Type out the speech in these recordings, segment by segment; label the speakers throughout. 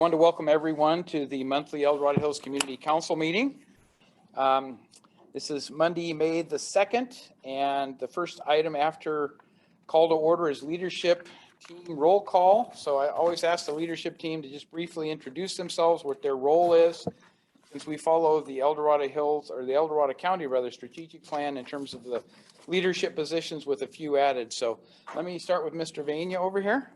Speaker 1: I want to welcome everyone to the monthly El Dorado Hills Community Council meeting. This is Monday, May the 2nd, and the first item after call to order is leadership team roll call. So I always ask the leadership team to just briefly introduce themselves, what their role is, since we follow the El Dorado Hills, or the El Dorado County rather, strategic plan in terms of the leadership positions with a few added. So let me start with Mr. Vania over here.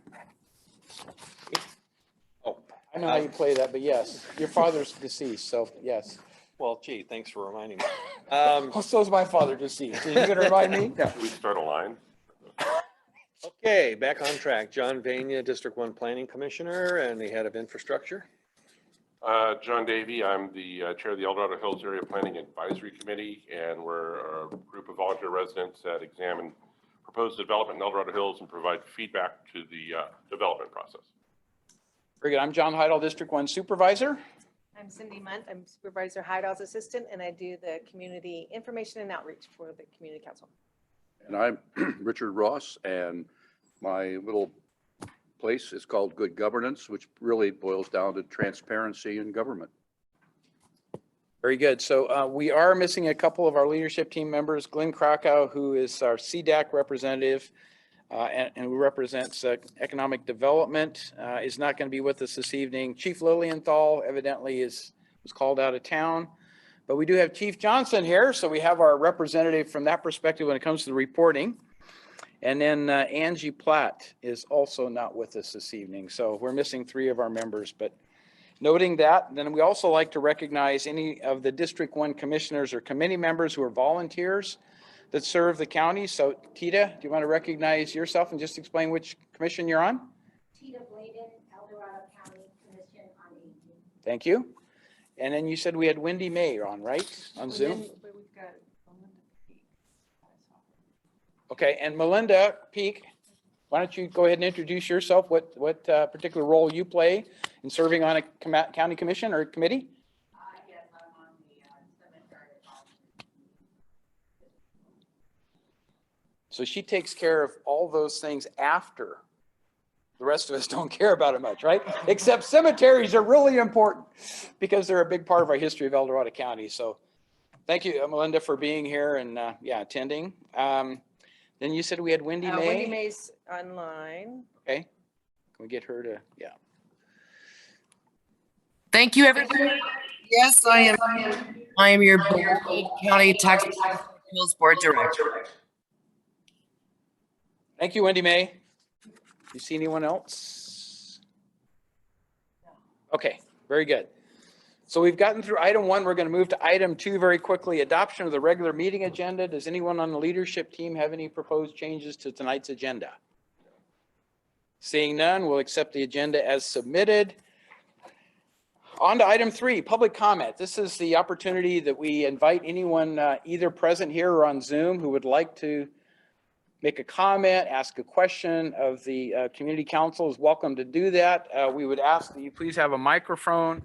Speaker 1: I know how you play that, but yes, your father's deceased, so yes.
Speaker 2: Well, gee, thanks for reminding me.
Speaker 1: Well, so is my father deceased. Are you going to remind me? No.
Speaker 3: We start a line.
Speaker 2: Okay, back on track. John Vania, District 1 Planning Commissioner and the head of infrastructure.
Speaker 3: John Davey, I'm the chair of the El Dorado Hills Area Planning Advisory Committee, and we're a group of volunteer residents that examine proposed development in El Dorado Hills and provide feedback to the development process.
Speaker 1: Very good. I'm John Heidel, District 1 Supervisor.
Speaker 4: I'm Cindy Munt. I'm Supervisor Heidel's assistant, and I do the community information and outreach for the community council.
Speaker 5: And I'm Richard Ross, and my little place is called Good Governance, which really boils down to transparency in government.
Speaker 1: Very good. So we are missing a couple of our leadership team members. Glenn Krakow, who is our CDAC representative, and who represents economic development, is not going to be with us this evening. Chief Lilienthal evidently was called out of town, but we do have Chief Johnson here, so we have our representative from that perspective when it comes to the reporting. And then Angie Platt is also not with us this evening, so we're missing 3 of our members. But noting that, then we also like to recognize any of the District 1 commissioners or committee members who are volunteers that serve the county. So Tita, do you want to recognize yourself and just explain which commission you're on?
Speaker 6: Tita Bladen, El Dorado County Commission on Aging.
Speaker 1: Thank you. And then you said we had Wendy May on, right? On Zoom?
Speaker 4: We've got Melinda Peak.
Speaker 1: Okay, and Melinda Peak, why don't you go ahead and introduce yourself, what particular role you play in serving on a county commission or committee?
Speaker 6: Yes, I'm on the cemetery.
Speaker 1: So she takes care of all those things after the rest of us don't care about it much, right? Except cemeteries are really important because they're a big part of our history of El Dorado County. So thank you, Melinda, for being here and attending. Then you said we had Wendy May.
Speaker 4: Wendy May's online.
Speaker 1: Okay. Can we get her to, yeah.
Speaker 7: Thank you, everybody. Yes, I am your County Tax Appeals Board Director.
Speaker 1: Thank you, Wendy May. You see anyone else? Okay, very good. So we've gotten through item 1. We're going to move to item 2 very quickly. Adoption of the regular meeting agenda. Does anyone on the leadership team have any proposed changes to tonight's agenda? Seeing none, we'll accept the agenda as submitted. On to item 3, public comment. This is the opportunity that we invite anyone either present here or on Zoom who would like to make a comment, ask a question of the community council is welcome to do that. We would ask that you please have a microphone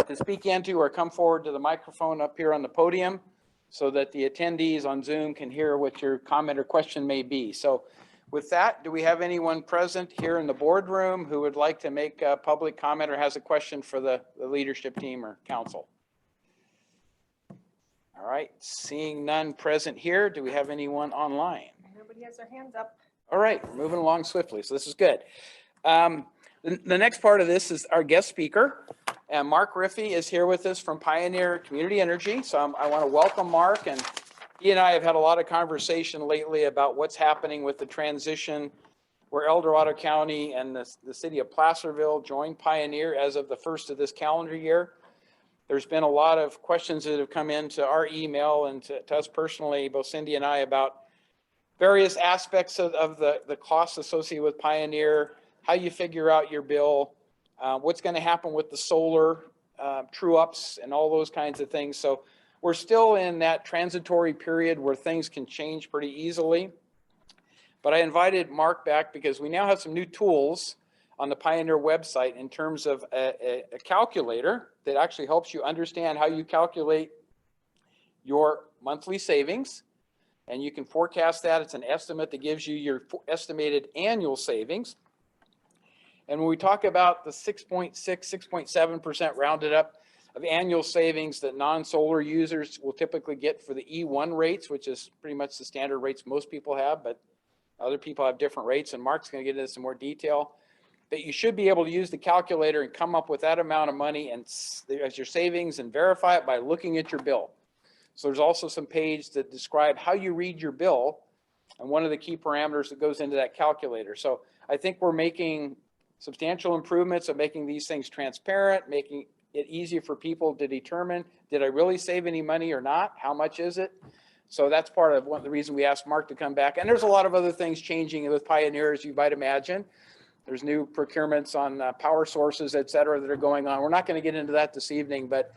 Speaker 1: to speak into or come forward to the microphone up here on the podium so that the attendees on Zoom can hear what your comment or question may be. So with that, do we have anyone present here in the boardroom who would like to make a public comment or has a question for the leadership team or council? All right, seeing none present here, do we have anyone online?
Speaker 4: Nobody has their hands up.
Speaker 1: All right, we're moving along swiftly, so this is good. The next part of this is our guest speaker, and Mark Riffey is here with us from Pioneer Community Energy. So I want to welcome Mark, and he and I have had a lot of conversation lately about what's happening with the transition where El Dorado County and the city of Placerville joined Pioneer as of the 1st of this calendar year. There's been a lot of questions that have come into our email and to us personally, both Cindy and I, about various aspects of the costs associated with Pioneer, how you figure out your bill, what's going to happen with the solar true ups and all those kinds of things. So we're still in that transitory period where things can change pretty easily. But I invited Mark back because we now have some new tools on the Pioneer website in terms of a calculator that actually helps you understand how you calculate your monthly savings. And you can forecast that. It's an estimate that gives you your estimated annual savings. And when we talk about the 6.6, 6.7% rounded up of annual savings that non-solar users will typically get for the E1 rates, which is pretty much the standard rates most people have, but other people have different rates, and Mark's going to get into some more detail, that you should be able to use the calculator and come up with that amount of money and as your savings and verify it by looking at your bill. So there's also some pages that describe how you read your bill and one of the key parameters that goes into that calculator. So I think we're making substantial improvements of making these things transparent, making it easier for people to determine, did I really save any money or not? How much is it? So that's part of one of the reason we asked Mark to come back. And there's a lot of other things changing with Pioneer, as you might imagine. There's new procurements on power sources, et cetera, that are going on. We're not going to get into that this evening, but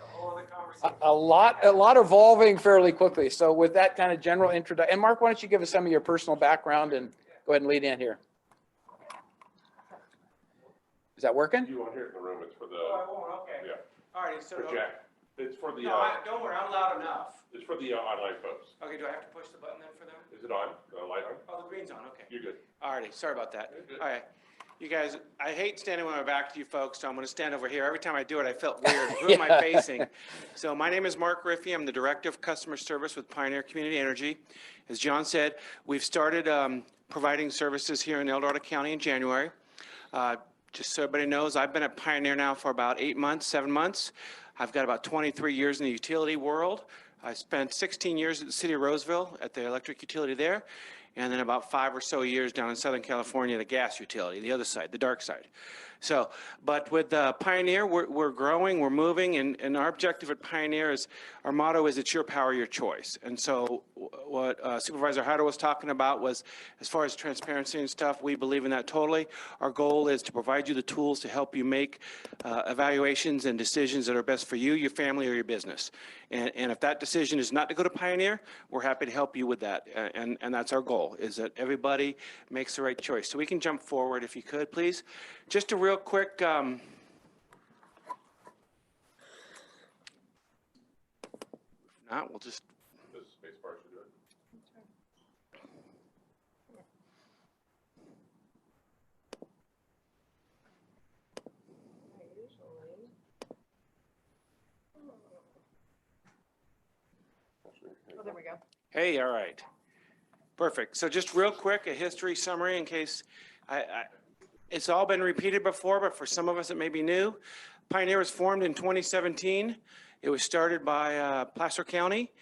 Speaker 1: a lot evolving fairly quickly. So with that kind of general introduction, and Mark, why don't you give us some of your personal background and go ahead and lead in here. Is that working?
Speaker 3: You won't hear it in the room, it's for the,
Speaker 1: Oh, I won't, okay.
Speaker 3: yeah,
Speaker 1: All right, so,
Speaker 3: for Jack. It's for the,
Speaker 1: don't worry, I'm loud enough.
Speaker 3: it's for the online folks.
Speaker 1: Okay, do I have to push the button then for them?
Speaker 3: Is it on, the light on?
Speaker 1: Oh, the green's on, okay.
Speaker 3: You're good.
Speaker 8: All righty, sorry about that.
Speaker 3: Good.
Speaker 8: All right. You guys, I hate standing with my back to you folks, so I'm going to stand over here. Every time I do it, I felt weird. Who am I facing? So my name is Mark Riffey. I'm the Director of Customer Service with Pioneer Community Energy. As John said, we've started providing services here in El Dorado County in January. Just so everybody knows, I've been at Pioneer now for about 8 months, 7 months. I've got about 23 years in the utility world. I spent 16 years at the city of Roseville at the electric utility there, and then about 5 or so years down in Southern California, the gas utility, the other side, the dark side. So, but with Pioneer, we're growing, we're moving, and our objective at Pioneer is, our motto is, it's your power, your choice. And so what Supervisor Hyder was talking about was, as far as transparency and stuff, we believe in that totally. Our goal is to provide you the tools to help you make evaluations and decisions that are best for you, your family, or your business. And if that decision is not to go to Pioneer, we're happy to help you with that. And that's our goal, is that everybody makes the right choice. So we can jump forward if you could, please. Just a real quick, if not, we'll just.
Speaker 3: This space bar should do it.
Speaker 4: Oh, there we go.
Speaker 8: Hey, all right. Perfect. So just real quick, a history summary in case it's all been repeated before, but for some of us it may be new. Pioneer was formed in 2017. It was started by Placer County,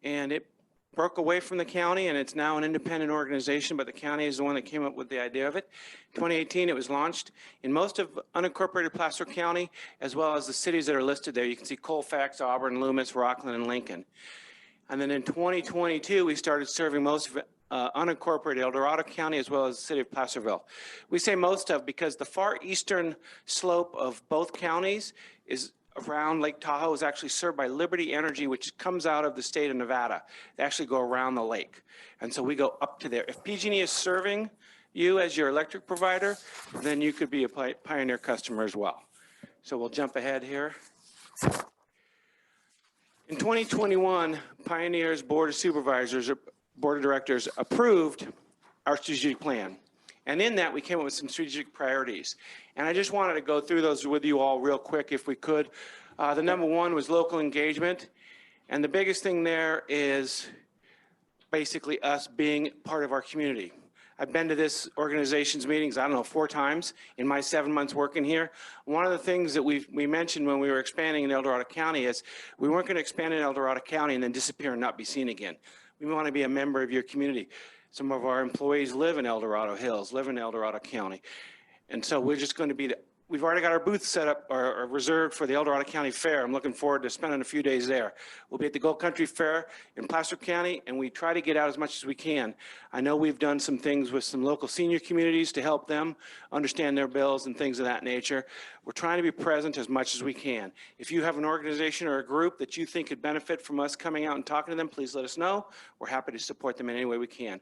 Speaker 8: and it broke away from the county, and it's now an independent organization, but the county is the one that came up with the idea of it. 2018, it was launched in most of unincorporated Placer County, as well as the cities that are listed there. You can see Colfax, Auburn, Loomis, Rockland, and Lincoln. And then in 2022, we started serving most of unincorporated El Dorado County, as well as the city of Placerville. We say most of because the far eastern slope of both counties is around Lake Tahoe, is actually served by Liberty Energy, which comes out of the state of Nevada. They actually go around the lake. And so we go up to there. If PG&E is serving you as your electric provider, then you could be a Pioneer customer as well. So we'll jump ahead here. In 2021, Pioneer's Board of Supervisors, Board of Directors approved our strategic plan. And in that, we came up with some strategic priorities. And I just wanted to go through those with you all real quick if we could. The number one was local engagement. And the biggest thing there is basically us being part of our community. I've been to this organization's meetings, I don't know, 4 times in my 7 months working here. One of the things that we mentioned when we were expanding in El Dorado County is we weren't going to expand in El Dorado County and then disappear and not be seen again. We want to be a member of your community. Some of our employees live in El Dorado Hills, live in El Dorado County. And so we're just going to be, we've already got our booth set up or reserved for the El Dorado County Fair. I'm looking forward to spending a few days there. We'll be at the Gold Country Fair in Placer County, and we try to get out as much as we can. I know we've done some things with some local senior communities to help them understand their bills and things of that nature. We're trying to be present as much as we can. If you have an organization or a group that you think could benefit from us coming out and talking to them, please let us know. We're happy to support them in any way we can.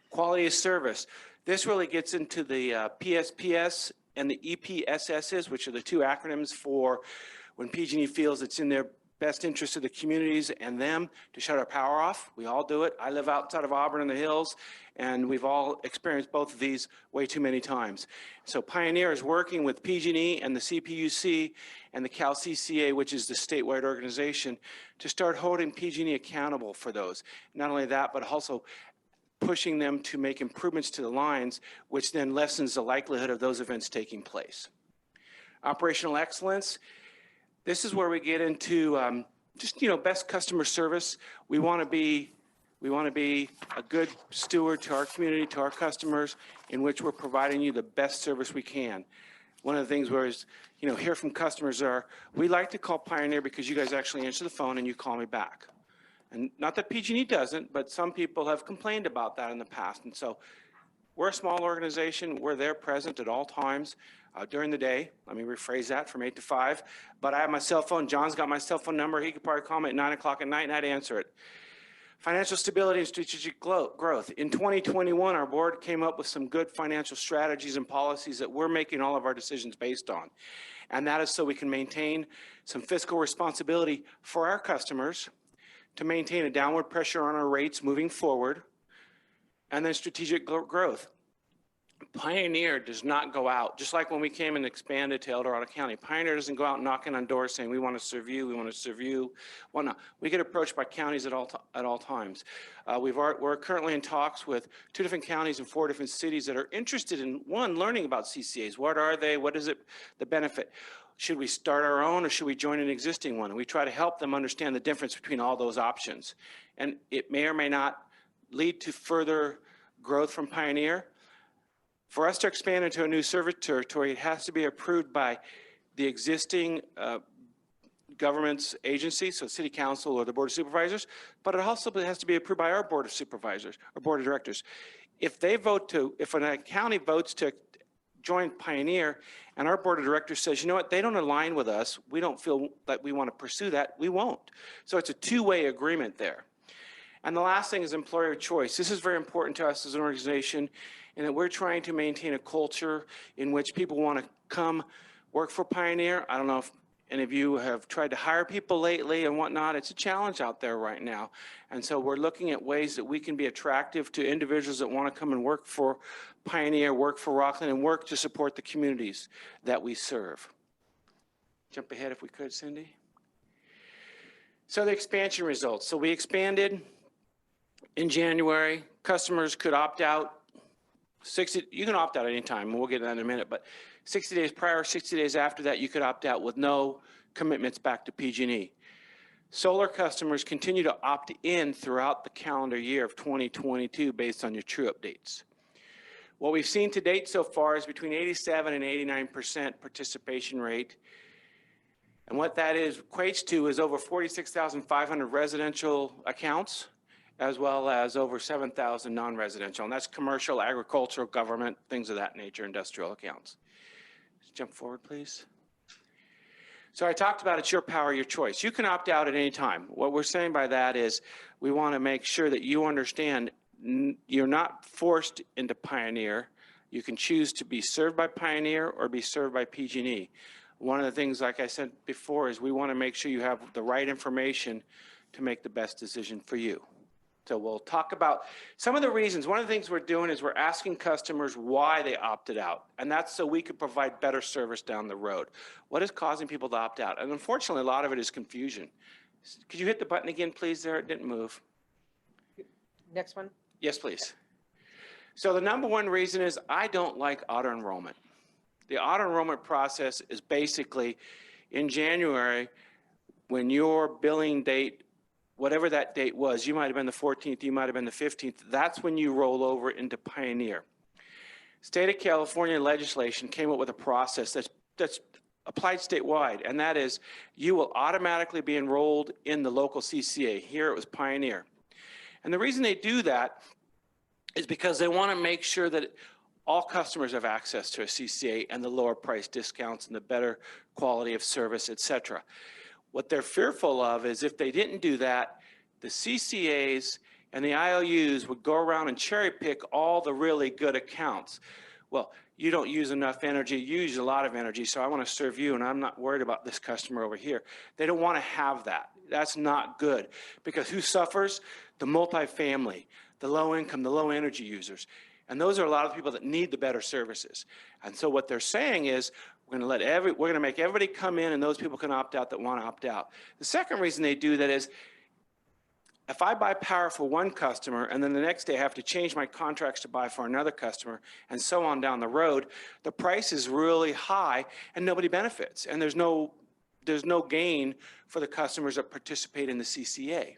Speaker 8: Quality of service. This really gets into the PSPS and the EPSSs, which are the 2 acronyms for when PG&E feels it's in their best interest of the communities and them to shut our power off. We all do it. I live outside of Auburn in the hills, and we've all experienced both of these way too many times. So Pioneer is working with PG&E and the CPUC and the Cal CCA, which is the statewide organization, to start holding PG&E accountable for those. Not only that, but also pushing them to make improvements to the lines, which then lessens the likelihood of those events taking place. Operational excellence. This is where we get into just, best customer service. We want to be a good steward to our community, to our customers, in which we're providing you the best service we can. One of the things where is, hear from customers we like to call Pioneer because you guys actually answer the phone and you call me back. And not that PG&E doesn't, but some people have complained about that in the past. And so we're a small organization. We're there present at all times during the day. Let me rephrase that, from 8 to 5. But I have my cell phone. John's got my cell phone number. He could probably call me at 9 o'clock at night and I'd answer it. Financial stability and strategic growth. In 2021, our board came up with some good financial strategies and policies that we're making all of our decisions based on. And that is so we can maintain some fiscal responsibility for our customers, to maintain a downward pressure on our rates moving forward, and then strategic growth. Pioneer does not go out, just like when we came and expanded to El Dorado County. Pioneer doesn't go out knocking on doors saying, we want to serve you, we want to serve you, whatnot. We get approached by counties at all times. We're currently in talks with 2 different counties and 4 different cities that are interested in, one, learning about CCAs. What are they? What is it, the benefit? Should we start our own or should we join an existing one? And we try to help them understand the difference between all those options. And it may or may not lead to further growth from Pioneer. For us to expand into a new service territory, it has to be approved by the existing government's agency, so City Council or the Board of Supervisors, but it also has to be approved by our Board of Supervisors or Board of Directors. If a county votes to join Pioneer and our Board of Directors says, you know what, they don't align with us, we don't feel that we want to pursue that, we won't. So it's a two-way agreement there. And the last thing is employer choice. This is very important to us as an organization, in that we're trying to maintain a culture in which people want to come work for Pioneer. I don't know if any of you have tried to hire people lately and whatnot. It's a challenge out there right now. And so we're looking at ways that we can be attractive to individuals that want to come and work for Pioneer, work for Rockland, and work to support the communities that we serve. Jump ahead if we could, Cindy. So the expansion results. So we expanded in January. Customers could opt out. You can opt out anytime, and we'll get to that in a minute, but 60 days prior, 60 days after that, you could opt out with no commitments back to PG&E. Solar customers continue to opt in throughout the calendar year of 2022 based on your true updates. What we've seen to date so far is between 87 and 89% participation rate. And what that equates to is over 46,500 residential accounts, as well as over 7,000 non-residential, and that's commercial, agricultural, government, things of that nature, industrial accounts. Just jump forward, please. So I talked about it's your power, your choice. You can opt out at any time. What we're saying by that is we want to make sure that you understand you're not forced into Pioneer. You can choose to be served by Pioneer or be served by PG&E. One of the things, like I said before, is we want to make sure you have the right information to make the best decision for you. So we'll talk about some of the reasons. One of the things we're doing is we're asking customers why they opted out. And that's so we could provide better service down the road. What is causing people to opt out? And unfortunately, a lot of it is confusion. Could you hit the button again, please, there? It didn't move.
Speaker 4: Next one.
Speaker 8: Yes, please. So the number one reason is I don't like auto enrollment. The auto enrollment process is basically in January, when your billing date, whatever that date was, you might have been the 14th, you might have been the 15th, that's when you roll over into Pioneer. State of California legislation came up with a process that's applied statewide, and that is you will automatically be enrolled in the local CCA. Here it was Pioneer. And the reason they do that is because they want to make sure that all customers have access to a CCA and the lower price discounts and the better quality of service, et cetera. What they're fearful of is if they didn't do that, the CCAs and the IOUs would go around and cherry pick all the really good accounts. Well, you don't use enough energy, you use a lot of energy, so I want to serve you, and I'm not worried about this customer over here. They don't want to have that. That's not good, because who suffers? The multifamily, the low income, the low energy users. And those are a lot of people that need the better services. And so what they're saying is, we're going to make everybody come in, and those people can opt out that want to opt out. The second reason they do that is, if I buy power for one customer and then the next day I have to change my contracts to buy for another customer and so on down the road, the price is really high and nobody benefits. And there's no gain for the customers that participate in the CCA.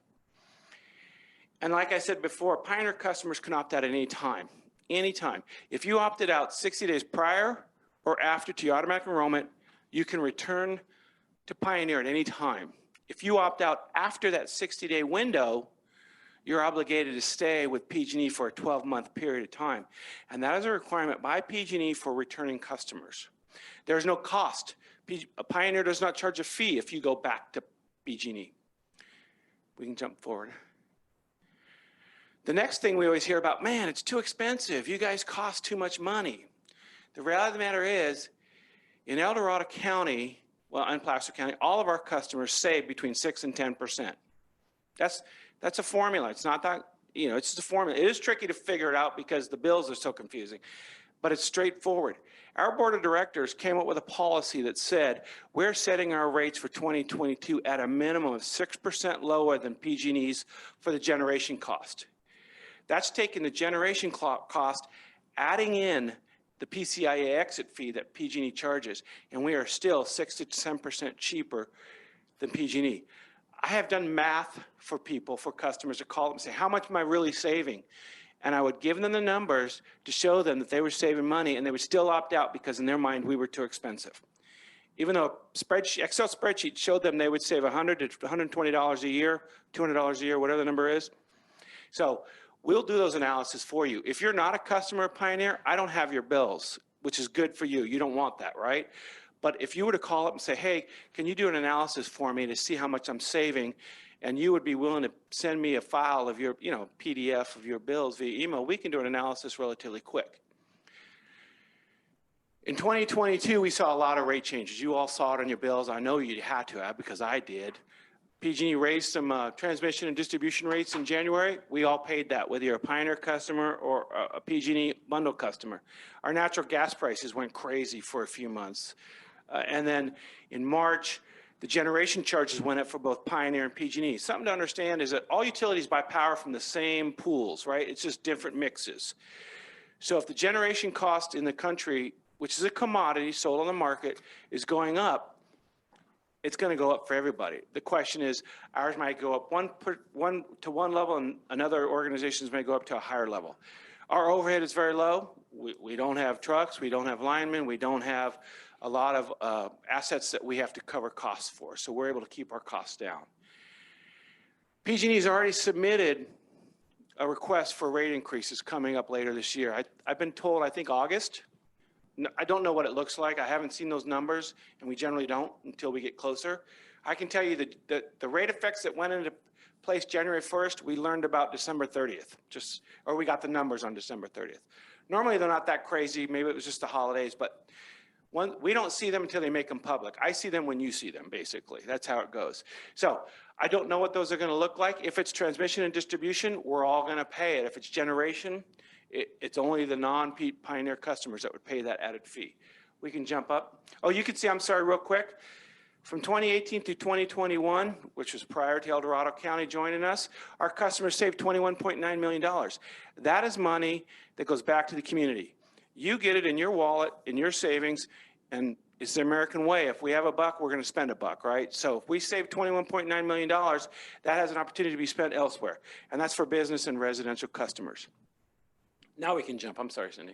Speaker 8: And like I said before, Pioneer customers can opt out at any time, anytime. If you opted out 60 days prior or after to your automatic enrollment, you can return to Pioneer at any time. If you opt out after that 60-day window, you're obligated to stay with PG&E for a 12-month period of time. And that is a requirement by PG&E for returning customers. There's no cost. Pioneer does not charge a fee if you go back to PG&E. We can jump forward. The next thing we always hear about, man, it's too expensive. You guys cost too much money. The reality of the matter is, in El Dorado County, well, in Placer County, all of our customers save between 6 and 10%. That's a formula. It's not that, it's just a formula. It is tricky to figure it out because the bills are so confusing, but it's straightforward. Our board of directors came up with a policy that said, we're setting our rates for 2022 at a minimum of 6% lower than PG&E's for the generation cost. That's taking the generation cost, adding in the PCIA exit fee that PG&E charges, and we are still 6 to 10% cheaper than PG&E. I have done math for people, for customers to call them and say, how much am I really saving? And I would give them the numbers to show them that they were saving money, and they would still opt out because in their mind we were too expensive. Even though Excel spreadsheet showed them they would save $100 to $120 a year, $200 a year, whatever the number is. So we'll do those analyses for you. If you're not a customer of Pioneer, I don't have your bills, which is good for you. You don't want that, right? But if you were to call up and say, hey, can you do an analysis for me to see how much I'm saving, and you would be willing to send me a file of your, PDF of your bills via email, we can do an analysis relatively quick. In 2022, we saw a lot of rate changes. You all saw it on your bills. I know you had to have because I did. PG&E raised some transmission and distribution rates in January. We all paid that, whether you're a Pioneer customer or a PG&E bundle customer. Our natural gas prices went crazy for a few months. And then in March, the generation charges went up for both Pioneer and PG&E. Something to understand is that all utilities buy power from the same pools, right? It's just different mixes. So if the generation cost in the country, which is a commodity sold on the market, is going up, it's going to go up for everybody. The question is, ours might go up one to one level, and another organizations may go up to a higher level. Our overhead is very low. We don't have trucks. We don't have linemen. We don't have a lot of assets that we have to cover costs for. So we're able to keep our costs down. PG&E has already submitted a request for rate increases coming up later this year. I've been told, I think August. I don't know what it looks like. I haven't seen those numbers, and we generally don't until we get closer. I can tell you that the rate effects that went into place January 1st, we learned about December 30th, or we got the numbers on December 30th. Normally, they're not that crazy. Maybe it was just the holidays, but we don't see them until they make them public. I see them when you see them, basically. That's how it goes. So I don't know what those are going to look like. If it's transmission and distribution, we're all going to pay it. If it's generation, it's only the non-Pioneer customers that would pay that added fee. We can jump up. Oh, you can see, I'm sorry, real quick. From 2018 to 2021, which was prior to El Dorado County joining us, our customers saved $21.9 million. That is money that goes back to the community. You get it in your wallet, in your savings, and it's the American way. If we have a buck, we're going to spend a buck, right? So if we save $21.9 million, that has an opportunity to be spent elsewhere, and that's for business and residential customers. Now we can jump. I'm sorry, Cindy.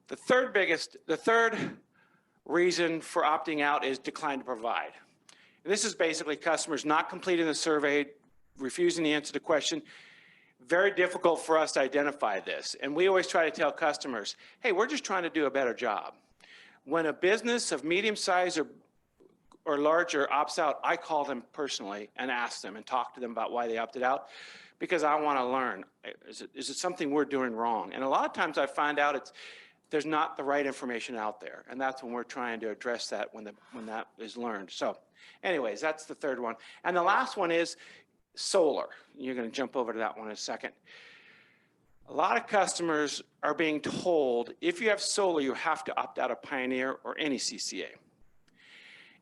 Speaker 8: The third reason for opting out is decline to provide. And this is basically customers not completing the survey, refusing to answer the question. Very difficult for us to identify this. And we always try to tell customers, hey, we're just trying to do a better job. When a business of medium size or larger opts out, I call them personally and ask them and talk to them about why they opted out, because I want to learn. Is it something we're doing wrong? And a lot of times I find out there's not the right information out there. And that's when we're trying to address that when that is learned. So anyways, that's the third one. And the last one is solar. You're going to jump over to that one in a second. A lot of customers are being told, if you have solar, you have to opt out of Pioneer or any CCA.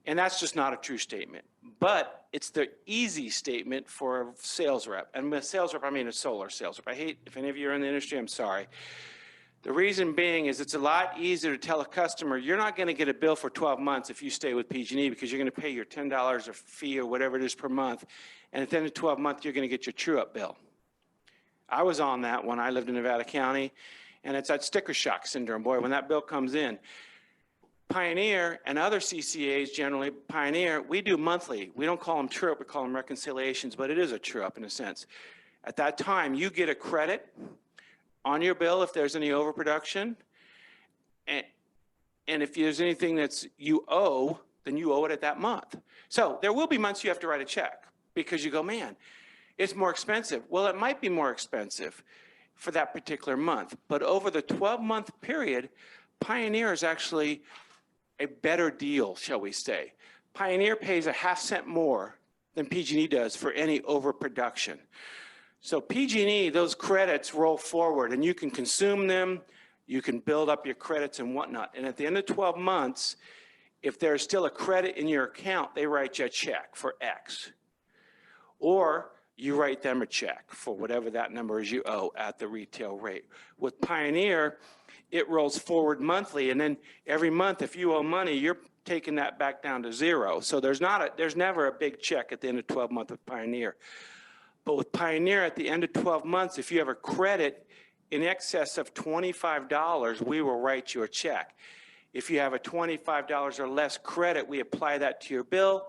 Speaker 8: And that's just not a true statement. But it's the easy statement for a sales rep. And with sales rep, I mean a solar sales rep. I hate, if any of you are in the industry, I'm sorry. The reason being is it's a lot easier to tell a customer, you're not going to get a bill for 12 months if you stay with PG&E because you're going to pay your $10 a fee or whatever it is per month. And at the end of 12 months, you're going to get your true-up bill. I was on that when I lived in Nevada County, and it's that sticker shock syndrome. Boy, when that bill comes in, Pioneer and other CCAs, generally Pioneer, we do monthly. We don't call them true-up, we call them reconciliations, but it is a true-up in a sense. At that time, you get a credit on your bill if there's any overproduction, and if there's anything that's you owe, then you owe it at that month. So there will be months you have to write a check because you go, man, it's more expensive. Well, it might be more expensive for that particular month, but over the 12-month period, Pioneer is actually a better deal, shall we say. Pioneer pays a half cent more than PG&E does for any overproduction. So PG&E, those credits roll forward and you can consume them, you can build up your credits and whatnot. And at the end of 12 months, if there's still a credit in your account, they write you a check for X. Or you write them a check for whatever that number is you owe at the retail rate. With Pioneer, it rolls forward monthly, and then every month, if you owe money, you're taking that back down to zero. So there's never a big check at the end of 12 months with Pioneer. But with Pioneer, at the end of 12 months, if you have a credit in excess of $25, we will write you a check. If you have a $25 or less credit, we apply that to your bill.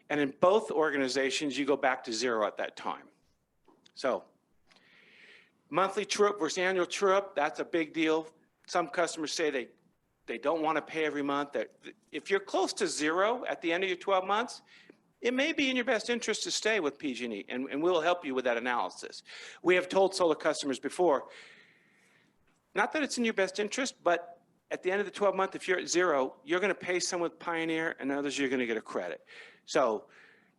Speaker 8: And in both organizations, you go back to zero at that time. So monthly true-up versus annual true-up, that's a big deal. Some customers say they don't want to pay every month. If you're close to zero at the end of your 12 months, it may be in your best interest to stay with PG&E, and we'll help you with that analysis. We have told solar customers before, not that it's in your best interest, but at the end of the 12 month, if you're at zero, you're going to pay some with Pioneer and others you're going to get a credit. So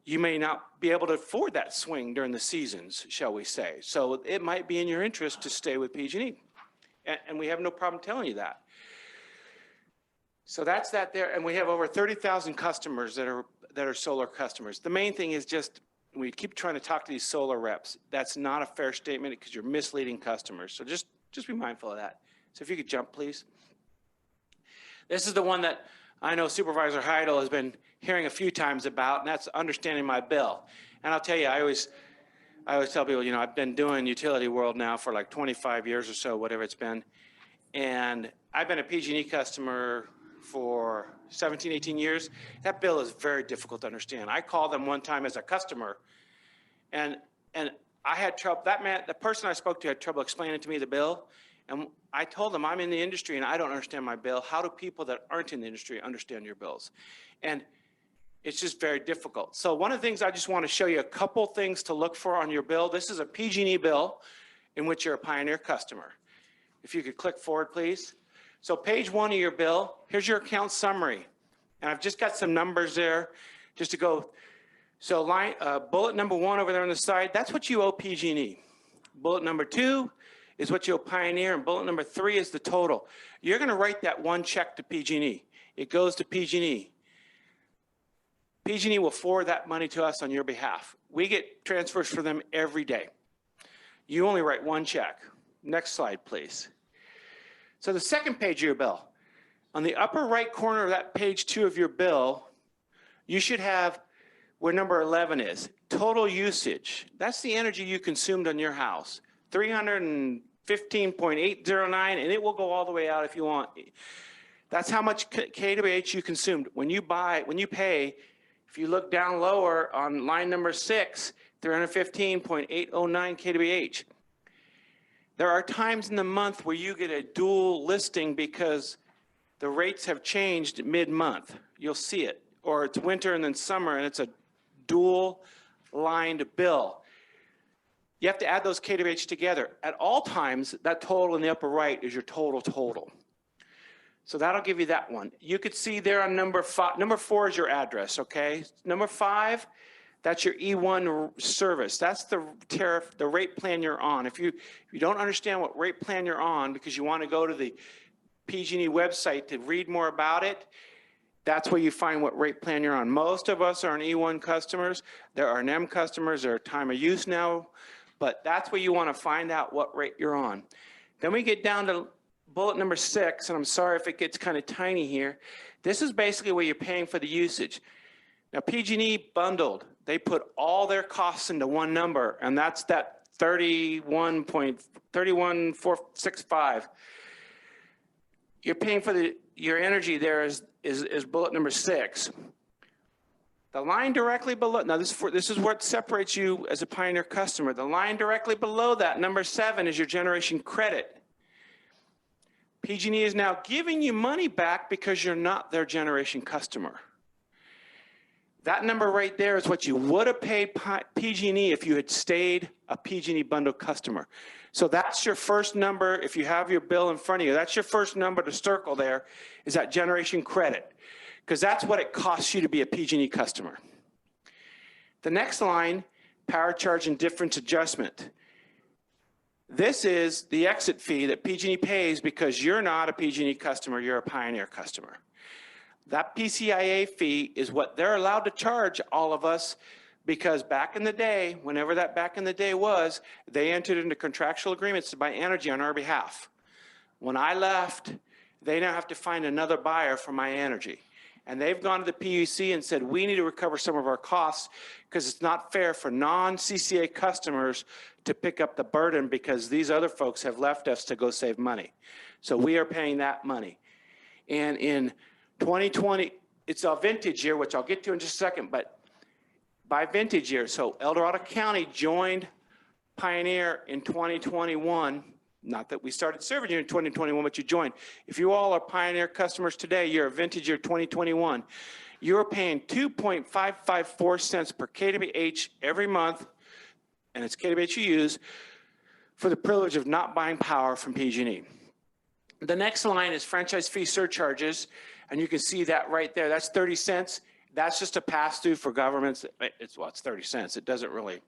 Speaker 8: you may not be able to afford that swing during the seasons, shall we say. So it might be in your interest to stay with PG&E. And we have no problem telling you that. So that's that there. And we have over 30,000 customers that are solar customers. The main thing is just, we keep trying to talk to these solar reps. That's not a fair statement because you're misleading customers. So just be mindful of that. So if you could jump, please. This is the one that I know Supervisor Heidel has been hearing a few times about, and that's understanding my bill. And I'll tell you, I always tell people, you know, I've been doing utility world now for like 25 years or so, whatever it's been. And I've been a PG&E customer for 17, 18 years. That bill is very difficult to understand. I called them one time as a customer, and I had trouble. The person I spoke to had trouble explaining to me the bill. And I told them, I'm in the industry and I don't understand my bill. How do people that aren't in the industry understand your bills? And it's just very difficult. So one of the things I just want to show you a couple things to look for on your bill. This is a PG&E bill in which you're a Pioneer customer. If you could click forward, please. So page 1 of your bill, here's your account summary. And I've just got some numbers there just to go. So bullet number 1 over there on the side, that's what you owe PG&E. Bullet number 2 is what you owe Pioneer, and bullet number 3 is the total. You're going to write that one check to PG&E. It goes to PG&E. PG&E will forward that money to us on your behalf. We get transfers for them every day. You only write one check. Next slide, please. So the second page of your bill, on the upper right corner of that page 2 of your bill, you should have where number 11 is, total usage. That's the energy you consumed on your house, 315.809, and it will go all the way out if you want. That's how much kWh you consumed. When you pay, if you look down lower on line number 6, 315.809 kWh. There are times in the month where you get a dual listing because the rates have changed mid-month. You'll see it. Or it's winter and then summer and it's a dual lined bill. You have to add those kWh together. At all times, that total in the upper right is your total. So that'll give you that one. You could see there on number 4 is your address, okay? Number 5, that's your E1 service. That's the tariff, the rate plan you're on. If you don't understand what rate plan you're on because you want to go to the PG&E website to read more about it, that's where you find what rate plan you're on. Most of us are an E1 customers. There are NEM customers. There are time of use now, but that's where you want to find out what rate you're on. Then we get down to bullet number 6, and I'm sorry if it gets kind of tiny here. This is basically where you're paying for the usage. Now, PG&E bundled, they put all their costs into one number, and that's that 31465. You're paying for your energy there is bullet number 6. The line directly below, now this is what separates you as a Pioneer customer. The line directly below that, number 7, is your generation credit. PG&E is now giving you money back because you're not their generation customer. That number right there is what you would have paid PG&E if you had stayed a PG&E bundle customer. So that's your first number. If you have your bill in front of you, that's your first number to circle there, is that generation credit, because that's what it costs you to be a PG&E customer. The next line, power charge and difference adjustment. This is the exit fee that PG&E pays because you're not a PG&E customer, you're a Pioneer customer. That PCIA fee is what they're allowed to charge all of us because back in the day, whenever that back in the day was, they entered into contractual agreements to buy energy on our behalf. When I left, they now have to find another buyer for my energy. And they've gone to the PUC and said, we need to recover some of our costs because it's not fair for non-CCA customers to pick up the burden because these other folks have left us to go save money. So we are paying that money. And in 2020, it's a vintage year, which I'll get to in just a second, but by vintage year, so El Dorado County joined Pioneer in 2021. Not that we started serving you in 2021, but you joined. If you all are Pioneer customers today, you're a vintage year 2021. You're paying 2.554 cents per kWh every month, and it's kWh you use, for the privilege of not buying power from PG&E. The next line is franchise fee surcharges, and you can see that right there. That's 30 cents. That's just a pass-through for governments. It's 30 cents. It doesn't really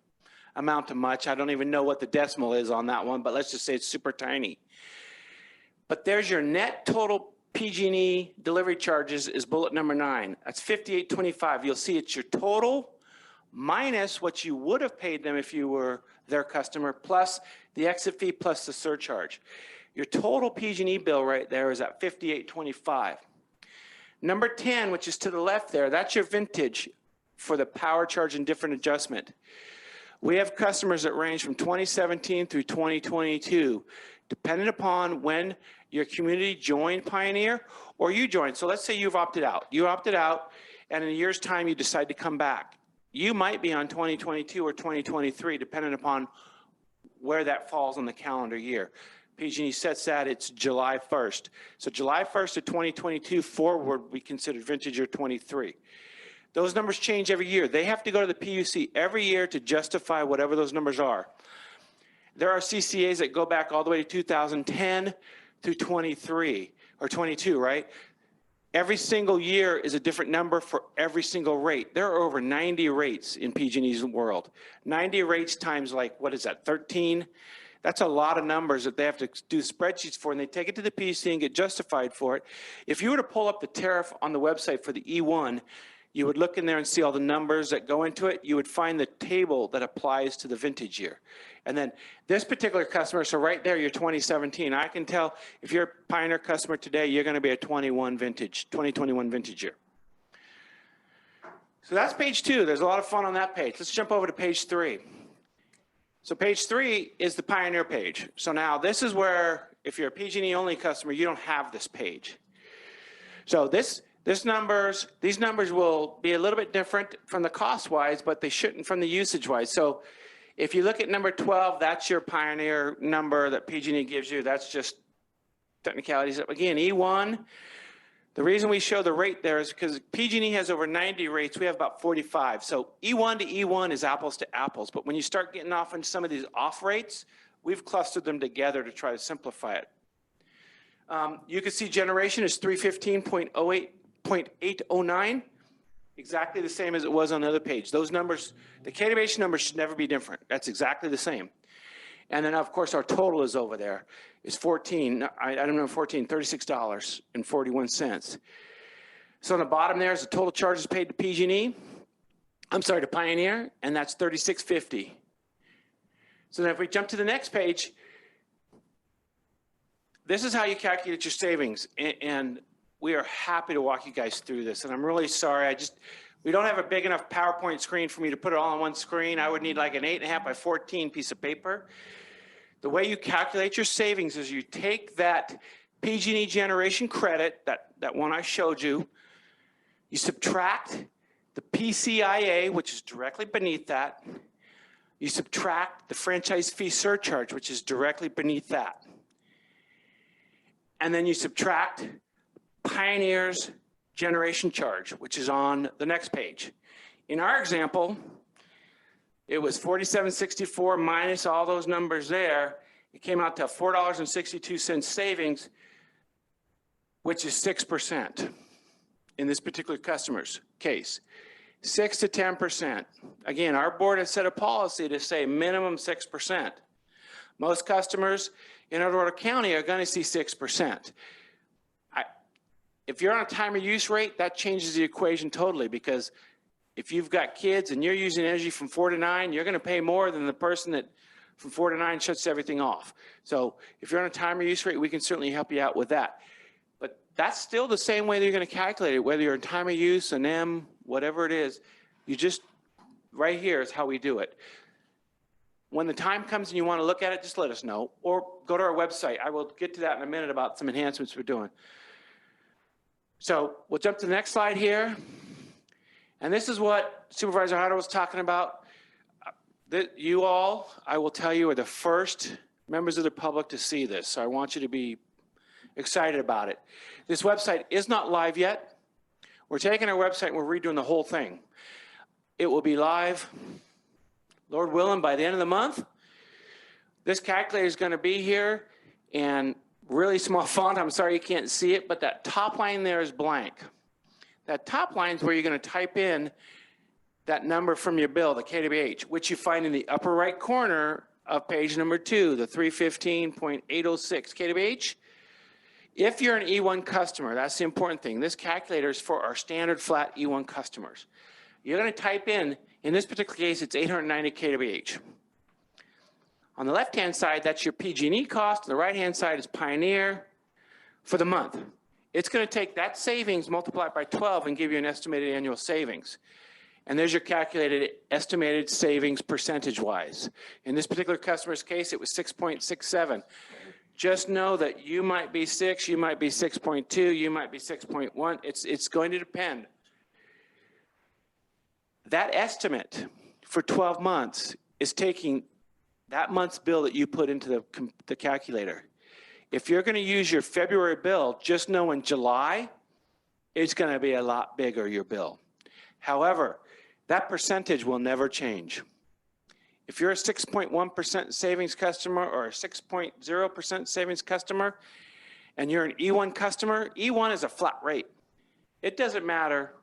Speaker 8: amount to much. I don't even know what the decimal is on that one, but let's just say it's super tiny. But there's your net total PG&E delivery charges is bullet number 9. That's $58.25. You'll see it's your total minus what you would have paid them if you were their customer, plus the exit fee, plus the surcharge. Your total PG&E bill right there is at $58.25. Number 10, which is to the left there, that's your vintage for the power charge and different adjustment. We have customers that range from 2017 through 2022, depending upon when your community joined Pioneer or you joined. So let's say you've opted out. You opted out, and in a year's time, you decide to come back. You might be on 2022 or 2023, depending upon where that falls on the calendar year. PG&E sets that, it's July 1st. So July 1st of 2022 forward, we consider vintage year 23. Those numbers change every year. They have to go to the PUC every year to justify whatever those numbers are. There are CCAs that go back all the way to 2010 through 23 or 22, right? Every single year is a different number for every single rate. There are over 90 rates in PG&E's world. 90 rates times like, what is that, 13? That's a lot of numbers that they have to do spreadsheets for, and they take it to the PUC and get justified for it. If you were to pull up the tariff on the website for the E1, you would look in there and see all the numbers that go into it. You would find the table that applies to the vintage year. And then this particular customer, so right there, you're 2017. I can tell if you're a Pioneer customer today, you're going to be a 2021 vintage year. So that's page 2. There's a lot of fun on that page. Let's jump over to page 3. So page 3 is the Pioneer page. So now this is where, if you're a PG&E only customer, you don't have this page. So these numbers will be a little bit different from the cost-wise, but they shouldn't from the usage-wise. So if you look at number 12, that's your Pioneer number that PG&E gives you. That's just technicalities. Again, E1, the reason we show the rate there is because PG&E has over 90 rates. We have about 45. So E1 to E1 is apples to apples. But when you start getting off into some of these off rates, we've clustered them together to try to simplify it. You can see generation is 315.08.809, exactly the same as it was on the other page. Those numbers, the KWH numbers should never be different. That's exactly the same. And then, of course, our total is over there. It's $36.41. So on the bottom there is the total charges paid to PG&E. I'm sorry, to Pioneer, and that's $36.50. So then if we jump to the next page, this is how you calculate your savings. And we are happy to walk you guys through this. And I'm really sorry, we don't have a big enough PowerPoint screen for me to put it all on one screen. I would need like an 8.5 by 14 piece of paper. The way you calculate your savings is you take that PG&E generation credit, that one I showed you, you subtract the PCIA, which is directly beneath that. You subtract the franchise fee surcharge, which is directly beneath that. And then you subtract Pioneer's generation charge, which is on the next page. In our example, it was $47.64 minus all those numbers there. It came out to $4.62 savings, which is 6% in this particular customer's case. 6 to 10%. Again, our board has set a policy to say minimum 6%. Most customers in El Dorado County are going to see 6%. If you're on a timer use rate, that changes the equation totally, because if you've got kids and you're using energy from 4 to 9, you're going to pay more than the person that from 4 to 9 shuts everything off. So if you're on a timer use rate, we can certainly help you out with that. But that's still the same way that you're going to calculate it, whether you're in timer use, an M, whatever it is. You just, right here is how we do it. When the time comes and you want to look at it, just let us know, or go to our website. I will get to that in a minute about some enhancements we're doing. So we'll jump to the next slide here. And this is what Supervisor Hado was talking about. You all, I will tell you, are the first members of the public to see this. So I want you to be excited about it. This website is not live yet. We're taking our website and we're redoing the whole thing. It will be live, Lord willing, by the end of the month. This calculator is going to be here, and really small font. I'm sorry you can't see it, but that top line there is blank. That top line is where you're going to type in that number from your bill, the KWH, which you find in the upper right corner of page number 2, the 315.806 KWH. If you're an E1 customer, that's the important thing. This calculator is for our standard flat E1 customers. You're going to type in this particular case, it's 890 kWh. On the left-hand side, that's your PG&E cost. On the right-hand side is Pioneer for the month. It's going to take that savings, multiply it by 12, and give you an estimated annual savings. And there's your calculated estimated savings percentage-wise. In this particular customer's case, it was 6.67. Just know that you might be 6, you might be 6.2, you might be 6.1. It's going to depend. That estimate for 12 months is taking that month's bill that you put into the calculator. If you're going to use your February bill, just know in July, it's going to be a lot bigger, your bill. However, that percentage will never change. If you're a 6.1% savings customer or a 6.0% savings customer, and you're an E1 customer, E1 is a flat rate. It doesn't matter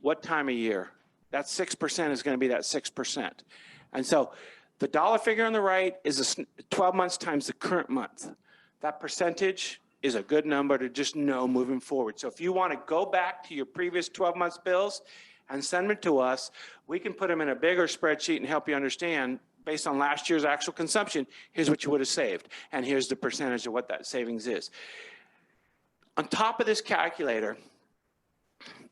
Speaker 8: what time of year. That 6% is going to be that 6%. And so the dollar figure on the right is 12 months times the current month. That percentage is a good number to just know moving forward. So if you want to go back to your previous 12 months bills and send them to us, we can put them in a bigger spreadsheet and help you understand, based on last year's actual consumption, here's what you would have saved, and here's the percentage of what that savings is. On top of this calculator,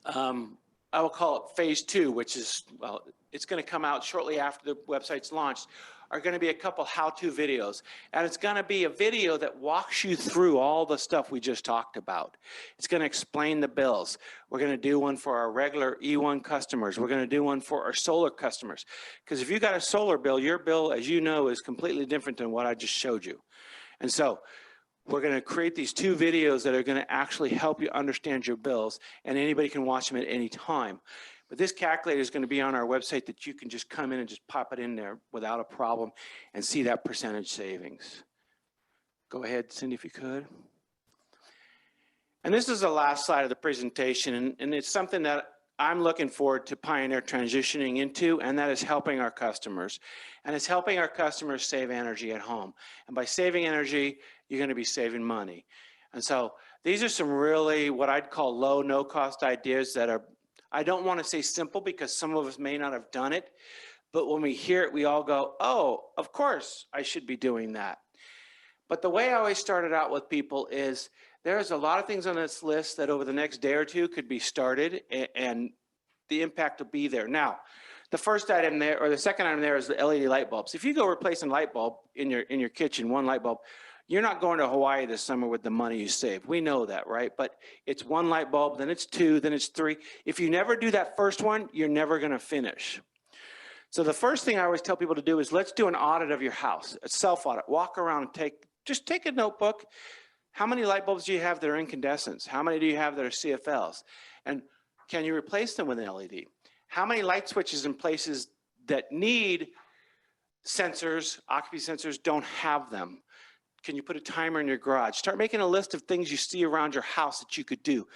Speaker 8: I will call it phase 2, which is, well, it's going to come out shortly after the website's launched, are going to be a couple how-to videos. And it's going to be a video that walks you through all the stuff we just talked about. It's going to explain the bills. We're going to do one for our regular E1 customers. We're going to do one for our solar customers. Because if you got a solar bill, your bill, as you know, is completely different than what I just showed you. And so we're going to create these 2 videos that are going to actually help you understand your bills, and anybody can watch them at any time. But this calculator is going to be on our website that you can just come in and just pop it in there without a problem and see that percentage savings. Go ahead, Cindy, if you could. And this is the last slide of the presentation, and it's something that I'm looking forward to Pioneer transitioning into, and that is helping our customers. And it's helping our customers save energy at home. And by saving energy, you're going to be saving money. And so these are some really what I'd call low, no-cost ideas that are, I don't want to say simple because some of us may not have done it, but when we hear it, we all go, oh, of course I should be doing that. But the way I always started out with people is there's a lot of things on this list that over the next day or two could be started and the impact will be there. Now, the first item there, or the second item there is the LED light bulbs. If you go replacing light bulb in your kitchen, one light bulb, you're not going to Hawaii this summer with the money you save. We know that, right? But it's one light bulb, then it's two, then it's three. If you never do that first one, you're never going to finish. So the first thing I always tell people to do is let's do an audit of your house, a self-audit. Walk around and just take a notebook. How many light bulbs do you have that are incandescents? How many do you have that are CFLs? And can you replace them with an LED? How many light switches in places that need sensors, occupancy sensors, don't have them? Can you put a timer in your garage? Start making a list of things you see around your house that you could do.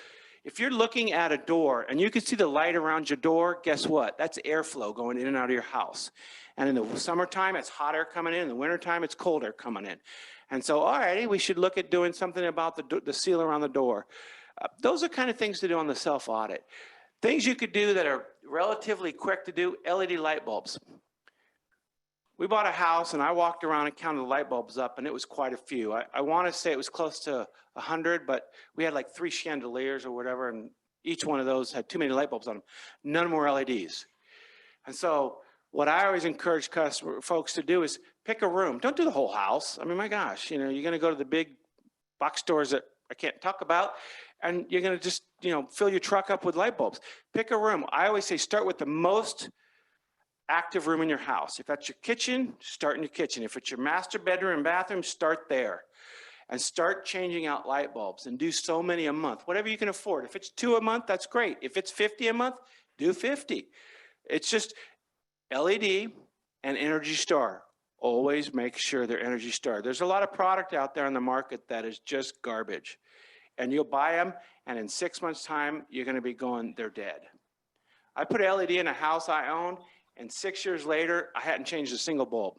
Speaker 8: If you're looking at a door and you can see the light around your door, guess what? That's airflow going in and out of your house. And in the summertime, it's hot air coming in. In the wintertime, it's cold air coming in. And so, all righty, we should look at doing something about the seal around the door. Those are kind of things to do on the self-audit. Things you could do that are relatively quick to do, LED light bulbs. We bought a house and I walked around and counted the light bulbs up and it was quite a few. I want to say it was close to 100, but we had like 3 chandeliers or whatever, and each one of those had too many light bulbs on them. None of them were LEDs. And so what I always encourage folks to do is pick a room. Don't do the whole house. I mean, my gosh, you're going to go to the big box stores that I can't talk about, and you're going to just, fill your truck up with light bulbs. Pick a room. I always say start with the most active room in your house. If that's your kitchen, start in your kitchen. If it's your master bedroom and bathroom, start there. And start changing out light bulbs and do so many a month, whatever you can afford. If it's 2 a month, that's great. If it's 50 a month, do 50. It's just LED and Energy Star. Always make sure they're Energy Star. There's a lot of product out there on the market that is just garbage. And you'll buy them, and in 6 months' time, you're going to be going, they're dead. I put LED in a house I own, and 6 years later, I hadn't changed a single bulb.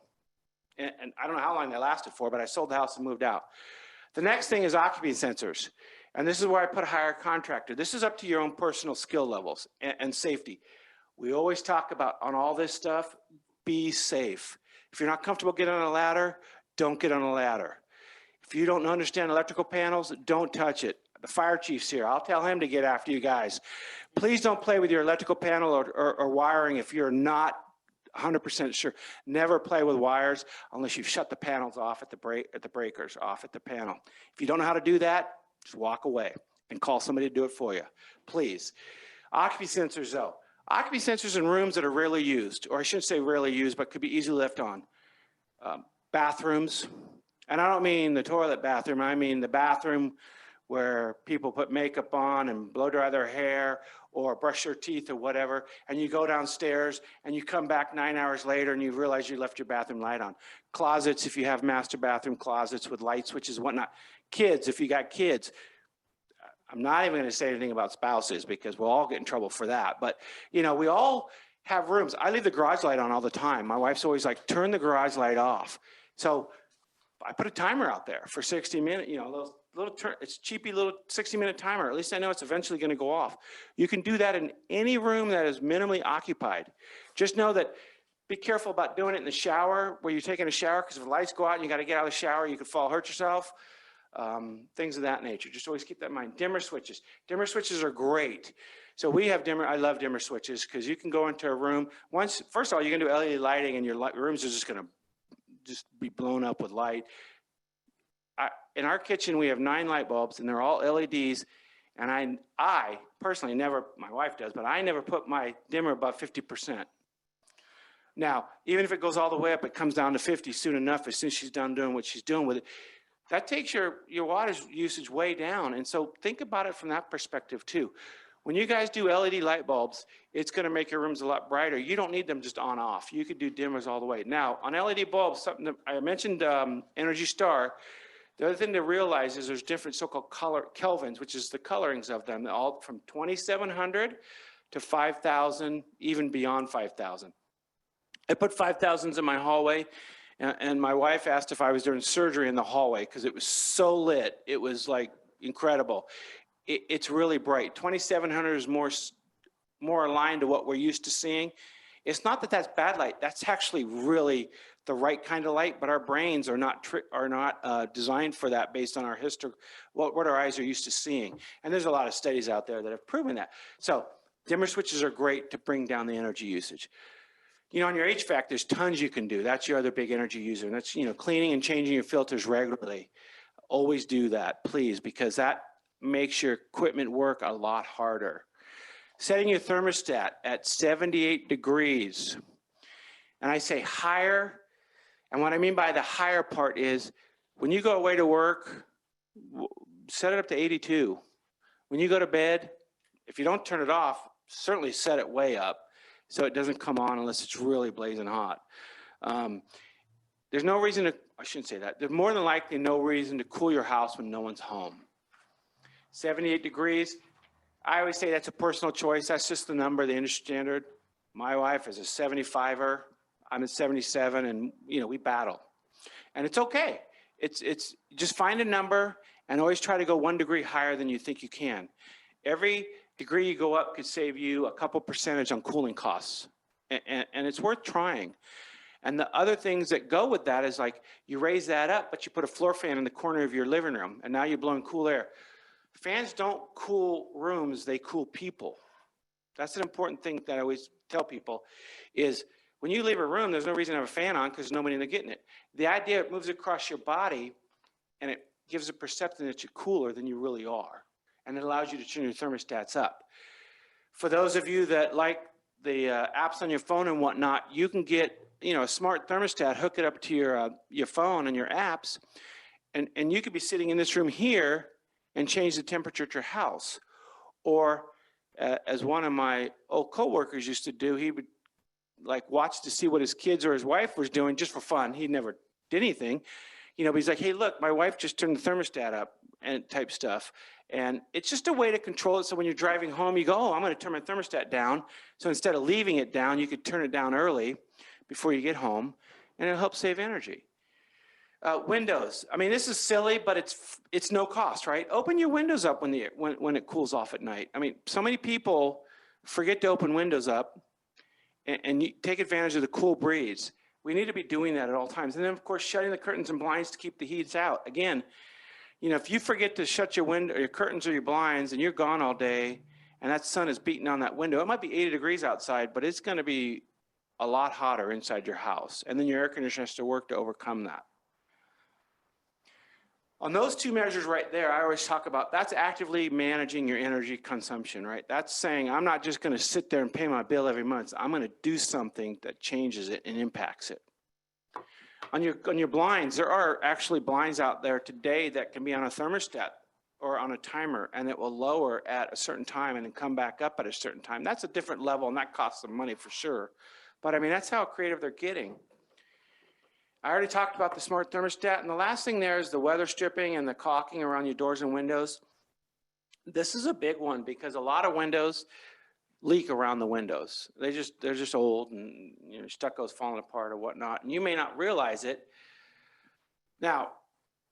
Speaker 8: And I don't know how long they lasted for, but I sold the house and moved out. The next thing is occupancy sensors. And this is where I put a hire contractor. This is up to your own personal skill levels and safety. We always talk about on all this stuff, be safe. If you're not comfortable getting on a ladder, don't get on a ladder. If you don't understand electrical panels, don't touch it. The fire chief's here. I'll tell him to get after you guys. Please don't play with your electrical panel or wiring if you're not 100% sure. Never play with wires unless you've shut the panels off at the breakers, off at the panel. If you don't know how to do that, just walk away and call somebody to do it for you, please. Occupancy sensors though. Occupancy sensors in rooms that are rarely used, or I shouldn't say rarely used, but could be easily left on. Bathrooms, and I don't mean the toilet bathroom, I mean the bathroom where people put makeup on and blow dry their hair or brush their teeth or whatever, and you go downstairs and you come back 9 hours later and you realize you left your bathroom light on. Closets, if you have master bathroom closets with light switches and whatnot. Kids, if you got kids. I'm not even going to say anything about spouses because we'll all get in trouble for that. But, we all have rooms. I leave the garage light on all the time. My wife's always like, turn the garage light off. So I put a timer out there for 60 minutes, those it's cheapy little 60-minute timer. At least I know it's eventually going to go off. You can do that in any room that is minimally occupied. Just know that be careful about doing it in the shower where you're taking a shower, because if the lights go out and you got to get out of the shower, you could fall, hurt yourself. Things of that nature. Just always keep that in mind. Dimmer switches. Dimmer switches are great. So we have dimmer. I love dimmer switches because you can go into a room. First of all, you can do LED lighting and your rooms are just going to be blown up with light. In our kitchen, we have 9 light bulbs and they're all LEDs. And I personally never, my wife does, but I never put my dimmer above 50%. Now, even if it goes all the way up, it comes down to 50 soon enough as soon as she's done doing what she's doing with it. That takes your water usage way down. And so think about it from that perspective too. When you guys do LED light bulbs, it's going to make your rooms a lot brighter. You don't need them just on off. You could do dimmers all the way. Now, on LED bulbs, something that I mentioned Energy Star. The other thing to realize is there's different so-called color kelvins, which is the colorings of them, all from 2,700 to 5,000, even beyond 5,000. I put 5,000s in my hallway, and my wife asked if I was doing surgery in the hallway because it was so lit. It was like incredible. It's really bright. 2,700 is more aligned to what we're used to seeing. It's not that that's bad light. That's actually really the right kind of light, but our brains are not designed for that based on our history, what our eyes are used to seeing. And there's a lot of studies out there that have proven that. So dimmer switches are great to bring down the energy usage. You know, on your HVAC, there's tons you can do. That's your other big energy user. And that's, you know, cleaning and changing your filters regularly. Always do that, please, because that makes your equipment work a lot harder. Setting your thermostat at 78 degrees. And I say higher. And what I mean by the higher part is when you go away to work, set it up to 82. When you go to bed, if you don't turn it off, certainly set it way up so it doesn't come on unless it's really blazing hot. There's no reason to, I shouldn't say that. There's more than likely no reason to cool your house when no one's home. 78 degrees, I always say that's a personal choice. That's just the number, the industry standard. My wife is a 75er. I'm at 77, and you know, we battle. And it's okay. It's just find a number and always try to go 1 degree higher than you think you can. Every degree you go up could save you a couple percentage on cooling costs. And it's worth trying. And the other things that go with that is like you raise that up, but you put a floor fan in the corner of your living room, and now you're blowing cool air. Fans don't cool rooms, they cool people. That's an important thing that I always tell people is when you leave a room, there's no reason to have a fan on because there's nobody in there getting it. The idea it moves across your body and it gives a perception that you're cooler than you really are. And it allows you to turn your thermostats up. For those of you that like the apps on your phone and whatnot, you can get, you know, a smart thermostat, hook it up to your phone and your apps, and you could be sitting in this room here and change the temperature at your house. Or as one of my old coworkers used to do, he would like watch to see what his kids or his wife was doing just for fun. He never did anything, you know, but he's like, hey, look, my wife just turned the thermostat up and type stuff. And it's just a way to control it. So when you're driving home, you go, oh, I'm going to turn my thermostat down. So instead of leaving it down, you could turn it down early before you get home, and it'll help save energy. Windows. I mean, this is silly, but it's no cost, right? Open your windows up when it cools off at night. I mean, so many people forget to open windows up and you take advantage of the cool breeze. We need to be doing that at all times. And then, of course, shutting the curtains and blinds to keep the heat out. Again, you know, if you forget to shut your window, your curtains or your blinds, and you're gone all day, and that sun is beating on that window, it might be 80 degrees outside, but it's going to be a lot hotter inside your house. And then your air conditioner has to work to overcome that. On those two measures right there, I always talk about that's actively managing your energy consumption, right? That's saying I'm not just going to sit there and pay my bill every month. I'm going to do something that changes it and impacts it. On your blinds, there are actually blinds out there today that can be on a thermostat or on a timer, and it will lower at a certain time and then come back up at a certain time. That's a different level, and that costs some money for sure. But I mean, that's how creative they're getting. I already talked about the smart thermostat, and the last thing there is the weather stripping and the caulking around your doors and windows. This is a big one because a lot of windows leak around the windows. They're just old, and you know, stucco's falling apart or whatnot, and you may not realize it. Now,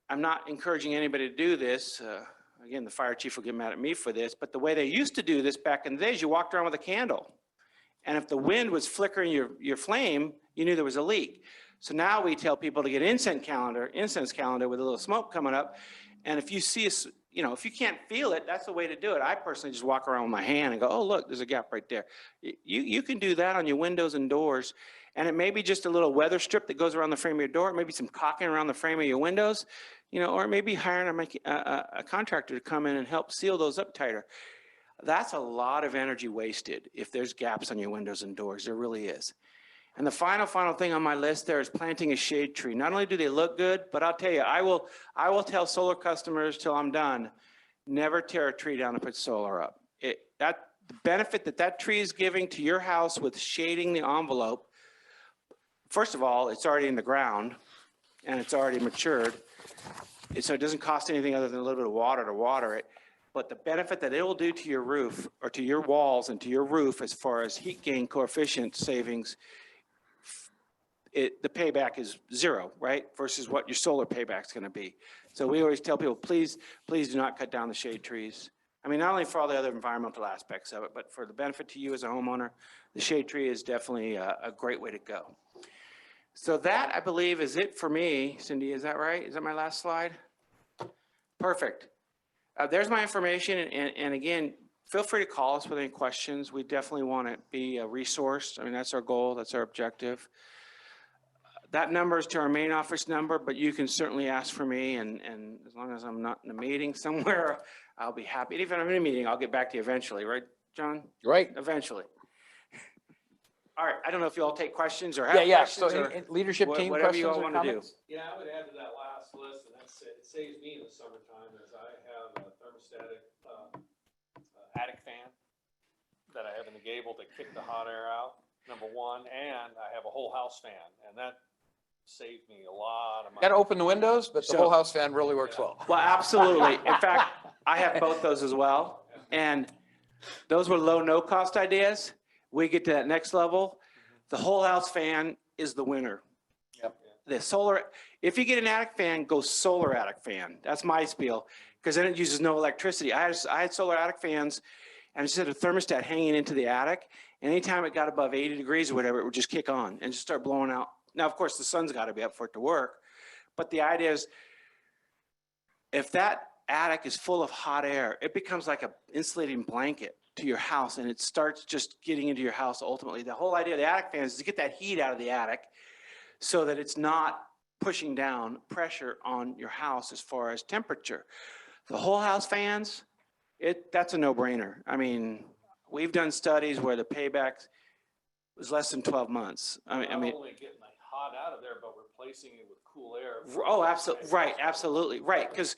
Speaker 8: I'm not encouraging anybody to do this. Again, the fire chief will get mad at me for this, but the way they used to do this back in the days, you walked around with a candle. And if the wind was flickering your flame, you knew there was a leak. So now we tell people to get incense calendar with a little smoke coming up. And if you see, you know, if you can't feel it, that's the way to do it. I personally just walk around with my hand and go, oh, look, there's a gap right there. You can do that on your windows and doors. And it may be just a little weather strip that goes around the frame of your door. Maybe some caulking around the frame of your windows, you know, or maybe hiring a contractor to come in and help seal those up tighter. That's a lot of energy wasted if there's gaps on your windows and doors. There really is. And the final thing on my list there is planting a shade tree. Not only do they look good, but I'll tell you, I will tell solar customers till I'm done, never tear a tree down and put solar up. The benefit that tree is giving to your house with shading the envelope, first of all, it's already in the ground and it's already matured. So it doesn't cost anything other than a little bit of water to water it. But the benefit that it will do to your roof or to your walls and to your roof as far as heat gain coefficient savings, the payback is zero, right? Versus what your solar payback is going to be. So we always tell people, please do not cut down the shade trees. I mean, not only for all the other environmental aspects of it, but for the benefit to you as a homeowner, the shade tree is definitely a great way to go. So that, I believe, is it for me. Cindy, is that right? Is that my last slide? Perfect. There's my information. And again, feel free to call us with any questions. We definitely want to be a resource. I mean, that's our goal. That's our objective. That number is to our main office number, but you can certainly ask for me. And as long as I'm not in a meeting somewhere, I'll be happy. Even if I'm in a meeting, I'll get back to you eventually. Right, John?
Speaker 1: Right.
Speaker 8: Eventually. All right. I don't know if you all take questions or have
Speaker 1: Yeah.
Speaker 8: questions.
Speaker 1: So leadership team
Speaker 8: whatever you
Speaker 1: questions
Speaker 8: all
Speaker 1: or
Speaker 8: want to do.
Speaker 1: comments?
Speaker 2: Yeah, I would add to that last list, and that's, it saves me in the summertime, as I have a thermostatic attic fan that I have in the gable to kick the hot air out, number one, and I have a whole house fan, and that saved me a lot of money.
Speaker 1: Got to open the windows, but the
Speaker 8: So-
Speaker 1: whole house fan really works well.
Speaker 8: Well, absolutely. In fact, I have both those as well. And those were low, no cost ideas. We get to that next level. The whole house fan is the winner.
Speaker 1: Yep.
Speaker 8: The solar, if you get an attic fan, go solar attic fan. That's my spiel, because then it uses no electricity. I had solar attic fans and just had a thermostat hanging into the attic. And anytime it got above 80 degrees or whatever, it would just kick on and just start blowing out. Now, of course, the sun's got to be up for it to work. But the idea is, if that attic is full of hot air, it becomes like an insulating blanket to your house, and it starts just getting into your house ultimately. The whole idea of the attic fans is to get that heat out of the attic so that it's not pushing down pressure on your house as far as temperature. The whole house fans, that's a no-brainer. I mean, we've done studies where the payback was less than 12 months. I mean,
Speaker 2: Not only getting the hot out of there, but replacing it with cool air.
Speaker 8: oh, absolutely, right, absolutely, right, because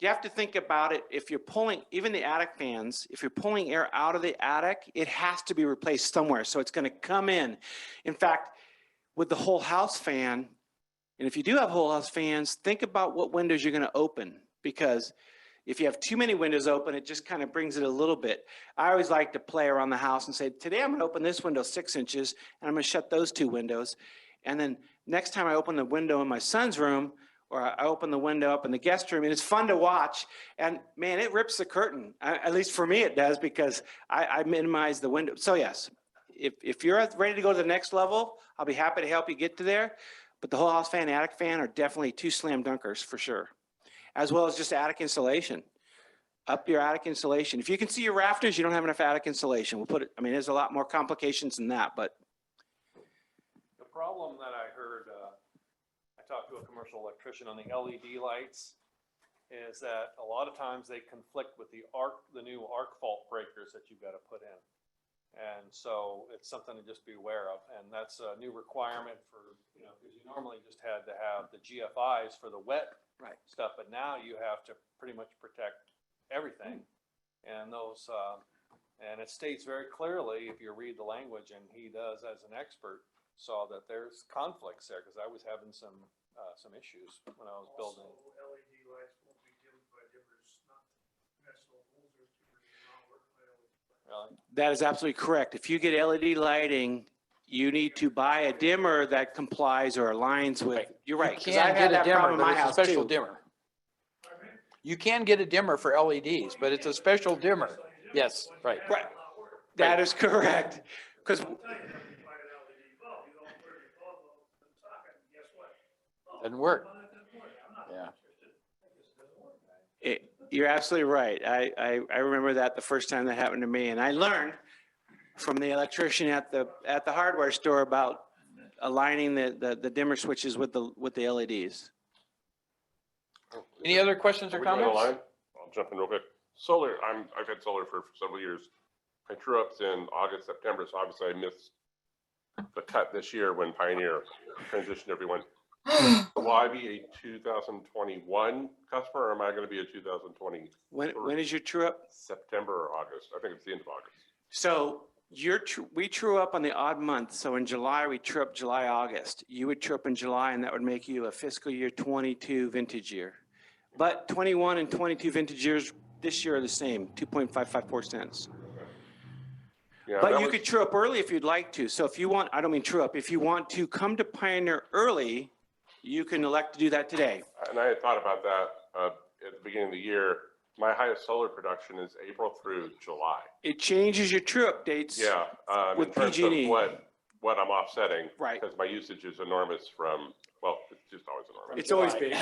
Speaker 8: you have to think about it. If you're pulling, even the attic fans, if you're pulling air out of the attic, it has to be replaced somewhere. So it's going to come in. In fact, with the whole house fan, and if you do have whole house fans, think about what windows you're going to open, because if you have too many windows open, it just kind of brings it a little bit. I always like to play around the house and say, today I'm going to open this window 6 inches, and I'm going to shut those 2 windows. And then next time I open the window in my son's room, or I open the window up in the guest room, and it's fun to watch. And man, it rips the curtain. At least for me it does, because I minimize the window. So yes, if you're ready to go to the next level, I'll be happy to help you get to there. But the whole house fan, attic fan are definitely 2 slam dunkers for sure. As well as just attic insulation. Up your attic insulation. If you can see your rafters, you don't have enough attic insulation. We'll put it, I mean, there's a lot more complications than that, but.
Speaker 2: The problem that I heard, I talked to a commercial electrician on the LED lights, is that a lot of times they conflict with the new arc fault breakers that you've got to put in. And so it's something to just be aware of. And that's a new requirement for, because you normally just had to have the GFIs for the wet stuff, but now you have to pretty much protect everything. And those, and it states very clearly, if you read the language, and he does as an expert, saw that there's conflicts there, because I was having some issues when I was building.
Speaker 9: LED lights won't be dimmed by dimmers, not conventional holes or dimmers will not work by LED.
Speaker 2: Really?
Speaker 8: That is absolutely correct. If you get LED lighting, you need to buy a dimmer that complies or aligns with,
Speaker 1: Right.
Speaker 8: you're right.
Speaker 1: You
Speaker 8: 'cause I've
Speaker 1: can
Speaker 8: had
Speaker 1: get a
Speaker 8: that
Speaker 1: dimmer,
Speaker 8: problem in
Speaker 1: but
Speaker 8: my
Speaker 1: it's a
Speaker 8: house
Speaker 1: special
Speaker 8: too.
Speaker 1: dimmer. You can get a dimmer for LEDs, but it's a special dimmer. Yes, right.
Speaker 8: Right. That is correct. Because
Speaker 9: I'll tell you, if you buy an LED bulb, you don't put your bulb on the socket, and guess what? Oh,
Speaker 1: Doesn't work.
Speaker 9: I'm not
Speaker 1: Yeah.
Speaker 9: interested. I guess it doesn't work.
Speaker 8: you're absolutely right. I remember that the first time that happened to me, and I learned from the electrician at the hardware store about aligning the dimmer switches with the LEDs.
Speaker 1: Any other questions or
Speaker 3: Are we doing the
Speaker 1: comments?
Speaker 3: line? I'll jump in real quick. Solar, I've had solar for several years. My true ups in August, September, so obviously I missed the cut this year when Pioneer transitioned everyone. Will I be a 2021 customer, or am I going to be a 2020
Speaker 8: When is your true up?
Speaker 3: September or August? I think it's the end of August.
Speaker 8: So we true up on the odd month. So in July, we true up July, August. You would true up in July, and that would make you a fiscal year 22 vintage year. But 21 and 22 vintage years this year are the same, 2.554 cents.
Speaker 3: Yeah,
Speaker 8: But
Speaker 3: that
Speaker 8: you
Speaker 3: was-
Speaker 8: could true up early if you'd like to. So if you want, I don't mean true up, if you want to come to Pioneer early, you can elect to do that today.
Speaker 3: And I had thought about that at the beginning of the year. My highest solar production is April through July.
Speaker 8: It changes your true up dates.
Speaker 3: Yeah, in
Speaker 8: With
Speaker 3: terms
Speaker 8: PG&E.
Speaker 3: of what I'm offsetting.
Speaker 8: Right.
Speaker 3: Because my usage is enormous well, it's just always enormous.
Speaker 8: It's always big.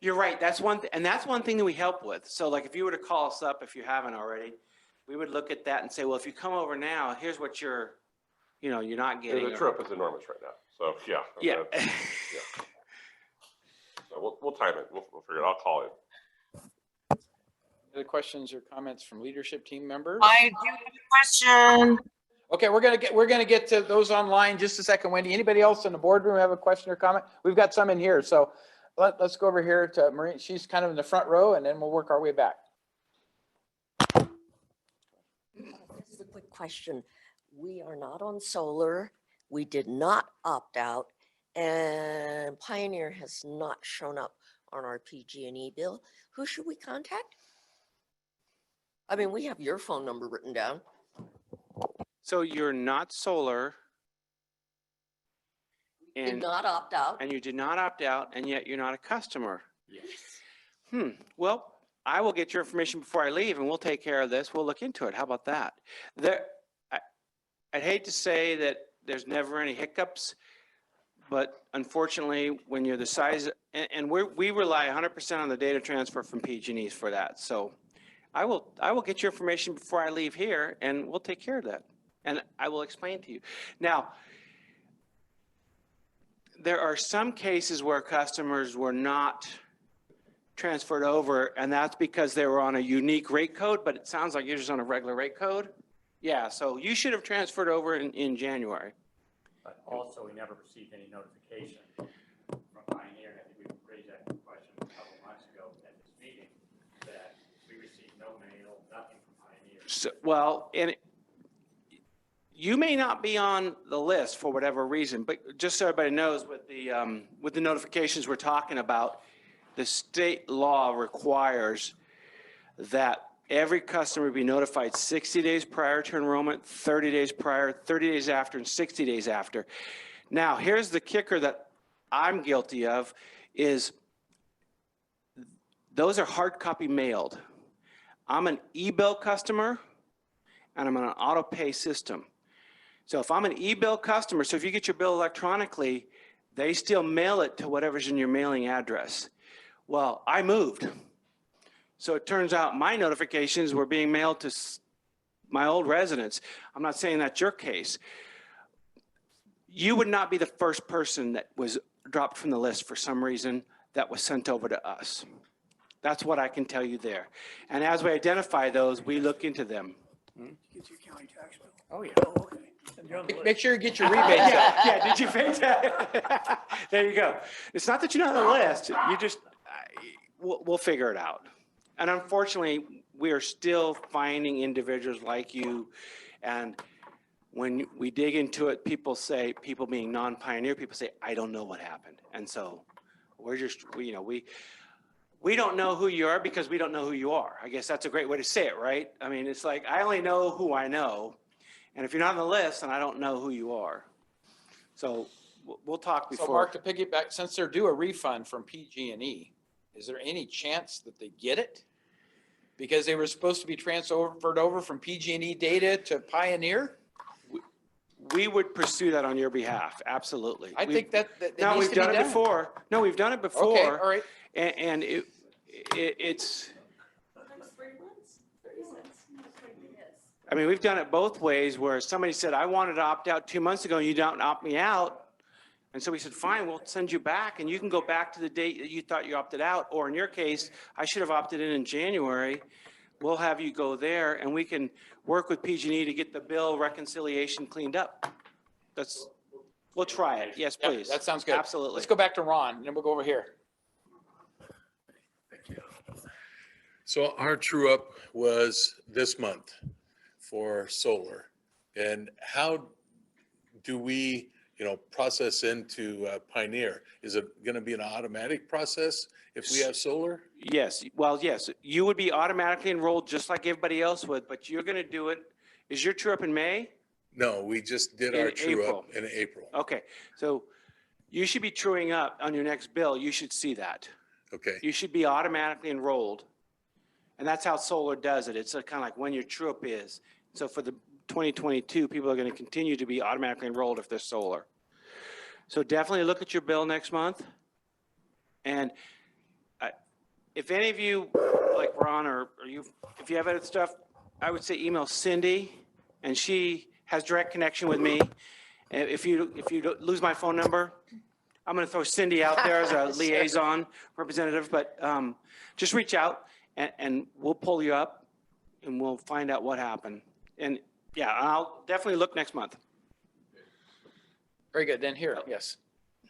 Speaker 8: You're right. That's one, and that's one thing that we help with. So like if you were to call us up, if you haven't already, we would look at that and say, well, if you come over now, here's what you're not getting.
Speaker 3: The trip is enormous right now. So, yeah.
Speaker 8: Yeah.
Speaker 3: Yeah. So we'll time it. We'll figure it. I'll call it.
Speaker 1: Other questions or comments from leadership team members?
Speaker 7: I do have a question.
Speaker 1: Okay, we're gonna get to those online just a second, Wendy. Anybody else in the boardroom have a question or comment? We've got some in here, so let's go over here to Marie. She's kind of in the front row, and then we'll work our way back.
Speaker 10: This is a quick question. We are not on solar. We did not opt out, and Pioneer has not shown up on our PG&E bill. Who should we contact? I mean, we have your phone number written down.
Speaker 8: So you're not solar.
Speaker 10: Did
Speaker 8: And,
Speaker 10: not opt out.
Speaker 8: and you did not opt out, and yet you're not a customer. Yes. Well, I will get your information before I leave, and we'll take care of this. We'll look into it. How about that? I'd hate to say that there's never any hiccups, but unfortunately, when you're the size, and we rely 100% on the data transfer from PG&Es for that. So I will get your information before I leave here, and we'll take care of that. And I will explain to you. Now, there are some cases where customers were not transferred over, and that's because they were on a unique rate code, but it sounds like you're just on a regular rate code. Yeah, so you should have transferred over in January.
Speaker 11: But also, we never received any notification from Pioneer, and I think we raised that question a couple months ago at this meeting, that we received no mail, nothing from Pioneer.
Speaker 8: So, well, and you may not be on the list for whatever reason, but just so everybody knows, with the notifications we're talking about, the state law requires that every customer be notified 60 days prior to enrollment, 30 days prior, 30 days after, and 60 days after. Now, here's the kicker that I'm guilty of is those are hard copy mailed. I'm an e-bill customer, and I'm on an auto pay system. So if I'm an e-bill customer, so if you get your bill electronically, they still mail it to whatever's in your mailing address. Well, I moved. So it turns out my notifications were being mailed to my old residence. I'm not saying that's your case. You would not be the first person that was dropped from the list for some reason that was sent over to us. That's what I can tell you there. And as we identify those, we look into them.
Speaker 9: Get your county tax bill.
Speaker 1: Oh, yeah.
Speaker 9: Oh, okay. And you're on the list.
Speaker 1: Make sure you get your rebates out.
Speaker 8: Yeah, did you face that? There you go. It's not that you're not on the list. You just, we'll figure it out. And unfortunately, we are still finding individuals like you. And when we dig into it, people being non-Pioneer, people say, I don't know what happened. And so we're just, we don't know who you are because we don't know who you are. I guess that's a great way to say it, right? I mean, it's like, I only know who I know. And if you're not on the list, then I don't know who you are. So we'll talk before.
Speaker 1: So Mark, to piggyback, since they're due a refund from PG&E, is there any chance that they get it? Because they were supposed to be transferred over from PG&E data to Pioneer?
Speaker 8: We would pursue that on your behalf, absolutely.
Speaker 1: I think that
Speaker 8: No,
Speaker 1: needs
Speaker 8: we've
Speaker 1: to be
Speaker 8: done it before. No, we've done it before.
Speaker 1: Okay, all right.
Speaker 8: And it's, I mean, we've done it both ways where somebody said, I wanted to opt out 2 months ago and you don't opt me out. And so we said, fine, we'll send you back and you can go back to the date that you thought you opted out. Or in your case, I should have opted in January. We'll have you go there and we can work with PG&E to get the bill reconciliation cleaned up. We'll try it. Yes,
Speaker 1: Yeah,
Speaker 8: please.
Speaker 1: that sounds good.
Speaker 8: Absolutely.
Speaker 1: Let's go back to Ron, and then we'll go over here.
Speaker 12: So our true up was this month for solar. And how do we process into Pioneer. Is it going to be an automatic process if we have solar?
Speaker 8: Yes, well, yes, you would be automatically enrolled just like everybody else would, but you're going to do it. Is your true up in May?
Speaker 12: No, we just did our
Speaker 8: In
Speaker 12: true
Speaker 8: April.
Speaker 12: up in April.
Speaker 8: Okay, so you should be truing up on your next bill. You should see that.
Speaker 12: Okay.
Speaker 8: You should be automatically enrolled. And that's how solar does it. It's kind of like when your true up is. So for the 2022, people are going to continue to be automatically enrolled if they're solar. So definitely look at your bill next month. And if any of you, like Ron or you, if you have other stuff, I would say email Cindy, and she has direct connection with me. And if you lose my phone number, I'm going to throw Cindy out there as a liaison representative, but just reach out and we'll pull you up and we'll find out what happened. And yeah, I'll definitely look next month.
Speaker 1: Very good. Then here, yes.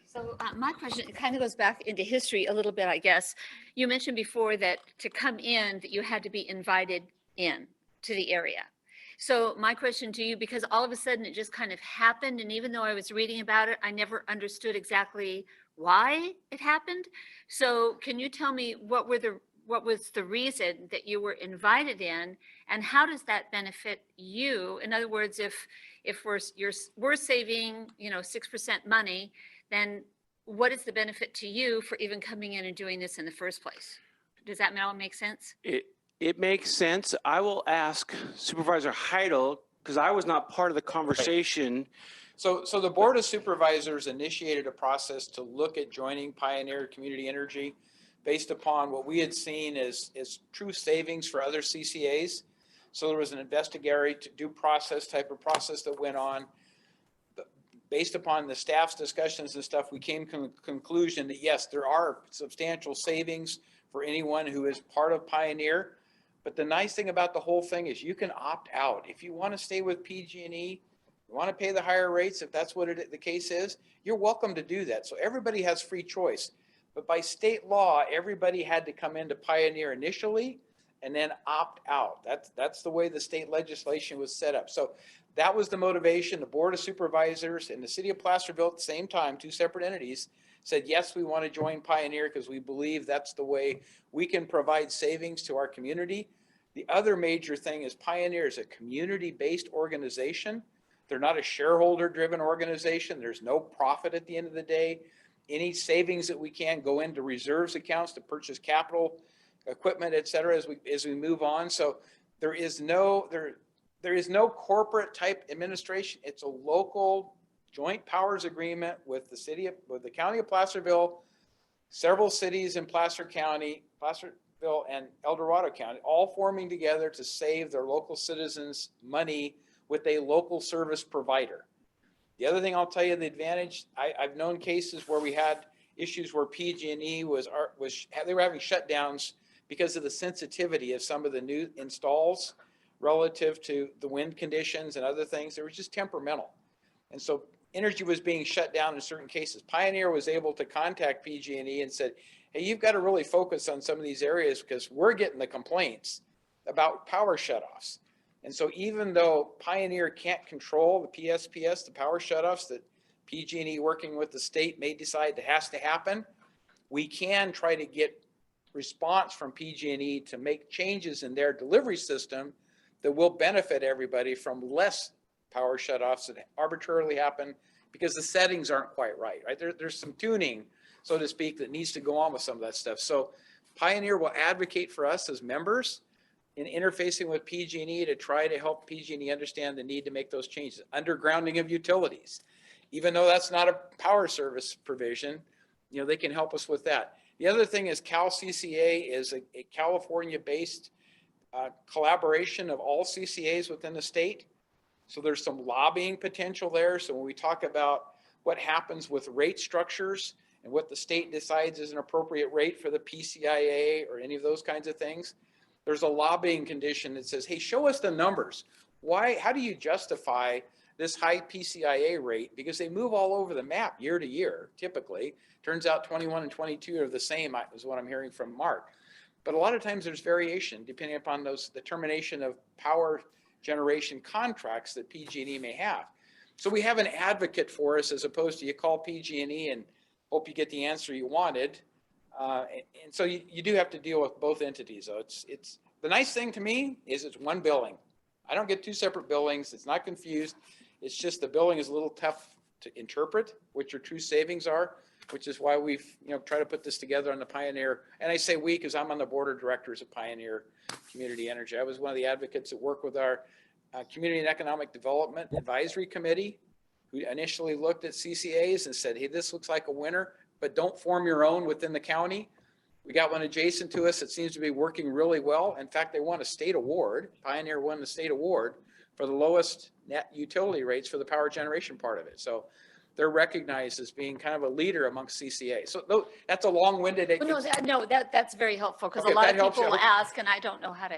Speaker 13: So my question, it kind of goes back into history a little bit, I guess. You mentioned before that to come in, that you had to be invited in to the area. So my question to you, because all of a sudden it just kind of happened, and even though I was reading about it, I never understood exactly why it happened. So can you tell me what was the reason that you were invited in, and how does that benefit you? In other words, if we're saving 6% money, then what is the benefit to you for even coming in and doing this in the first place? Does that all make sense?
Speaker 8: It makes sense. I will ask Supervisor Heidel, because I was not part of the conversation.
Speaker 1: So the Board of Supervisors initiated a process to look at joining Pioneer Community Energy based upon what we had seen as true savings for other CCAs. So there was an investigatory due process type of process that went on. Based upon the staff's discussions and stuff, we came to the conclusion that yes, there are substantial savings for anyone who is part of Pioneer. But the nice thing about the whole thing is you can opt out. If you want to stay with PG&E, you want to pay the higher rates, if that's what the case is, you're welcome to do that. So everybody has free choice. But by state law, everybody had to come into Pioneer initially and then opt out. That's the way the state legislation was set up. So that was the motivation. The Board of Supervisors and the City of Placerville at the same time, two separate entities, said, yes, we want to join Pioneer because we believe that's the way we can provide savings to our community. The other major thing is Pioneer is a community-based organization. They're not a shareholder-driven organization. There's no profit at the end of the day. Any savings that we can go into reserves accounts to purchase capital equipment, et cetera, as we move on. So there is no corporate type administration. It's a local joint powers agreement with the county of Placerville, several cities in Placerville and El Dorado County, all forming together to save their local citizens money with a local service provider. The other thing I'll tell you, the advantage, I've known cases where we had issues where PG&E they were having shutdowns because of the sensitivity of some of the new installs relative to the wind conditions and other things. They were just temperamental. And so energy was being shut down in certain cases. Pioneer was able to contact PG&E and said, hey, you've got to really focus on some of these areas because we're getting the complaints about power shutoffs. And so even though Pioneer can't control the PSPS, the power shutoffs that PG&E working with the state may decide that has to happen, we can try to get response from PG&E to make changes in their delivery system that will benefit everybody from less power shutoffs that arbitrarily happen because the settings aren't quite right? There's some tuning, so to speak, that needs to go on with some of that stuff. So Pioneer will advocate for us as members in interfacing with PG&E to try to help PG&E understand the need to make those changes. Undergrounding of utilities, even though that's not a power service provision, they can help us with that. The other thing is CalCCA is a California-based collaboration of all CCAs within the state. So there's some lobbying potential there. So when we talk about what happens with rate structures and what the state decides is an appropriate rate for the PCIA or any of those kinds of things, there's a lobbying condition that says, hey, show us the numbers. How do you justify this high PCIA rate? Because they move all over the map year to year, typically. Turns out 21 and 22 are the same, is what I'm hearing from Mark. But a lot of times there's variation depending upon the termination of power generation contracts that PG&E may have. So we have an advocate for us as opposed to you call PG&E and hope you get the answer you wanted. And so you do have to deal with both entities. So it's the nice thing to me is it's one billing. I don't get two separate billings. It's not confused. It's just the billing is a little tough to interpret what your true savings are, which is why we've, tried to put this together on the Pioneer. And I say we, because I'm on the board of directors of Pioneer Community Energy. I was one of the advocates that worked with our Community and Economic Development Advisory Committee, who initially looked at CCAs and said, hey, this looks like a winner, but don't form your own within the county. We got one adjacent to us that seems to be working really well. In fact, they won a state award. Pioneer won the state award for the lowest net utility rates for the power generation part of it. So they're recognized as being kind of a leader amongst CCA. So that's a long-winded.
Speaker 13: That's very helpful because
Speaker 1: Okay,
Speaker 13: a lot
Speaker 1: that
Speaker 13: of
Speaker 1: helps you.
Speaker 13: people ask and I don't know how to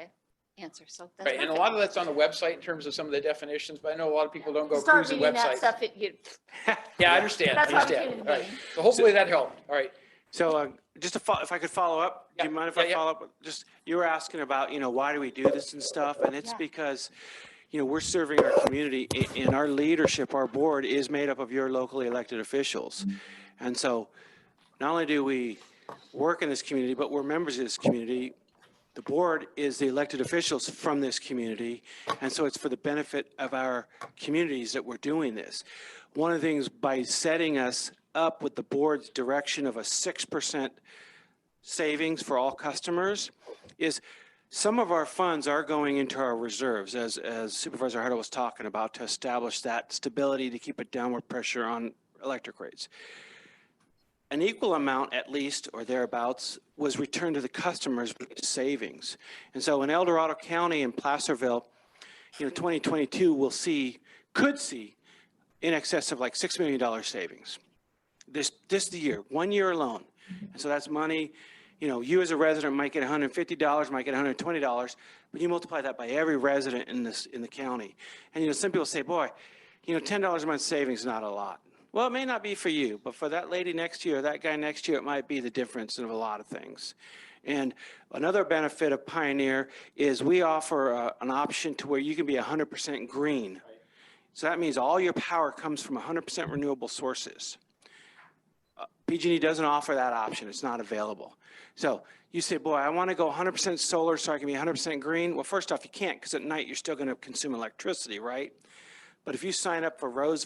Speaker 13: answer. So that's
Speaker 1: Right, and a lot of that's on the website in terms of some of the definitions, but I know a lot of people don't go
Speaker 13: start
Speaker 1: cruise the
Speaker 13: reading that
Speaker 1: website.
Speaker 13: stuff.
Speaker 1: Yeah, I understand.
Speaker 13: That's why I'm
Speaker 1: understand.
Speaker 13: kidding
Speaker 1: All right.
Speaker 13: me.
Speaker 1: So hopefully that helped. All right.
Speaker 8: So just if I could follow up, do you mind if I follow up? Just, you were asking about, why do we do this and stuff? And it's because, we're serving our community and our leadership, our board is made up of your locally elected officials. And so not only do we work in this community, but we're members of this community. The board is the elected officials from this community. And so it's for the benefit of our communities that we're doing this. One of the things by setting us up with the board's direction of a 6% savings for all customers is some of our funds are going into our reserves, as Supervisor Hartle was talking about, to establish that stability to keep a downward pressure on electric rates. An equal amount, at least, or thereabouts, was returned to the customers with savings. And so in El Dorado County and Placerville, 2022 could see in excess of like $6 million savings. This year, 1 year alone. And so that's money, you as a resident might get $150, might get $120, but you multiply that by every resident in the county. And some people say, boy, $10 a month savings is not a lot. Well, it may not be for you, but for that lady next to you or that guy next to you, it might be the difference in a lot of things. And another benefit of Pioneer is we offer an option to where you can be 100% green. So that means all your power comes from 100% renewable sources. PG&E doesn't offer that option. It's not available. So you say, boy, I want to go 100% solar so I can be 100% green. Well, first off, you can't because at night you're still going to consume electricity, right? But if you sign up for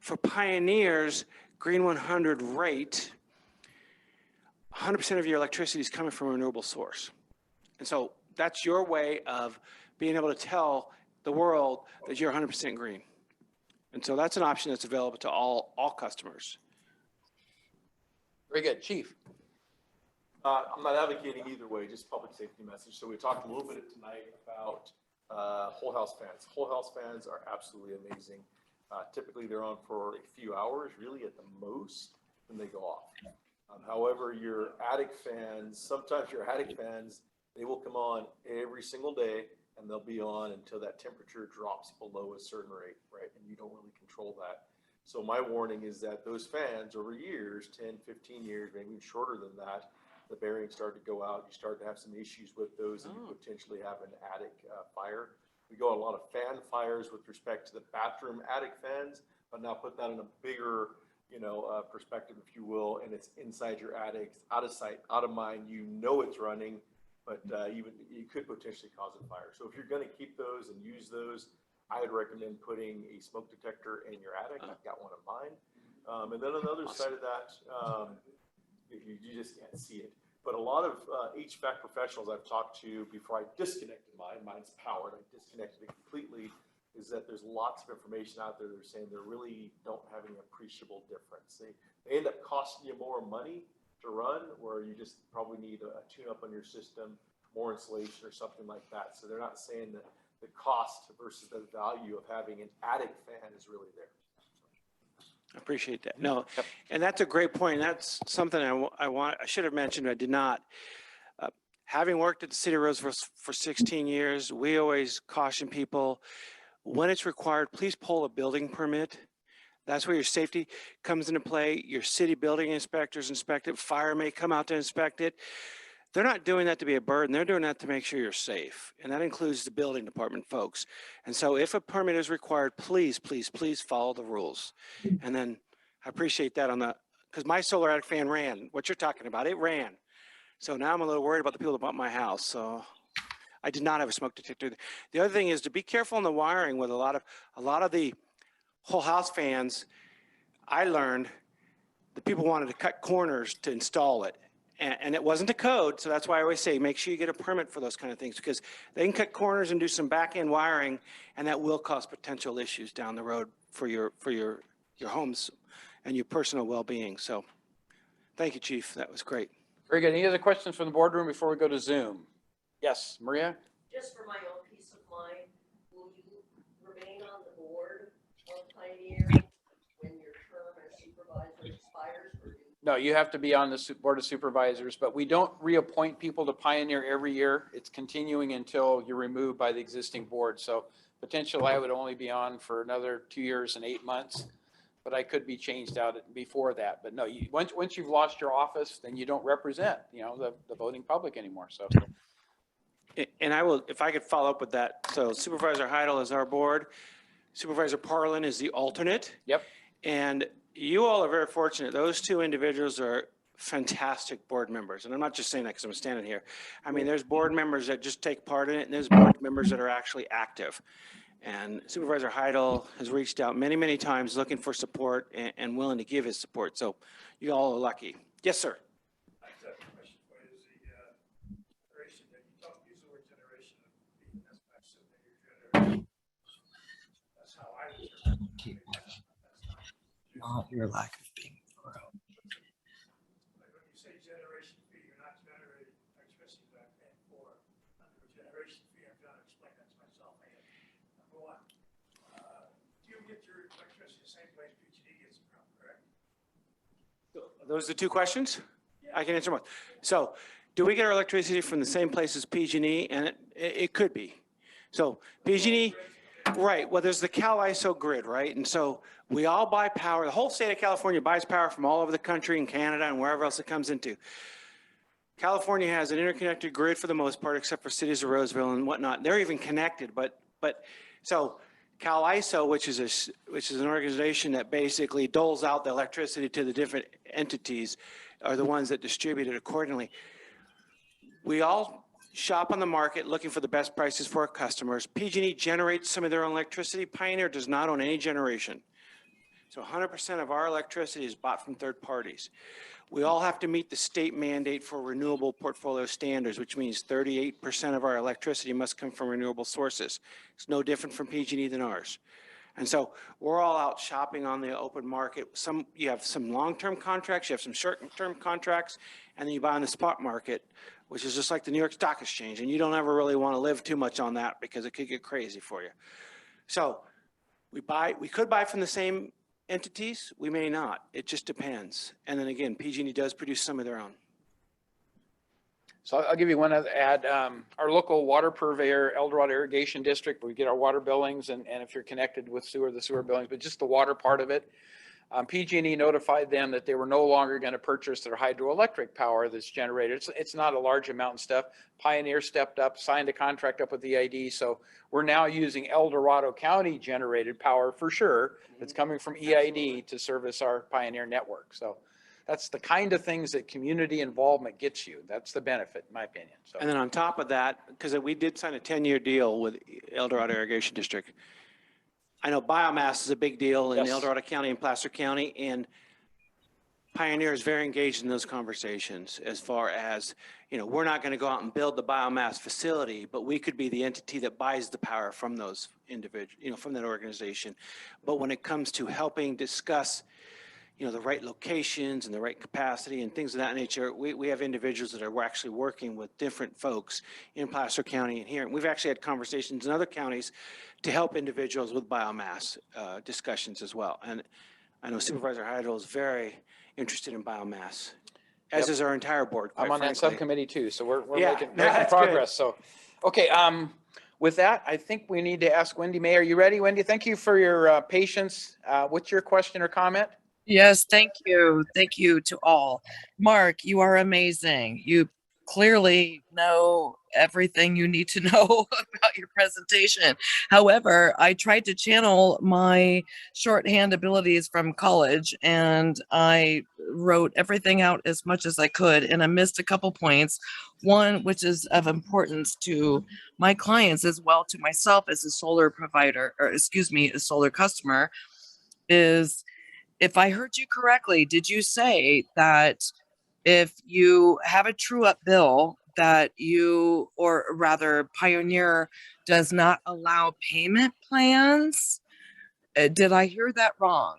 Speaker 8: for Pioneer's Green 100 rate, 100% of your electricity is coming from a renewable source. And so that's your way of being able to tell the world that you're 100% green. And so that's an option that's available to all customers.
Speaker 1: Very good. Chief.
Speaker 14: I'm not advocating either way, just public safety message. So we talked a little bit tonight about whole house fans. Whole house fans are absolutely amazing. Typically they're on for a few hours, really at the most, then they go off. However, your attic fans, sometimes your attic fans, they will come on every single day and they'll be on until that temperature drops below a certain rate, right? And you don't really control that. So my warning is that those fans over years, 10, 15 years, maybe even shorter than that, the bearings start to go out. You start to have some issues with those and you potentially have an attic fire. We go on a lot of fan fires with respect to the bathroom attic fans, but now put that in a bigger, perspective, if you will, and it's inside your attic, out of sight, out of mind. It's running, but even you could potentially cause a fire. So if you're going to keep those and use those, I would recommend putting a smoke detector in your attic. I've got one of mine. And then on the other side of that, you just can't see it. But a lot of HVAC professionals I've talked to before I disconnected mine's powered, I disconnected it completely, is that there's lots of information out there that are saying they really don't have any appreciable difference. They end up costing you more money to run, where you just probably need a tune-up on your system, more insulation or something like that. So they're not saying that the cost versus the value of having an attic fan is really there.
Speaker 8: I appreciate that. No, and that's a great point. That's something I should have mentioned, I did not. Having worked at the City of Roseville for 16 years, we always caution people, when it's required, please pull a building permit. That's where your safety comes into play. Your city building inspectors inspect it. Fire may come out to inspect it. they're not doing that to be a burden. They're doing that to make sure you're safe. And that includes the building department folks. And so if a permit is required, please, please, please follow the rules. And then I appreciate that because my solar attic fan ran, what you're talking about, it ran. So now I'm a little worried about the people that bought my house. So I did not have a smoke detector. The other thing is to be careful in the wiring with a lot of the whole house fans. I learned the people wanted to cut corners to install it. And it wasn't a code, so that's why I always say make sure you get a permit for those kind of things, because they can cut corners and do some back-end wiring, and that will cause potential issues down the road for your homes and your personal well-being. So thank you, Chief. That was great.
Speaker 1: Very good. Any other questions from the boardroom before we go to Zoom? Yes, Maria?
Speaker 10: Just for my own peace of mind, will you remain on the board of Pioneer when your term as supervisor expires?
Speaker 1: No, you have to be on the Board of Supervisors, but we don't reappoint people to Pioneer every year. It's continuing until you're removed by the existing board. So potentially I would only be on for another 2 years and 8 months, but I could be changed out before that. But no, once you've lost your office, then you don't represent, the voting public anymore. So.
Speaker 8: And I will, if I could follow up with that. So Supervisor Heidel is our board. Supervisor Parlin is the alternate.
Speaker 1: Yep.
Speaker 8: And you all are very fortunate. Those two individuals are fantastic board members. And I'm not just saying that because I'm standing here. I mean, there's board members that just take part in it, and there's board members that are actually active. And Supervisor Heidel has reached out many, many times looking for support and willing to give his support. So you all are lucky. Yes, sir.
Speaker 9: I just have a question for you. Is the generation that you talk, use the word generation of being, that's what I said, that your generation. That's how I was.
Speaker 7: Not your lack of being thorough.
Speaker 9: Like when you say generation fee, you're not generating electricity that I'm paying for. Under a generation fee, I'm trying to explain that to myself. Number one, do you get your electricity the same place PG&E gets it from, correct?
Speaker 8: Those are the two questions? I can answer both. So do we get our electricity from the same place as PG&E? And it could be. So PG&E, right. Well, there's the Cal ISO grid, right? And so we all buy power. The whole state of California buys power from all over the country and Canada and wherever else it comes into. California has an interconnected grid for the most part, except for cities of Roseville and whatnot. They're even connected, but so Cal ISO, which is an organization that basically doles out the electricity to the different entities, are the ones that distribute it accordingly. We all shop on the market looking for the best prices for our customers. PG&E generates some of their own electricity. Pioneer does not own any generation. So 100% of our electricity is bought from third parties. We all have to meet the state mandate for renewable portfolio standards, which means 38% of our electricity must come from renewable sources. It's no different from PG&E than ours. And so we're all out shopping on the open market. You have some long-term contracts, you have some short-term contracts, and then you buy on the spot market, which is just like the New York Stock Exchange. And you don't ever really want to live too much on that because it could get crazy for you. So we could buy from the same entities, we may not. It just depends. And then again, PG&E does produce some of their own.
Speaker 1: So I'll give you one other ad. Our local water purveyor, El Dorado Irrigation District, we get our water billings, and if you're connected with sewer, the sewer billings, but just the water part of it. PG&E notified them that they were no longer going to purchase their hydroelectric power that's generated. It's not a large amount of stuff. Pioneer stepped up, signed a contract up with the EID. So we're now using El Dorado County generated power for sure. That's coming from EID to service our Pioneer network. So that's the kind of things that community involvement gets you. That's the benefit, in my opinion. So.
Speaker 8: And then on top of that, because we did sign a 10-year deal with El Dorado Irrigation District. I know biomass is a big deal in El Dorado County and Placer County, and Pioneer is very engaged in those conversations as far as, we're not going to go out and build the biomass facility, but we could be the entity that buys the power from those individuals, from that organization. But when it comes to helping discuss, the right locations and the right capacity and things of that nature, we have individuals that are actually working with different folks in Placer County and here. And we've actually had conversations in other counties to help individuals with biomass discussions as well. And I know Supervisor Heidel is very interested in biomass, as is our entire board.
Speaker 1: I'm on that subcommittee too, so we're making
Speaker 8: that's
Speaker 1: progress.
Speaker 8: good.
Speaker 1: So, okay, with that, I think we need to ask Wendy May. Are you ready, Wendy? Thank you for your patience. What's your question or comment?
Speaker 7: Yes, thank you. Thank you to all. Mark, you are amazing. You clearly know everything you need to know about your presentation. However, I tried to channel my shorthand abilities from college and I wrote everything out as much as I could, and I missed a couple points. One, which is of importance to my clients as well to myself as a solar provider, or excuse me, a solar customer, is, if I heard you correctly, did you say that if you have a true up bill that you, or rather Pioneer does not allow payment plans? Did I hear that wrong?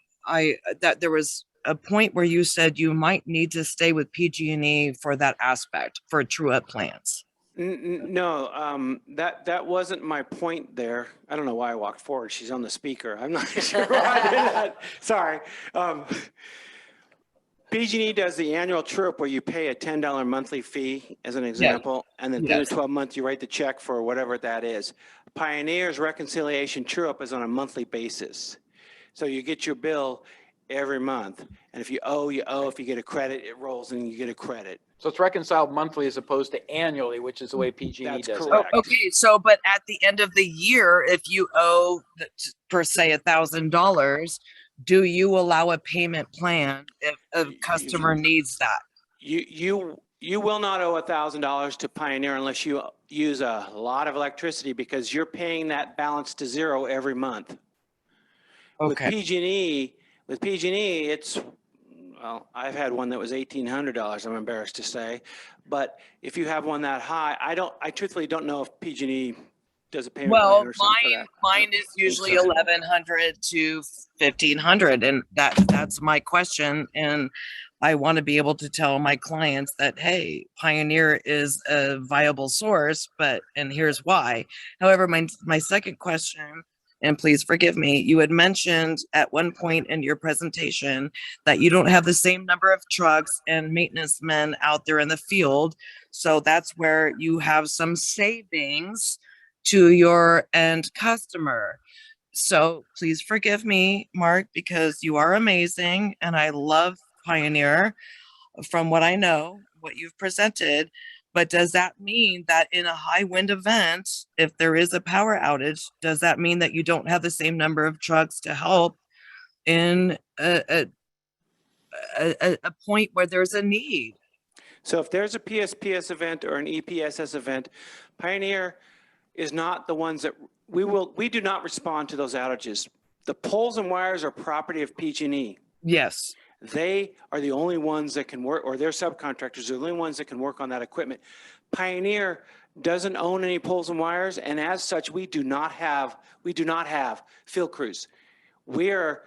Speaker 7: That there was a point where you said you might need to stay with PG&E for that aspect for true up plans.
Speaker 8: No, that wasn't my point there. I don't know why I walked forward. She's on the speaker. I'm not sure why I did that. Sorry. PG&E does the annual true-up where you pay a $10 monthly fee, as an example, and then at the end of 12 months, you write the check for whatever that is. Pioneer's reconciliation true-up is on a monthly basis. So you get your bill every month, and if you owe, you owe. If you get a credit, it rolls and you get a credit.
Speaker 1: So it's reconciled monthly as opposed to annually, which is the way PG&E
Speaker 8: That's
Speaker 1: does
Speaker 8: correct.
Speaker 1: it.
Speaker 7: Okay, so but at the end of the year, if you owe, per se, $1,000, do you allow a payment plan if a customer needs that?
Speaker 8: You will not owe $1,000 to Pioneer unless you use a lot of electricity, because you're paying that balance to zero every month.
Speaker 7: Okay.
Speaker 8: With PG&E, it's, well, I've had one that was $1,800, I'm embarrassed to say. But if you have one that high, I truthfully don't know if PG&E does a payment plan or something for that.
Speaker 7: Mine is usually 1,100 to 1,500, and that's my question. And I want to be able to tell my clients that, hey, Pioneer is a viable source, and here's why. However, my second question, and please forgive me, you had mentioned at one point in your presentation that you don't have the same number of trucks and maintenance men out there in the field. So that's where you have some savings to your end customer. So please forgive me, Mark, because you are amazing and I love Pioneer from what I know, what you've presented. But does that mean that in a high wind event, if there is a power outage, does that mean that you don't have the same number of trucks to help in a point where there's a need?
Speaker 8: So if there's a PSPS event or an EPSS event, Pioneer is not the ones that we do not respond to those outages. The poles and wires are property of PG&E.
Speaker 7: Yes.
Speaker 8: They are the only ones that can work, or their subcontractors are the only ones that can work on that equipment. Pioneer doesn't own any poles and wires, and as such, we do not have field crews. We are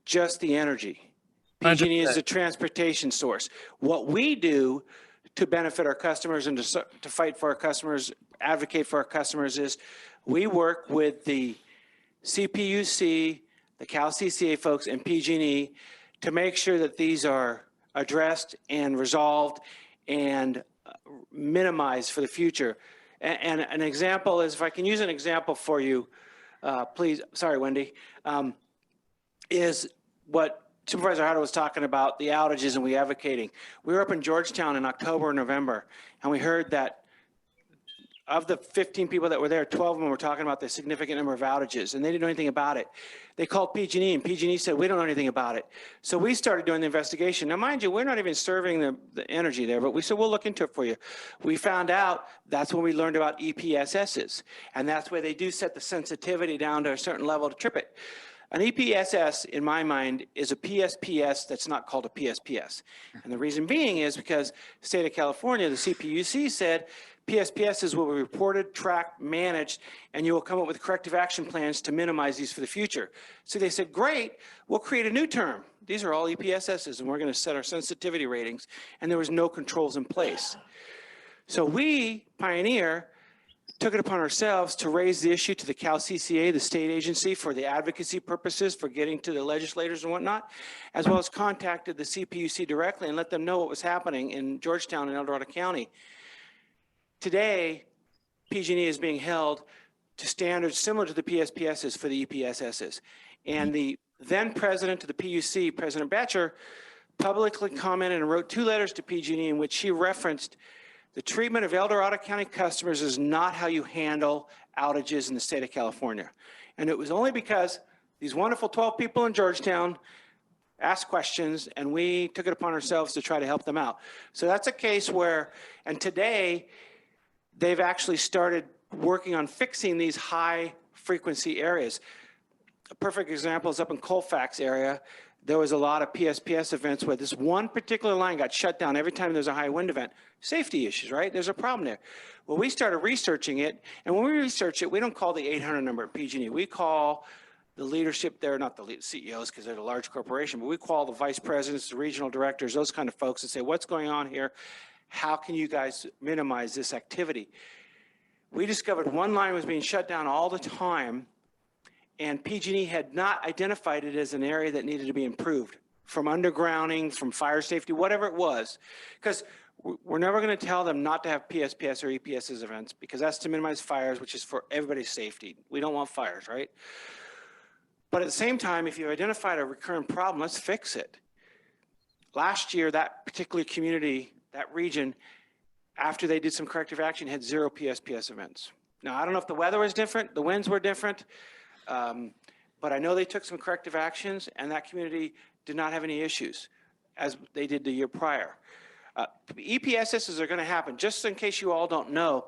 Speaker 8: just the energy. PG&E is the transportation source. What we do to benefit our customers and to fight for our customers, advocate for our customers, is we work with the CPUC, the CalCCA folks, and PG&E to make sure that these are addressed and resolved and minimized for the future. And an example is, if I can use an example for you, please, sorry, Wendy, is what Supervisor Harder was talking about, the outages and we advocating. We were up in Georgetown in October and November, and we heard that of the 15 people that were there, 12 of them were talking about the significant number of outages, and they didn't know anything about it. They called PG&E, and PG&E said, we don't know anything about it. So we started doing the investigation. Now, mind you, we're not even serving the energy there, but we said, we'll look into it for you. We found out that's when we learned about EPSSs, and that's where they do set the sensitivity down to a certain level to trip it. An EPSS, in my mind, is a PSPS that's not called a PSPS. And the reason being is because the state of California, the CPUC said, PSPSs will be reported, tracked, managed, and you will come up with corrective action plans to minimize these for the future. So they said, great, we'll create a new term. These are all EPSSs, and we're going to set our sensitivity ratings, and there was no controls in place. So we, Pioneer, took it upon ourselves to raise the issue to the CalCCA, the state agency, for the advocacy purposes, for getting to the legislators and whatnot, as well as contacted the CPUC directly and let them know what was happening in Georgetown and El Dorado County. Today, PG&E is being held to standards similar to the PSPSs for the EPSSs. And the then president of the PUC, President Batcher, publicly commented and wrote 2 letters to PG&E in which she referenced The treatment of El Dorado County customers is not how you handle outages in the state of California. And it was only because these wonderful 12 people in Georgetown asked questions and we took it upon ourselves to try to help them out. So that's a case where, and today they've actually started working on fixing these high frequency areas. A perfect example is up in Colfax area. There was a lot of PSPS events where this one particular line got shut down every time there's a high wind event. Safety issues, right? There's a problem there. Well, we started researching it, and when we research it, we don't call the 800 number at PG&E. We call the leadership there, not the CEOs because they're a large corporation, but we call the vice presidents, the regional directors, those kind of folks and say, what's going on here? How can you guys minimize this activity? We discovered one line was being shut down all the time, and PG&E had not identified it as an area that needed to be improved, from undergrounding, from fire safety, whatever it was. Because we're never going to tell them not to have PSPS or EPS's events, because that's to minimize fires, which is for everybody's safety. We don't want fires, right? But at the same time, if you identified a recurrent problem, let's fix it. Last year, that particular community, that region, after they did some corrective action, had 0 PSPS events. Now, I don't know if the weather was different, the winds were different, but I know they took some corrective actions, and that community did not have any issues, as they did the year prior. EPSSs are going to happen, just in case you all don't know,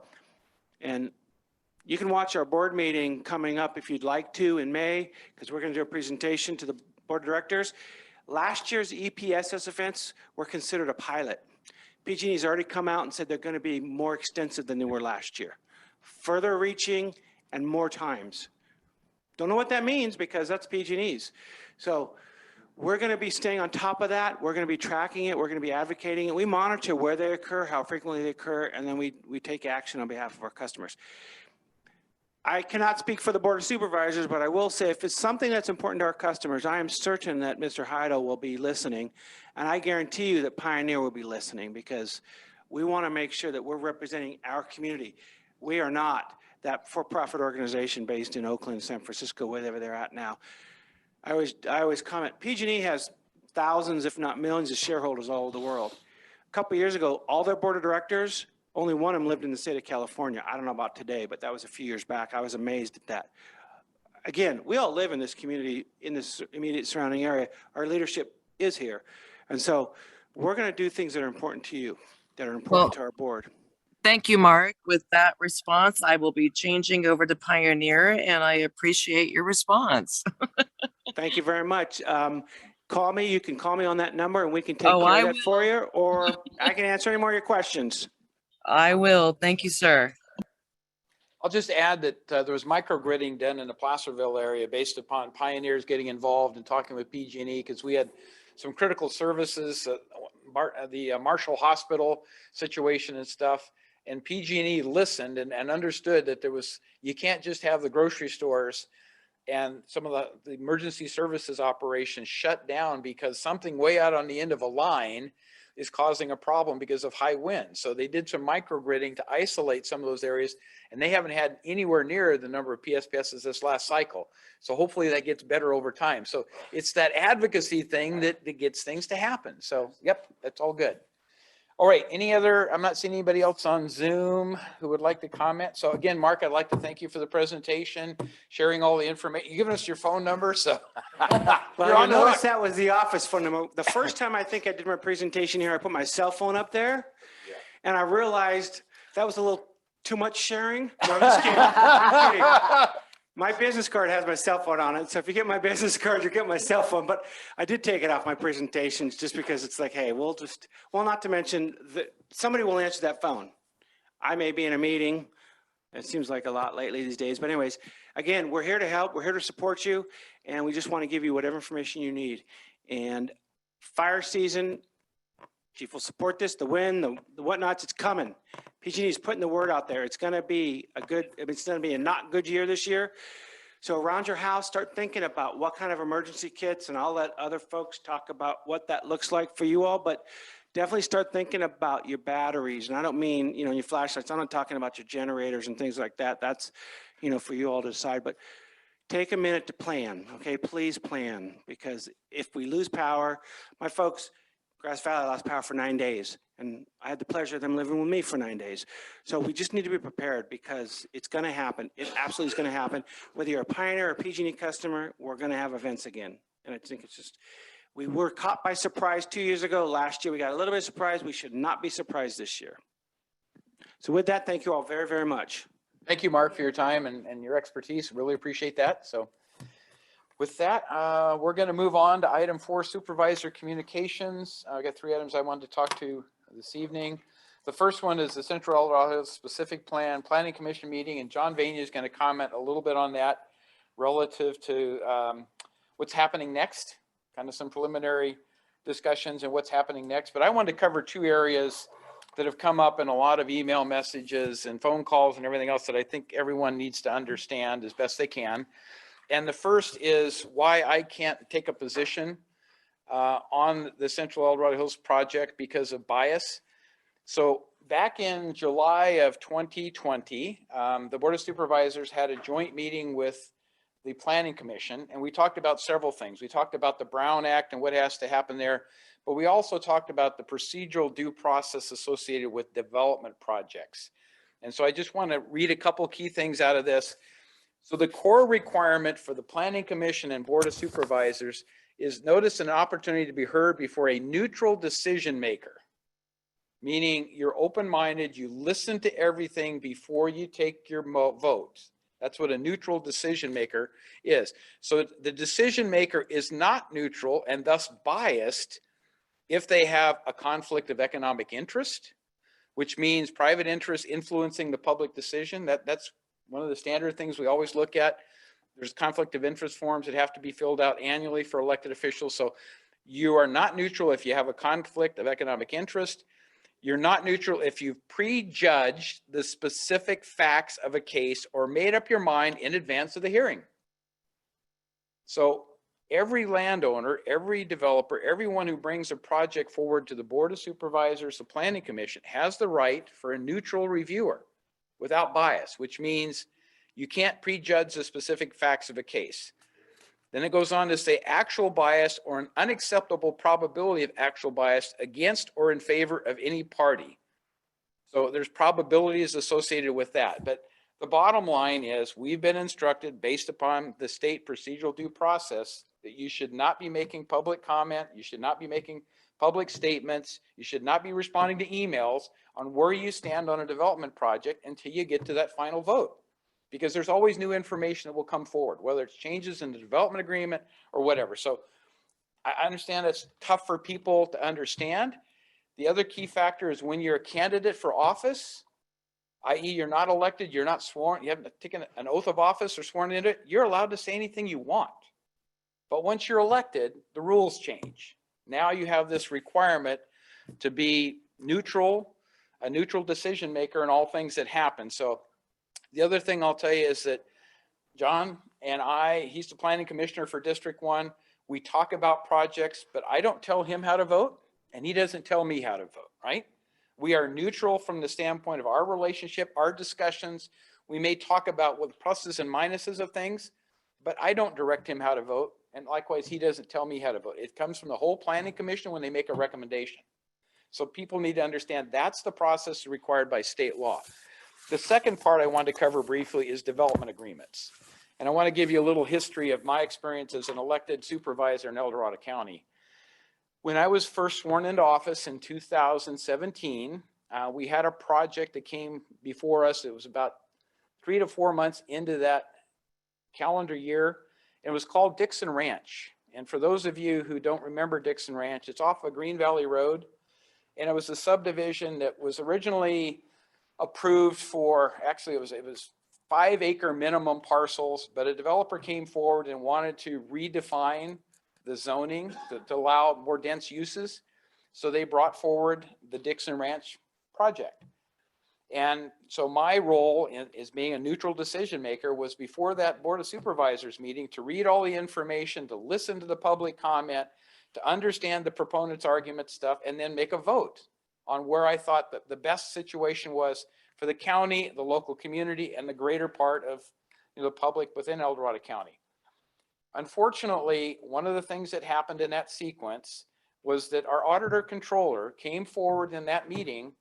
Speaker 8: and you can watch our board meeting coming up if you'd like to in May, because we're going to do a presentation to the board of directors. Last year's EPSS events were considered a pilot. PG&E's already come out and said they're going to be more extensive than they were last year. Further reaching and more times. Don't know what that means because that's PG&E's. So we're going to be staying on top of that. We're going to be tracking it. We're going to be advocating it. We monitor where they occur, how frequently they occur, and then we take action on behalf of our customers. I cannot speak for the Board of Supervisors, but I will say if it's something that's important to our customers, I am certain that Mr. Heidel will be listening. And I guarantee you that Pioneer will be listening because we want to make sure that we're representing our community. We are not that for-profit organization based in Oakland, San Francisco, wherever they're at now. I always comment, PG&E has thousands, if not millions of shareholders all over the world. A couple of years ago, all their board of directors, only one of them lived in the state of California. I don't know about today, but that was a few years back. I was amazed at that. Again, we all live in this community, in this immediate surrounding area. Our leadership is here. And so we're going to do things that are important to you, that are important to our board.
Speaker 7: Thank you, Mark. With that response, I will be changing over to Pioneer, and I appreciate your response.
Speaker 8: Thank you very much. Call me. You can call me on that number, and we can take care of that for you, or I can answer any more of your questions.
Speaker 7: I will. Thank you, sir.
Speaker 1: I'll just add that there was microgridding done in the Placerville area based upon Pioneers getting involved and talking with PG&E because we had some critical services, the Marshall Hospital situation and stuff. And PG&E listened and understood that you can't just have the grocery stores and some of the emergency services operations shut down because something way out on the end of a line is causing a problem because of high winds. So they did some microgridding to isolate some of those areas, and they haven't had anywhere near the number of PSPSs this last cycle. So hopefully that gets better over time. So it's that advocacy thing that gets things to happen. So yep, that's all good. All right, I'm not seeing anybody else on Zoom who would like to comment. So again, Mark, I'd like to thank you for the presentation, sharing all the information. You've given us your phone number, so.
Speaker 8: Well, I noticed that was the office phone number. The first time I think I did my presentation here, I put my cell phone up there, and I realized that was a little too much sharing. No, I'm just kidding. I'm kidding. My business card has my cell phone on it, so if you get my business card, you get my cell phone. But I did take it off my presentations just because it's like, hey, well, not to mention that somebody will answer that phone. I may be in a meeting. It seems like a lot lately these days. But anyways, again, we're here to help. We're here to support you, and we just want to give you whatever information you need. And fire season, Chief will support this, the wind, the whatnots, it's coming. PG&E is putting the word out there. It's going to be it's going to be a not good year this year. So around your house, start thinking about what kind of emergency kits, and I'll let other folks talk about what that looks like for you all, but definitely start thinking about your batteries. And I don't mean, your flashlights. I'm not talking about your generators and things like that. That's, for you all to decide, but take a minute to plan, okay? Please plan, because if we lose power, my folks, Grass Valley lost power for 9 days, And I had the pleasure of them living with me for 9 days. So we just need to be prepared because it's going to happen. It absolutely is going to happen. Whether you're a Pioneer or PG&E customer, we're going to have events again. And I think it's just, we were caught by surprise 2 years ago. Last year, we got a little bit of surprise. We should not be surprised this year. So with that, thank you all very, very much.
Speaker 1: Thank you, Mark, for your time and your expertise. Really appreciate that. So with that, we're going to move on to item 4, supervisor communications. I got 3 items I wanted to talk to this evening. The first one is the Central El Dorado Specific Plan Planning Commission meeting, and John Vania is going to comment a little bit on that relative to what's happening next, kind of some preliminary discussions and what's happening next. But I wanted to cover 2 areas that have come up in a lot of email messages and phone calls and everything else that I think everyone needs to understand as best they can. And the first is why I can't take a position on the Central El Dorado Hills project because of bias. So back in July of 2020, the Board of Supervisors had a joint meeting with the Planning Commission, and we talked about several things. We talked about the Brown Act and what has to happen there, but we also talked about the procedural due process associated with development projects. And so I just want to read a couple key things out of this. So the core requirement for the Planning Commission and Board of Supervisors is notice an opportunity to be heard before a neutral decision maker, meaning you're open-minded, you listen to everything before you take your vote. That's what a neutral decision maker is. So the decision maker is not neutral and thus biased if they have a conflict of economic interest, which means private interest influencing the public decision. That's one of the standard things we always look at. There's conflict of interest forms that have to be filled out annually for elected officials. So you are not neutral if you have a conflict of economic interest. You're not neutral if you've prejudged the specific facts of a case or made up your mind in advance of the hearing. So every landowner, every developer, everyone who brings a project forward to the Board of Supervisors, the Planning Commission, has the right for a neutral reviewer without bias, which means you can't prejudge the specific facts of a case. Then it goes on to say actual bias or an unacceptable probability of actual bias against or in favor of any party. So there's probabilities associated with that. But the bottom line is we've been instructed based upon the state procedural due process that you should not be making public comment. You should not be making public statements. You should not be responding to emails on where you stand on a development project until you get to that final vote. Because there's always new information that will come forward, whether it's changes in the development agreement or whatever. So I understand it's tough for people to understand. The other key factor is when you're a candidate for office, i.e. you're not elected, you're not sworn, you haven't taken an oath of office or sworn into it, you're allowed to say anything you want. But once you're elected, the rules change. Now you have this requirement to be neutral, a neutral decision maker in all things that happen. So the other thing I'll tell you is that John and he's the planning commissioner for District 1. We talk about projects, but I don't tell him how to vote and he doesn't tell me how to vote, right? We are neutral from the standpoint of our relationship, our discussions. We may talk about what pluses and minuses of things, but I don't direct him how to vote. And likewise, he doesn't tell me how to vote. It comes from the whole planning commission when they make a recommendation. So people need to understand that's the process required by state law. The second part I wanted to cover briefly is development agreements. And I want to give you a little history of my experience as an elected supervisor in El Dorado County. When I was first sworn into office in 2017, we had a project that came before us. It was about 3 to 4 months into that calendar year. It was called Dixon Ranch. And for those of you who don't remember Dixon Ranch, it's off of Green Valley Road. And it was a subdivision that was originally approved for, actually it was 5-acre minimum parcels, but a developer came forward and wanted to redefine the zoning to allow more dense uses. So they brought forward the Dixon Ranch project. And so my role as being a neutral decision maker was before that Board of Supervisors meeting to read all the information, to listen to the public comment, to understand the proponent's argument stuff, and then make a vote on where I thought that the best situation was for the county, the local community, and the greater part of the public within El Dorado County. Unfortunately, one of the things that happened in that sequence was that our auditor controller came forward in that meeting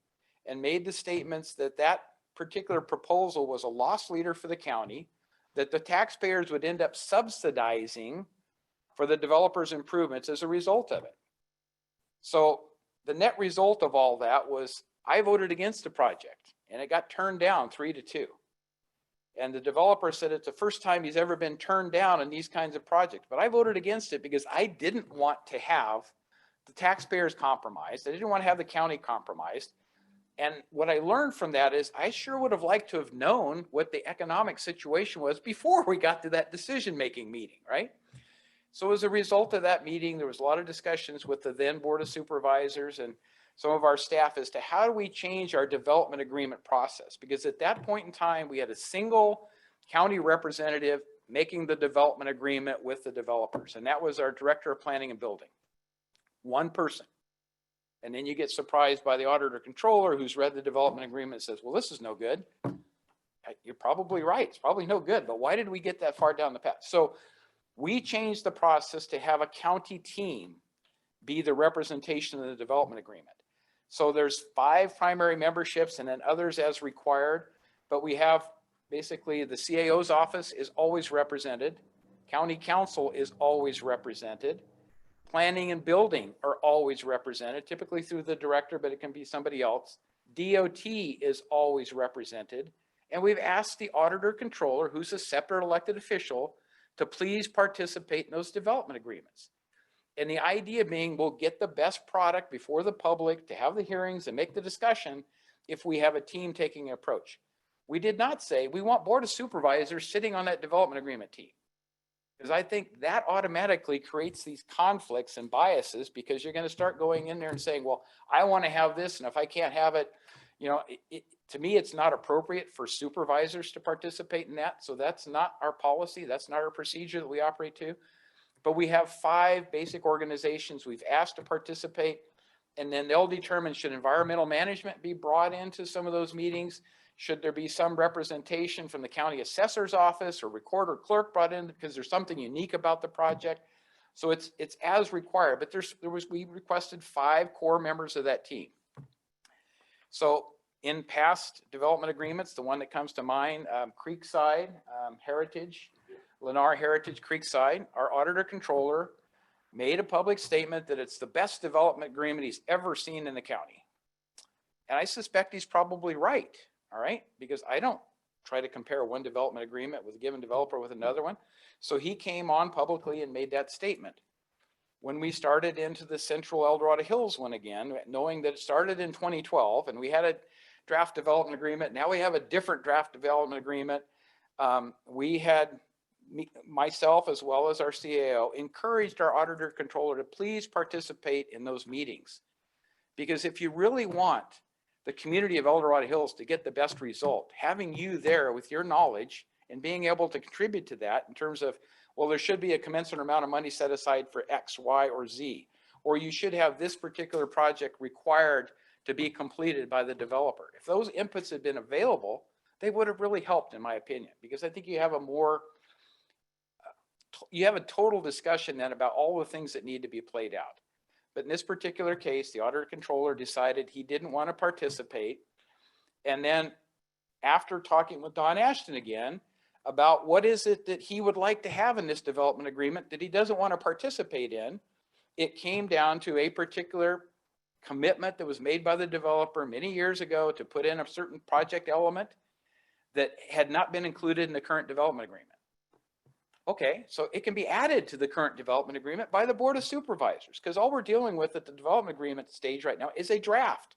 Speaker 1: and made the statements that that particular proposal was a loss leader for the county, that the taxpayers would end up subsidizing for the developer's improvements as a result of it. So the net result of all that was I voted against the project and it got turned down 3-2. And the developer said it's the first time he's ever been turned down in these kinds of projects. But I voted against it because I didn't want to have the taxpayers compromised. I didn't want to have the county compromised. And what I learned from that is I sure would have liked to have known what the economic situation was before we got to that decision-making meeting, right? So as a result of that meeting, there was a lot of discussions with the then Board of Supervisors and some of our staff as to how do we change our development agreement process? Because at that point in time, we had a single county representative making the development agreement with the developers. And that was our Director of Planning and Building. One person. And then you get surprised by the auditor controller who's read the development agreement and says, well, this is no good. You're probably right. It's probably no good. But why did we get that far down the path? So we changed the process to have a county team be the representation of the development agreement. So there's 5 primary memberships and then others as required, but we have basically the CAO's office is always represented. County council is always represented. Planning and building are always represented, typically through the director, but it can be somebody else. DOT is always represented. And we've asked the auditor controller, who's a separate elected official, to please participate in those development agreements. And the idea being we'll get the best product before the public to have the hearings and make the discussion if we have a team taking an approach. We did not say we want Board of Supervisors sitting on that development agreement team. Because I think that automatically creates these conflicts and biases because you're going to start going in there and saying, well, I want to have this. And if I can't have it, you know, to me, it's not appropriate for supervisors to participate in that. So that's not our policy. That's not our procedure that we operate to. But we have 5 basic organizations we've asked to participate, and then they'll determine should environmental management be brought into some of those meetings? Should there be some representation from the county assessor's office or recorder clerk brought in because there's something unique about the project? So it's as required, but we requested 5 core members of that team. So in past development agreements, the one that comes to mind, Creekside, Heritage, Lennar Heritage Creekside, our auditor controller made a public statement that it's the best development agreement he's ever seen in the county. And I suspect he's probably right, all right? Because I don't try to compare one development agreement with a given developer with another one. So he came on publicly and made that statement. When we started into the Central El Dorado Hills one again, knowing that it started in 2012 and we had a draft development agreement, now we have a different draft development agreement. We had myself as well as our CAO encouraged our auditor controller to please participate in those meetings. Because if you really want the community of El Dorado Hills to get the best result, having you there with your knowledge and being able to contribute to that in terms of, well, there should be a commensurate amount of money set aside for X, Y, or Z, or you should have this particular project required to be completed by the developer. If those inputs had been available, they would have really helped, in my opinion, because I think you have a total discussion then about all the things that need to be played out. But in this particular case, the auditor controller decided he didn't want to participate. And then after talking with Don Ashton again about what is it that he would like to have in this development agreement that he doesn't want to participate in, it came down to a particular commitment that was made by the developer many years ago to put in a certain project element that had not been included in the current development agreement. Okay, so it can be added to the current development agreement by the Board of Supervisors, because all we're dealing with at the development agreement stage right now is a draft.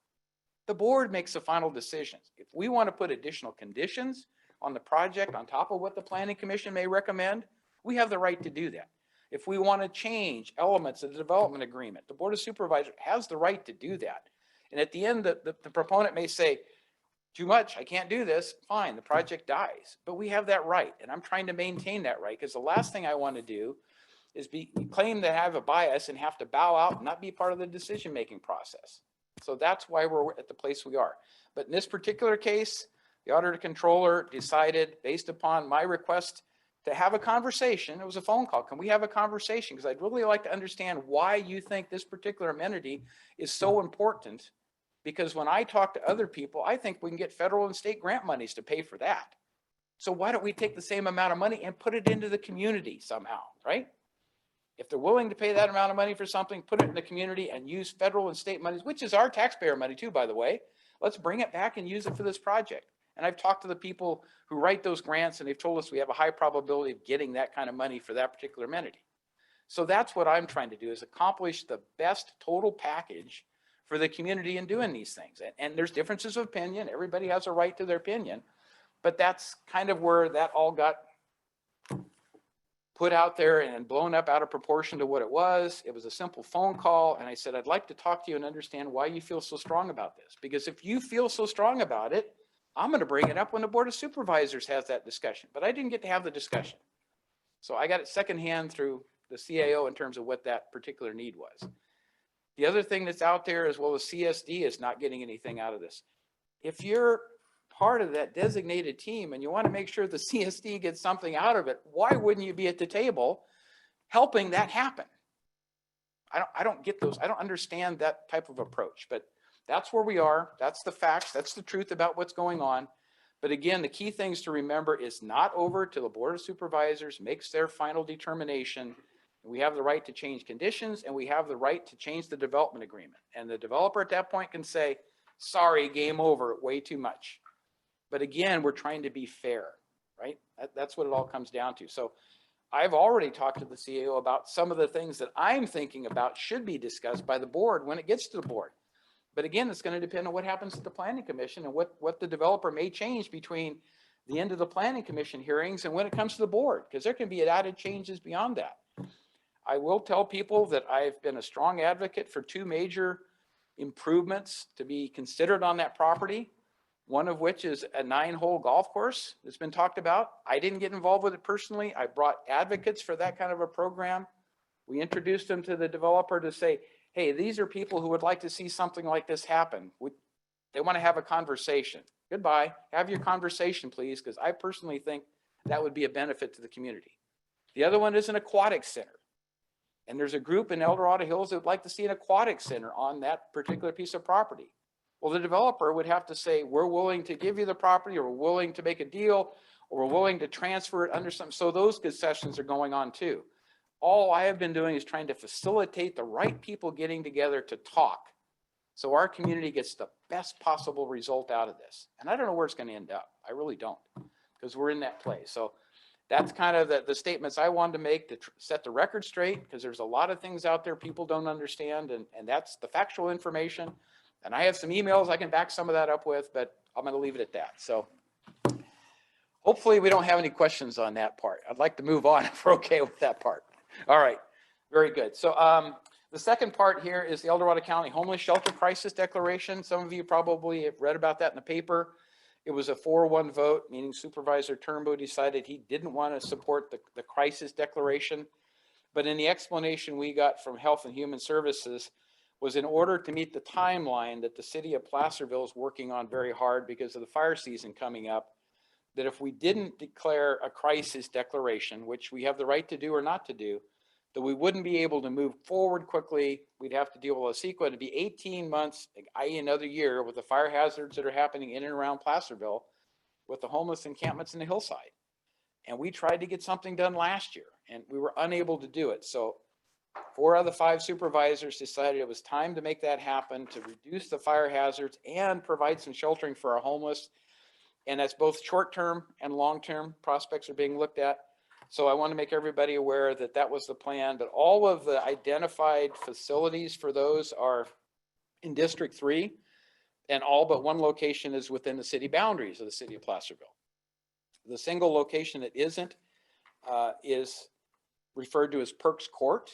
Speaker 1: The board makes the final decisions. If we want to put additional conditions on the project on top of what the Planning Commission may recommend, we have the right to do that. If we want to change elements of the development agreement, the Board of Supervisors has the right to do that. And at the end, the proponent may say, too much, I can't do this, fine, the project dies. But we have that right, and I'm trying to maintain that right, because the last thing I want to do is claim to have a bias and have to bow out and not be part of the decision-making process. So that's why we're at the place we are. But in this particular case, the auditor controller decided, based upon my request to have a conversation. It was a phone call. Can we have a conversation? Because I'd really like to understand why you think this particular amenity is so important. Because when I talk to other people, I think we can get federal and state grant monies to pay for that. So why don't we take the same amount of money and put it into the community somehow, right? If they're willing to pay that amount of money for something, put it in the community and use federal and state monies, which is our taxpayer money too, by the way. Let's bring it back and use it for this project. And I've talked to the people who write those grants, and they've told us we have a high probability of getting that kind of money for that particular amenity. So that's what I'm trying to do, is accomplish the best total package for the community in doing these things. And there's differences of opinion. Everybody has a right to their opinion, but that's kind of where that all got put out there and blown up out of proportion to what it was. It was a simple phone call. And I said, I'd like to talk to you and understand why you feel so strong about this. Because if you feel so strong about it, I'm going to bring it up when the Board of Supervisors has that discussion. But I didn't get to have the discussion. So I got it secondhand through the CAO in terms of what that particular need was. The other thing that's out there, as well as CSD, is not getting anything out of this. If you're part of that designated team and you want to make sure the CSD gets something out of it, why wouldn't you be at the table helping that happen? I don't get those. I don't understand that type of approach, but that's where we are. That's the facts. That's the truth about what's going on. But again, the key things to remember is not over till the Board of Supervisors makes their final determination. We have the right to change conditions, and we have the right to change the development agreement. And the developer at that point can say, sorry, game over, way too much. But again, we're trying to be fair, right? That's what it all comes down to. So I've already talked to the CEO about some of the things that I'm thinking about should be discussed by the board when it gets to the board. But again, it's going to depend on what happens at the Planning Commission and what the developer may change between the end of the Planning Commission hearings and when it comes to the board, because there can be added changes beyond that. I will tell people that I've been a strong advocate for two major improvements to be considered on that property. One of which is a 9-hole golf course that's been talked about. I didn't get involved with it personally. I brought advocates for that kind of a program. We introduced them to the developer to say, hey, these are people who would like to see something like this happen. They want to have a conversation. Goodbye. Have your conversation, please, because I personally think that would be a benefit to the community. The other one is an aquatic center. And there's a group in El Dorado Hills that would like to see an aquatic center on that particular piece of property. Well, the developer would have to say, we're willing to give you the property, or we're willing to make a deal, or we're willing to transfer it under something. So those concessions are going on too. All I have been doing is trying to facilitate the right people getting together to talk, so our community gets the best possible result out of this. And I don't know where it's going to end up. I really don't, because we're in that place. So that's kind of the statements I wanted to make to set the record straight, because there's a lot of things out there people don't understand, and that's the factual information. And I have some emails I can back some of that up with, but I'm going to leave it at that. So hopefully we don't have any questions on that part. I'd like to move on if we're okay with that part. All right, very good. So the second part here is the El Dorado County Homeless Shelter Crisis Declaration. Some of you probably have read about that in the paper. It was a 4-1 vote, meaning Supervisor Turnbow decided he didn't want to support the crisis declaration. But in the explanation we got from Health and Human Services, was in order to meet the timeline that the city of Placerville is working on very hard because of the fire season coming up, that if we didn't declare a crisis declaration, which we have the right to do or not to do, that we wouldn't be able to move forward quickly. We'd have to deal with a CEQA. It'd be 18 months, i.e. another year, with the fire hazards that are happening in and around Placerville, with the homeless encampments in the hillside. And we tried to get something done last year, and we were unable to do it. So 4 out of the 5 supervisors decided it was time to make that happen, to reduce the fire hazards and provide some sheltering for our homeless. And that's both short-term and long-term prospects are being looked at. So I want to make everybody aware that that was the plan, but all of the identified facilities for those are in District 3, and all but one location is within the city boundaries of the city of Placerville. The single location that isn't is referred to as Perks Court,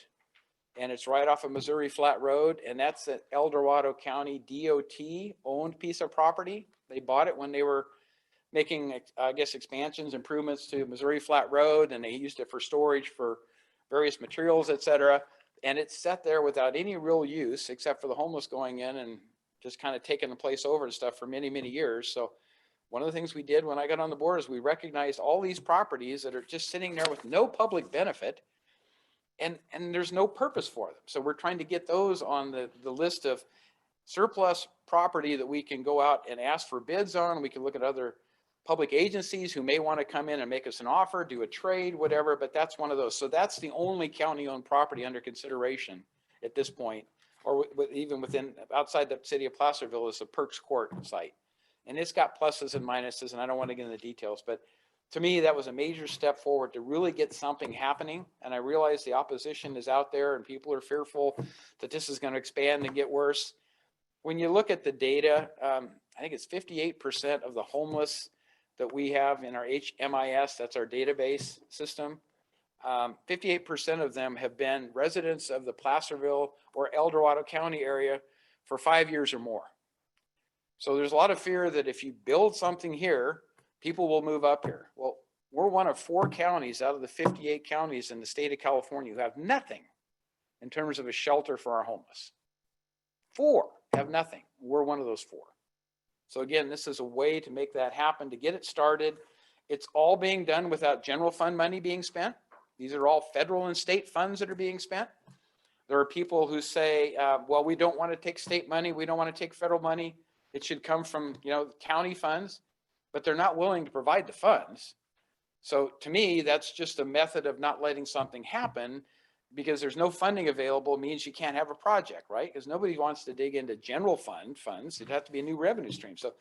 Speaker 1: and it's right off of Missouri Flat Road, and that's an El Dorado County DOT owned piece of property. They bought it when they were making, I guess, expansions, improvements to Missouri Flat Road, and they used it for storage for various materials, etc. And it's set there without any real use except for the homeless going in and just kind of taking the place over and stuff for many, many years. So one of the things we did when I got on the board is we recognized all these properties that are just sitting there with no public benefit, and there's no purpose for them. So we're trying to get those on the list of surplus property that we can go out and ask for bids on. We can look at other public agencies who may want to come in and make us an offer, do a trade, whatever, but that's one of those. So that's the only county-owned property under consideration at this point, or even within, outside the city of Placerville, is the Perks Court site. And it's got pluses and minuses, and I don't want to get into the details, but to me, that was a major step forward to really get something happening. And I realize the opposition is out there and people are fearful that this is going to expand and get worse. When you look at the data, I think it's 58% of the homeless that we have in our HMIS, that's our database system. 58% of them have been residents of the Placerville or El Dorado County area for 5 years or more. So there's a lot of fear that if you build something here, people will move up here. Well, we're one of 4 counties out of the 58 counties in the state of California who have nothing in terms of a shelter for our homeless. 4 have nothing. We're one of those 4. So again, this is a way to make that happen, to get it started. It's all being done without general fund money being spent. These are all federal and state funds that are being spent. There are people who say, well, we don't want to take state money. We don't want to take federal money. It should come from, county funds, but they're not willing to provide the funds. So to me, that's just a method of not letting something happen, because there's no funding available means you can't have a project, right? Because nobody wants to dig into general funds. It'd have to be a new revenue stream. So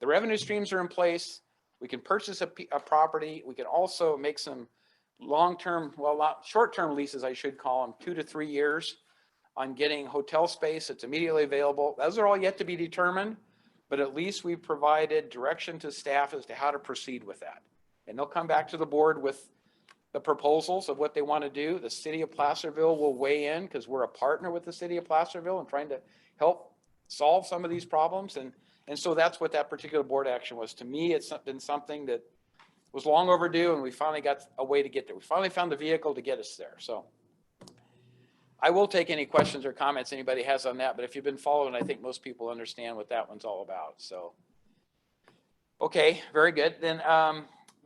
Speaker 1: the revenue streams are in place. We can purchase a property. We can also make some long-term, short-term leases, I should call them, 2 to 3 years on getting hotel space that's immediately available. Those are all yet to be determined, but at least we've provided direction to staff as to how to proceed with that. And they'll come back to the board with the proposals of what they want to do. The city of Placerville will weigh in because we're a partner with the city of Placerville and trying to help solve some of these problems. And so that's what that particular board action was. To me, it's been something that was long overdue, and we finally got a way to get there. We finally found the vehicle to get us there. So I will take any questions or comments anybody has on that, but if you've been following, I think most people understand what that one's all about. So, okay, very good. Then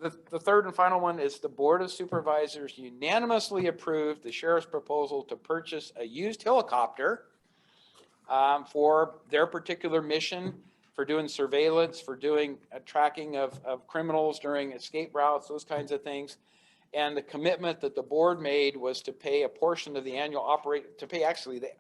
Speaker 1: the third and final one is the Board of Supervisors unanimously approved the sheriff's proposal to purchase a used helicopter for their particular mission, for doing surveillance, for doing tracking of criminals during escape routes, those kinds of things. And the commitment that the board made was to pay a portion of the annual actually the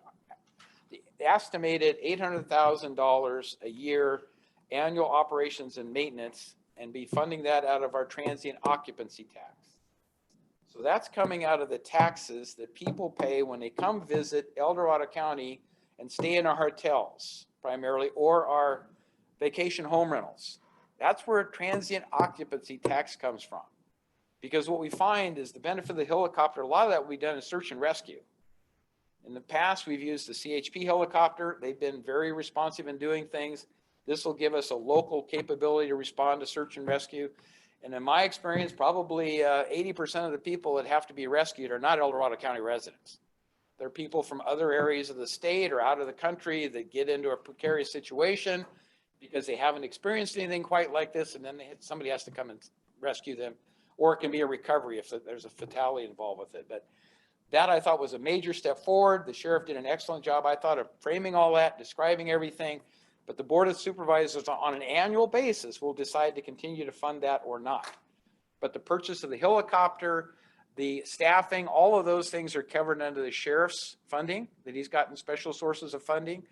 Speaker 1: estimated $800,000 a year annual operations and maintenance, and be funding that out of our transient occupancy tax. So that's coming out of the taxes that people pay when they come visit El Dorado County and stay in our hotels primarily, or our vacation home rentals. That's where transient occupancy tax comes from. Because what we find is the benefit of the helicopter, a lot of that we've done is search and rescue. In the past, we've used the CHP helicopter. They've been very responsive in doing things. This will give us a local capability to respond to search and rescue. And in my experience, probably 80% of the people that have to be rescued are not El Dorado County residents. They're people from other areas of the state or out of the country that get into a precarious situation because they haven't experienced anything quite like this, and then somebody has to come and rescue them. Or it can be a recovery if there's a fatality involved with it. But that, I thought, was a major step forward. The sheriff did an excellent job, I thought, of framing all that, describing everything. But the Board of Supervisors on an annual basis will decide to continue to fund that or not. But the purchase of the helicopter, the staffing, all of those things are covered under the sheriff's funding that he's gotten special sources of funding.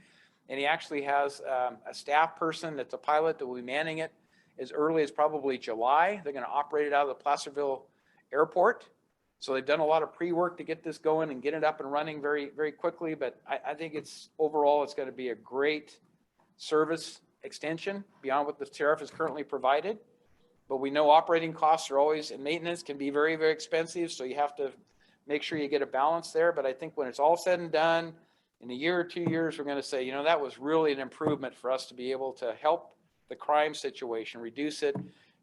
Speaker 1: And he actually has a staff person that's a pilot that will be manning it as early as probably July. They're going to operate it out of the Placerville Airport. So they've done a lot of pre-work to get this going and get it up and running very, very quickly. But I think overall, it's going to be a great service extension beyond what the sheriff has currently provided. But we know operating costs are always, and maintenance can be very, very expensive. So you have to make sure you get a balance there. But I think when it's all said and done, in a year or 2 years, we're going to say, that was really an improvement for us to be able to help the crime situation, reduce it.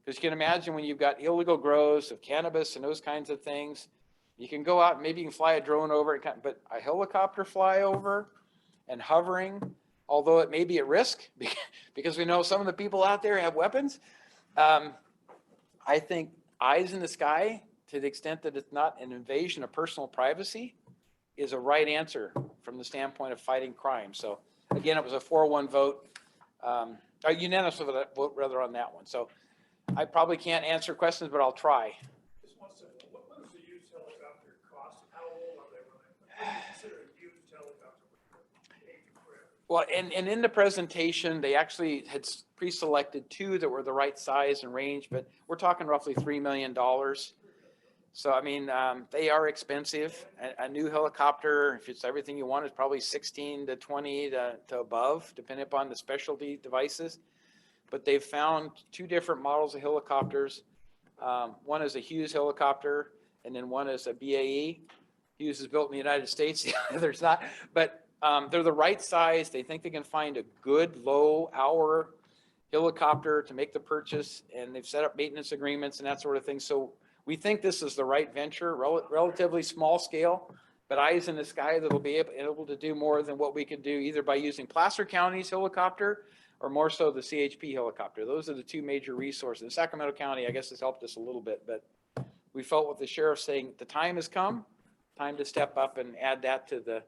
Speaker 1: Because you can imagine when you've got illegal grows of cannabis and those kinds of things, you can go out and maybe you can fly a drone over it, but a helicopter flyover and hovering, although it may be at risk because we know some of the people out there have weapons, I think eyes in the sky, to the extent that it's not an invasion of personal privacy, is a right answer from the standpoint of fighting crime. So again, it was a 4-1 vote, a unanimous vote rather on that one. So I probably can't answer questions, but I'll try.
Speaker 9: Just one second, what does the used helicopter cost, and how old are they when you consider a used helicopter?
Speaker 1: Well, and in the presentation, they actually had pre-selected 2 that were the right size and range, but we're talking roughly $3 million. So, I mean, they are expensive. A new helicopter, if it's everything you want, is probably 16 to 20 to above, depending upon the specialty devices. But they've found 2 different models of helicopters. One is a Hughes helicopter, and then one is a BAE. Hughes is built in the United States, the other's not. But they're the right size. They think they can find a good low-hour helicopter to make the purchase, and they've set up maintenance agreements and that sort of thing. So we think this is the right venture, relatively small scale, but eyes in the sky that'll be able to do more than what we could do either by using Placer County's helicopter or more so the CHP helicopter. Those are the 2 major resources. Sacramento County, I guess, has helped us a little bit, but we felt with the sheriff saying the time has come, time to step up and add that to the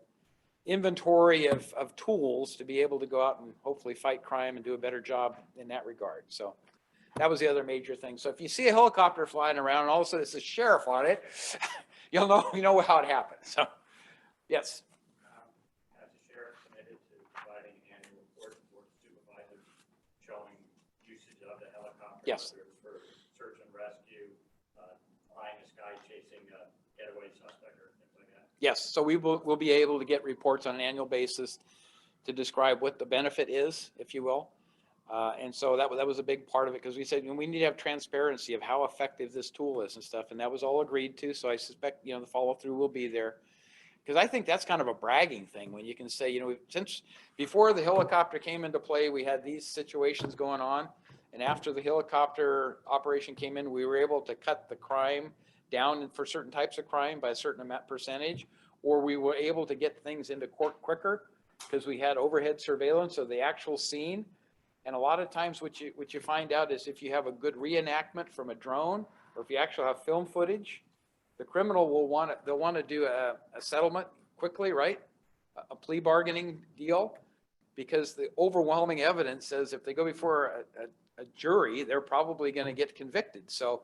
Speaker 1: inventory of tools to be able to go out and hopefully fight crime and do a better job in that regard. So that was the other major thing. So if you see a helicopter flying around and all of a sudden it's a sheriff on it, you know how it happened. So, yes.
Speaker 11: Has the sheriff committed to providing an annual report for supervisors showing usage of the helicopter?
Speaker 1: Yes.
Speaker 11: Whether it's for search and rescue, flying the sky, chasing a getaway suspect or things like that?
Speaker 1: Yes. So we'll be able to get reports on an annual basis to describe what the benefit is, if you will. And so that was a big part of it, because we said, we need to have transparency of how effective this tool is and stuff. And that was all agreed to. So I suspect, the follow through will be there, because I think that's kind of a bragging thing when you can say, since before the helicopter came into play, we had these situations going on. And after the helicopter operation came in, we were able to cut the crime down for certain types of crime by a certain percentage, or we were able to get things into court quicker because we had overhead surveillance of the actual scene. And a lot of times what you find out is if you have a good reenactment from a drone, or if you actually have film footage, the criminal they'll want to do a settlement quickly, right? A plea bargaining deal, because the overwhelming evidence says if they go before a jury, they're probably going to get convicted. So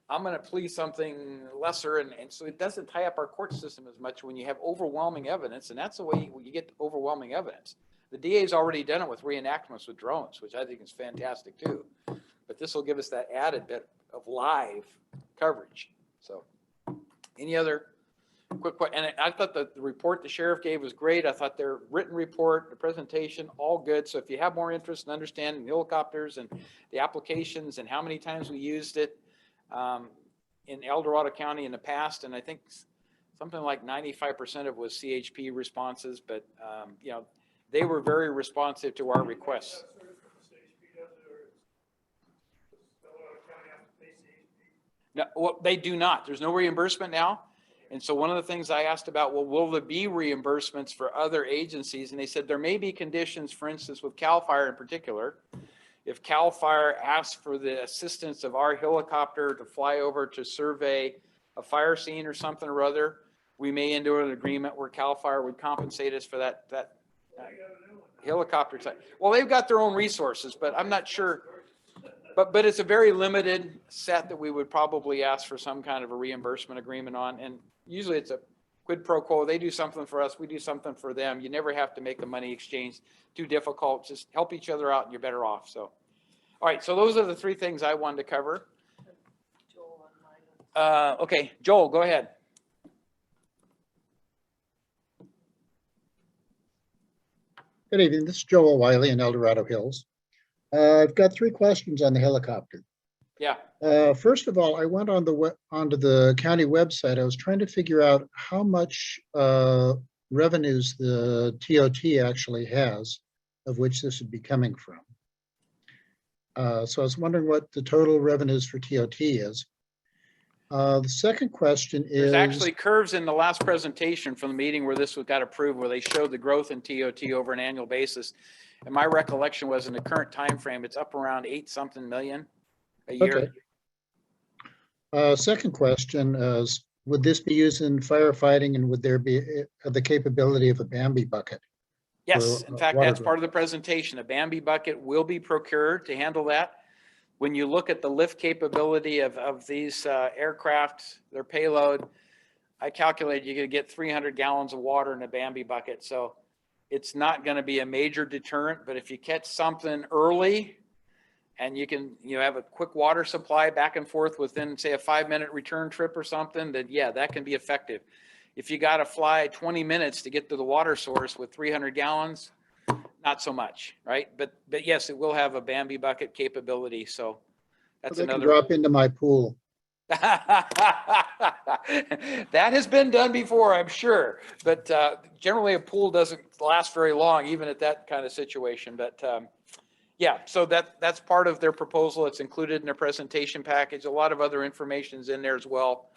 Speaker 1: I'm going to plea something lesser. And so it doesn't tie up our court system as much when you have overwhelming evidence. And that's the way you get overwhelming evidence. The DA's already done it with reenactments with drones, which I think is fantastic too. But this will give us that added bit of live coverage. So any other quick question? And I thought the report the sheriff gave was great. I thought their written report, the presentation, all good. So if you have more interest in understanding the helicopters and the applications and how many times we used it in El Dorado County in the past, and I think something like 95% of it was CHP responses, but they were very responsive to our requests. No, well, they do not. There's no reimbursement now. And so one of the things I asked about, well, will there be reimbursements for other agencies? And they said there may be conditions, for instance, with CAL FIRE in particular. If CAL FIRE asks for the assistance of our helicopter to fly over to survey a fire scene or something or other, we may enter an agreement where CAL FIRE would compensate us for that helicopter type. Well, they've got their own resources, but I'm not sure. But it's a very limited set that we would probably ask for some kind of a reimbursement agreement on. And usually it's a quid pro quo. They do something for us, we do something for them. You never have to make the money exchange too difficult. Just help each other out and you're better off. So, all right. So those are the 3 things I wanted to cover. Okay, Joel, go ahead.
Speaker 15: Good evening. This is Joel Wiley in El Dorado Hills. I've got 3 questions on the helicopter.
Speaker 1: Yeah.
Speaker 15: First of all, I went on onto the county website. I was trying to figure out how much revenues the TOT actually has, of which this would be coming from. So I was wondering what the total revenues for TOT is. The second question is...
Speaker 1: There's actually curves in the last presentation from the meeting where this got approved, where they showed the growth in TOT over an annual basis. And my recollection was in the current time frame, it's up around 8-something million. a year.
Speaker 15: Okay. Second question is, would this be used in firefighting, and would there be the capability of a Bambi bucket?
Speaker 1: Yes,
Speaker 15: for,
Speaker 1: in fact,
Speaker 15: water
Speaker 1: that's part of the presentation. A Bambi bucket will be procured to handle that. When you look at the lift capability of these aircraft, their payload, I calculated you could get 300 gallons of water in a Bambi bucket. So it's not going to be a major deterrent, but if you catch something early and you can, have a quick water supply back and forth within, say, a 5-minute return trip or something, then yeah, that can be effective. If you got to fly 20 minutes to get to the water source with 300 gallons, not so much, right? But yes, it will have a Bambi bucket capability. So that's
Speaker 15: They can
Speaker 1: another.
Speaker 15: drop into my pool.
Speaker 1: That has been done before, I'm sure. But generally, a pool doesn't last very long, even at that kind of situation. But yeah, so that's part of their proposal. It's included in their presentation package. A lot of other information is in there as well.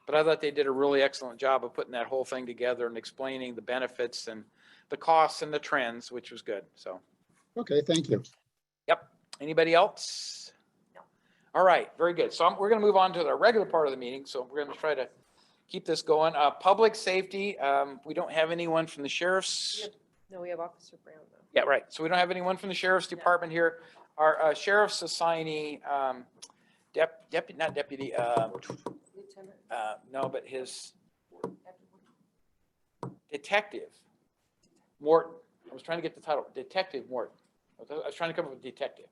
Speaker 1: But I thought they did a really excellent job of putting that whole thing together and explaining the benefits and the costs and the trends, which was good. So.
Speaker 15: Okay, thank you.
Speaker 1: Yep. Anybody else? No. All right, very good. So we're going to move on to the regular part of the meeting. So we're going to try to keep this going. Public safety, we don't have anyone from the sheriff's.
Speaker 4: No, we have Officer Brown though.
Speaker 1: Yeah, right. So we don't have anyone from the sheriff's department here. Our sheriff's assignee, not deputy, no, but his detective, Morton. I was trying to get the title, Detective Morton. I was trying to come up with detective.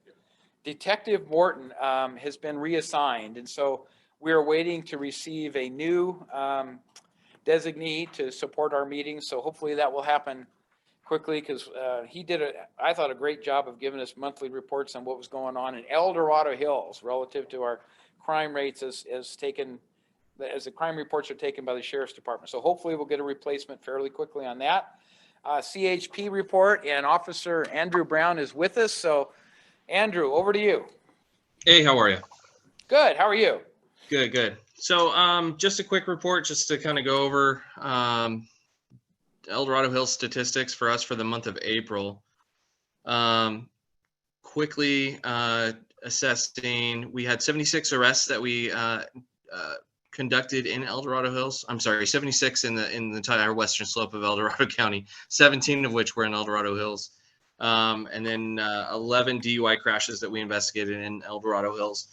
Speaker 1: Detective Morton has been reassigned, and so we are waiting to receive a new designee to support our meetings. So hopefully that will happen quickly, because he did, I thought, a great job of giving us monthly reports on what was going on in El Dorado Hills relative to our crime rates as the crime reports are taken by the sheriff's department. So hopefully we'll get a replacement fairly quickly on that. CHP report, and Officer Andrew Brown is with us. So Andrew, over to you.
Speaker 16: Hey, how are you?
Speaker 1: Good. How are you?
Speaker 16: Good, good. So just a quick report just to kind of go over El Dorado Hills statistics for us for the month of April. Quickly assessing, we had 76 arrests that we conducted in El Dorado Hills. I'm sorry, 76 in the entire western slope of El Dorado County, 17 of which were in El Dorado Hills. And then 11 DUI crashes that we investigated in El Dorado Hills.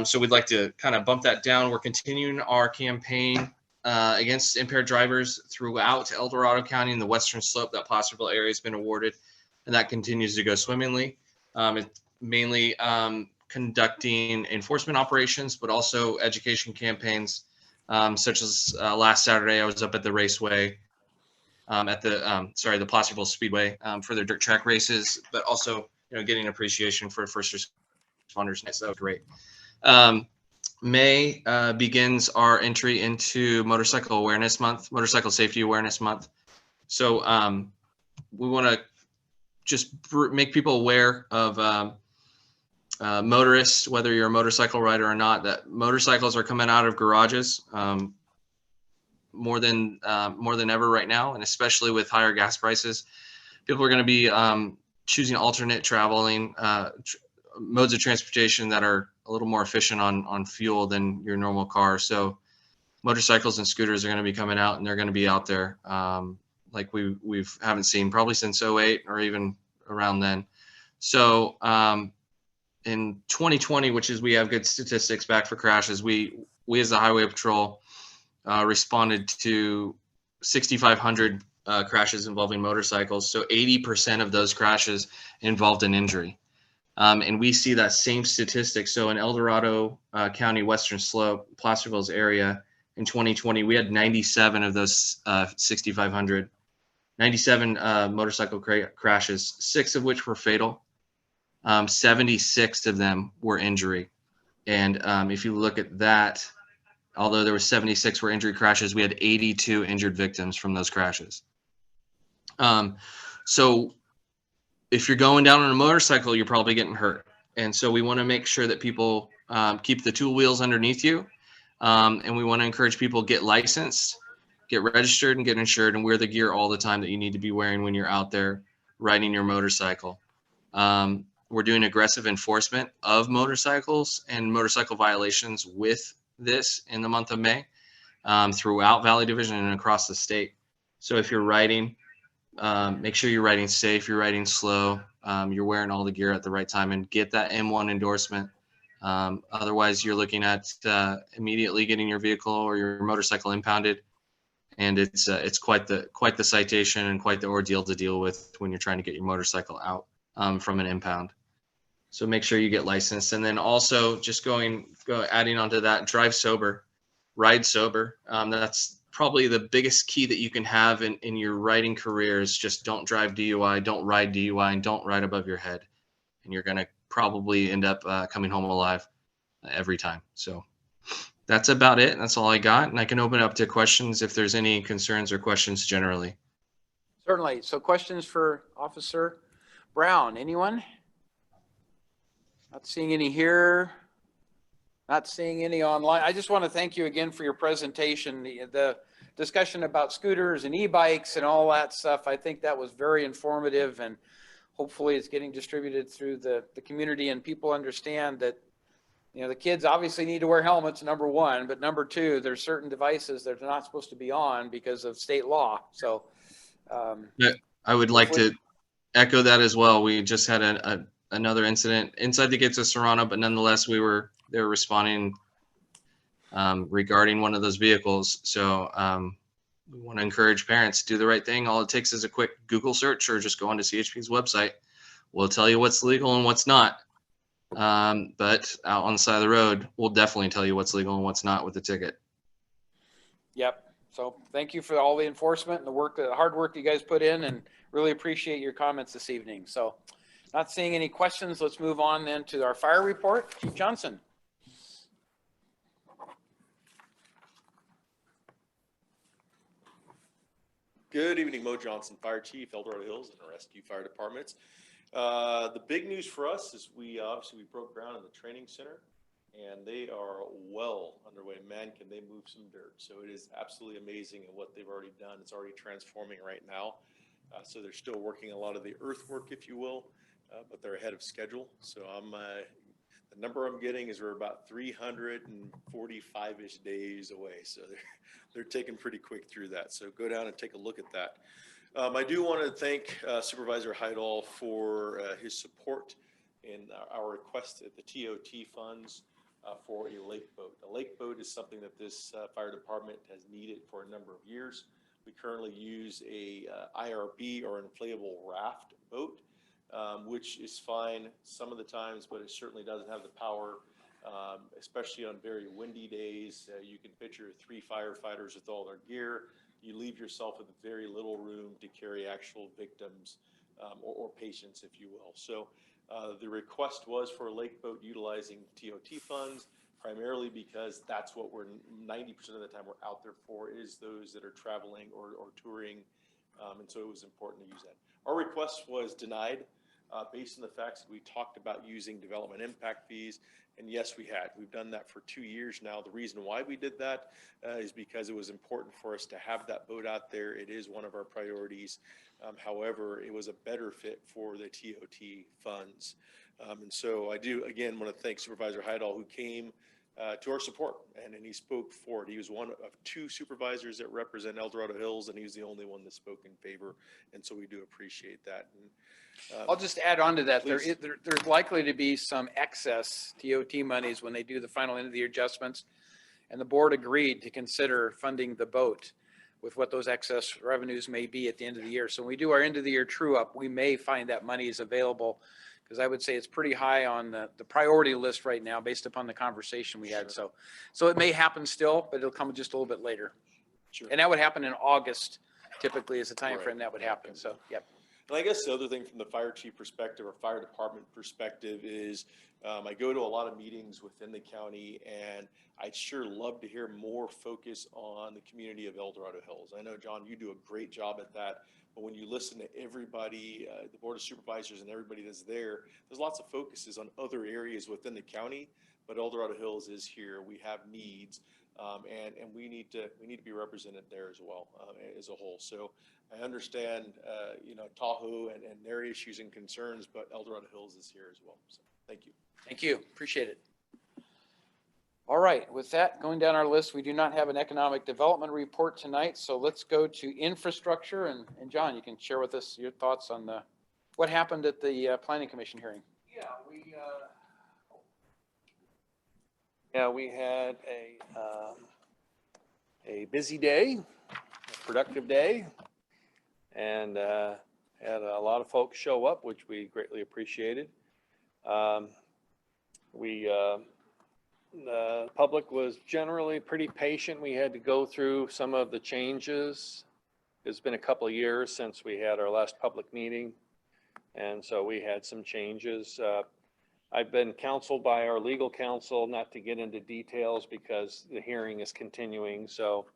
Speaker 16: So we'd like to kind of bump that down. We're continuing our campaign against impaired drivers throughout El Dorado County and the western slope. That Placerville area has been awarded, and that continues to go swimmingly. It's mainly conducting enforcement operations, but also education campaigns, such as last Saturday, I was up at the raceway, at the Placerville Speedway for their dirt track races, but also, getting appreciation for first responders. That was great. May begins our entry into Motorcycle Awareness Month, Motorcycle Safety Awareness Month. So we want to just make people aware of motorists, whether you're a motorcycle rider or not, that motorcycles are coming out of garages more than ever right now, and especially with higher gas prices, people are going to be choosing alternate traveling modes of transportation that are a little more efficient on fuel than your normal car. So motorcycles and scooters are going to be coming out, and they're going to be out there like we haven't seen probably since 2008 or even around then. So in 2020, which is, we have good statistics back for crashes, we as the Highway Patrol responded to 6,500 crashes involving motorcycles. So 80% of those crashes involved an injury. And we see that same statistic. So in El Dorado County, Western Slope, Placerville's area in 2020, we had 97 of those 6,500, 97 motorcycle crashes, 6 of which were fatal. 76 of them were injury. And if you look at that, although there were 76 were injury crashes, we had 82 injured victims from those crashes. So if you're going down on a motorcycle, you're probably getting hurt. And so we want to make sure that people keep the tool wheels underneath you. And we want to encourage people get licensed, get registered, and get insured, and wear the gear all the time that you need to be wearing when you're out there riding your motorcycle. We're doing aggressive enforcement of motorcycles and motorcycle violations with this in the month of May throughout Valley Division and across the state. So if you're riding, make sure you're riding safe, you're riding slow, you're wearing all the gear at the right time, and get that M1 endorsement. Otherwise, you're looking at immediately getting your vehicle or your motorcycle impounded, and it's quite the citation and quite the ordeal to deal with when you're trying to get your motorcycle out from an impound. So make sure you get licensed, and then also just adding onto that, drive sober, ride sober. That's probably the biggest key that you can have in your riding career is just don't drive DUI, don't ride DUI, and don't ride above your head. And you're going to probably end up coming home alive every time. So that's about it. That's all I got. And I can open it up to questions if there's any concerns or questions generally.
Speaker 1: Certainly. So questions for Officer Brown, anyone? Not seeing any here. Not seeing any online. I just want to thank you again for your presentation. The discussion about scooters and e-bikes and all that stuff, I think that was very informative, and hopefully it's getting distributed through the community, and people understand that, you know, the kids obviously need to wear helmets, number one, but number two, there's certain devices that they're not supposed to be on because of state law. So
Speaker 16: I would like to echo that as well. We just had another incident inside the gates of Serrano, but nonetheless, they were responding regarding one of those vehicles. So we want to encourage parents, do the right thing. All it takes is a quick Google search or just go onto CHP's website. We'll tell you what's legal and what's not. But out on the side of the road, we'll definitely tell you what's legal and what's not with the ticket.
Speaker 1: Yep. So thank you for all the enforcement and the hard work you guys put in, and really appreciate your comments this evening. So not seeing any questions. Let's move on then to our fire report. Chief Johnson.
Speaker 14: Good evening, Mo Johnson, Fire Chief, El Dorado Hills, and the Rescue Fire Departments. The big news for us is we broke ground in the training center, and they are well underway. Man, can they move some dirt. So it is absolutely amazing at what they've already done. It's already transforming right now. So they're still working a lot of the earthwork, if you will, but they're ahead of schedule. So the number I'm getting is we're about 345-ish days away. So they're taking pretty quick through that. So go down and take a look at that. I do want to thank Supervisor Heidel for his support in our request at the TOT funds for a lake boat. A lake boat is something that this fire department has needed for a number of years. We currently use a IRB or inflatable raft boat, which is fine some of the times, but it certainly doesn't have the power, especially on very windy days. You can picture 3 firefighters with all their gear. You leave yourself with very little room to carry actual victims or patients, if you will. So the request was for a lake boat utilizing TOT funds, primarily because that's what we're 90% of the time we're out there for, is those that are traveling or touring. And so it was important to use that. Our request was denied based on the facts that we talked about using development impact fees. And yes, we had. We've done that for 2 years now. The reason why we did that is because it was important for us to have that boat out there. It is one of our priorities. However, it was a better fit for the TOT funds. And so I do, again, want to thank Supervisor Heidel, who came to our support, and he spoke for it. He was one of 2 supervisors that represent El Dorado Hills, and he was the only one that spoke in favor. And so we do appreciate that. And,
Speaker 1: I'll just add on to that. There's likely to be some excess TOT monies when they do the final end of the year adjustments. And the board agreed to consider funding the boat with what those excess revenues may be at the end of the year. So when we do our end of the year true up, we may find that money is available, because I would say it's pretty high on the priority list right now based upon the conversation we had. So it may happen still, but it'll come just a little bit later.
Speaker 14: Sure.
Speaker 1: And that would happen in August, typically is the time frame that would happen. So, yep.
Speaker 14: And I guess the other thing from the fire chief perspective or fire department perspective is I go to a lot of meetings within the county, and I'd sure love to hear more focus on the community of El Dorado Hills. I know, John, you do a great job at that, but when you listen to everybody, the board of supervisors and everybody that's there, there's lots of focuses on other areas within the county, but El Dorado Hills is here. We have needs. And we need to be represented there as well, as a whole. So I understand, Tahoe and their issues and concerns, but El Dorado Hills is here as well. So thank you.
Speaker 1: Thank you. Appreciate it. All right, with that, going down our list, we do not have an economic development report tonight, so let's go to infrastructure. And John, you can share with us your thoughts on what happened at the Planning Commission hearing.
Speaker 2: Yeah, we had a busy day, a productive day, and had a lot of folks show up, which we greatly appreciated. The public was generally pretty patient. We had to go through some of the changes. It's been a couple of years since we had our last public meeting, and so we had some changes. I've been counseled by our legal counsel not to get into details because the hearing is continuing. So,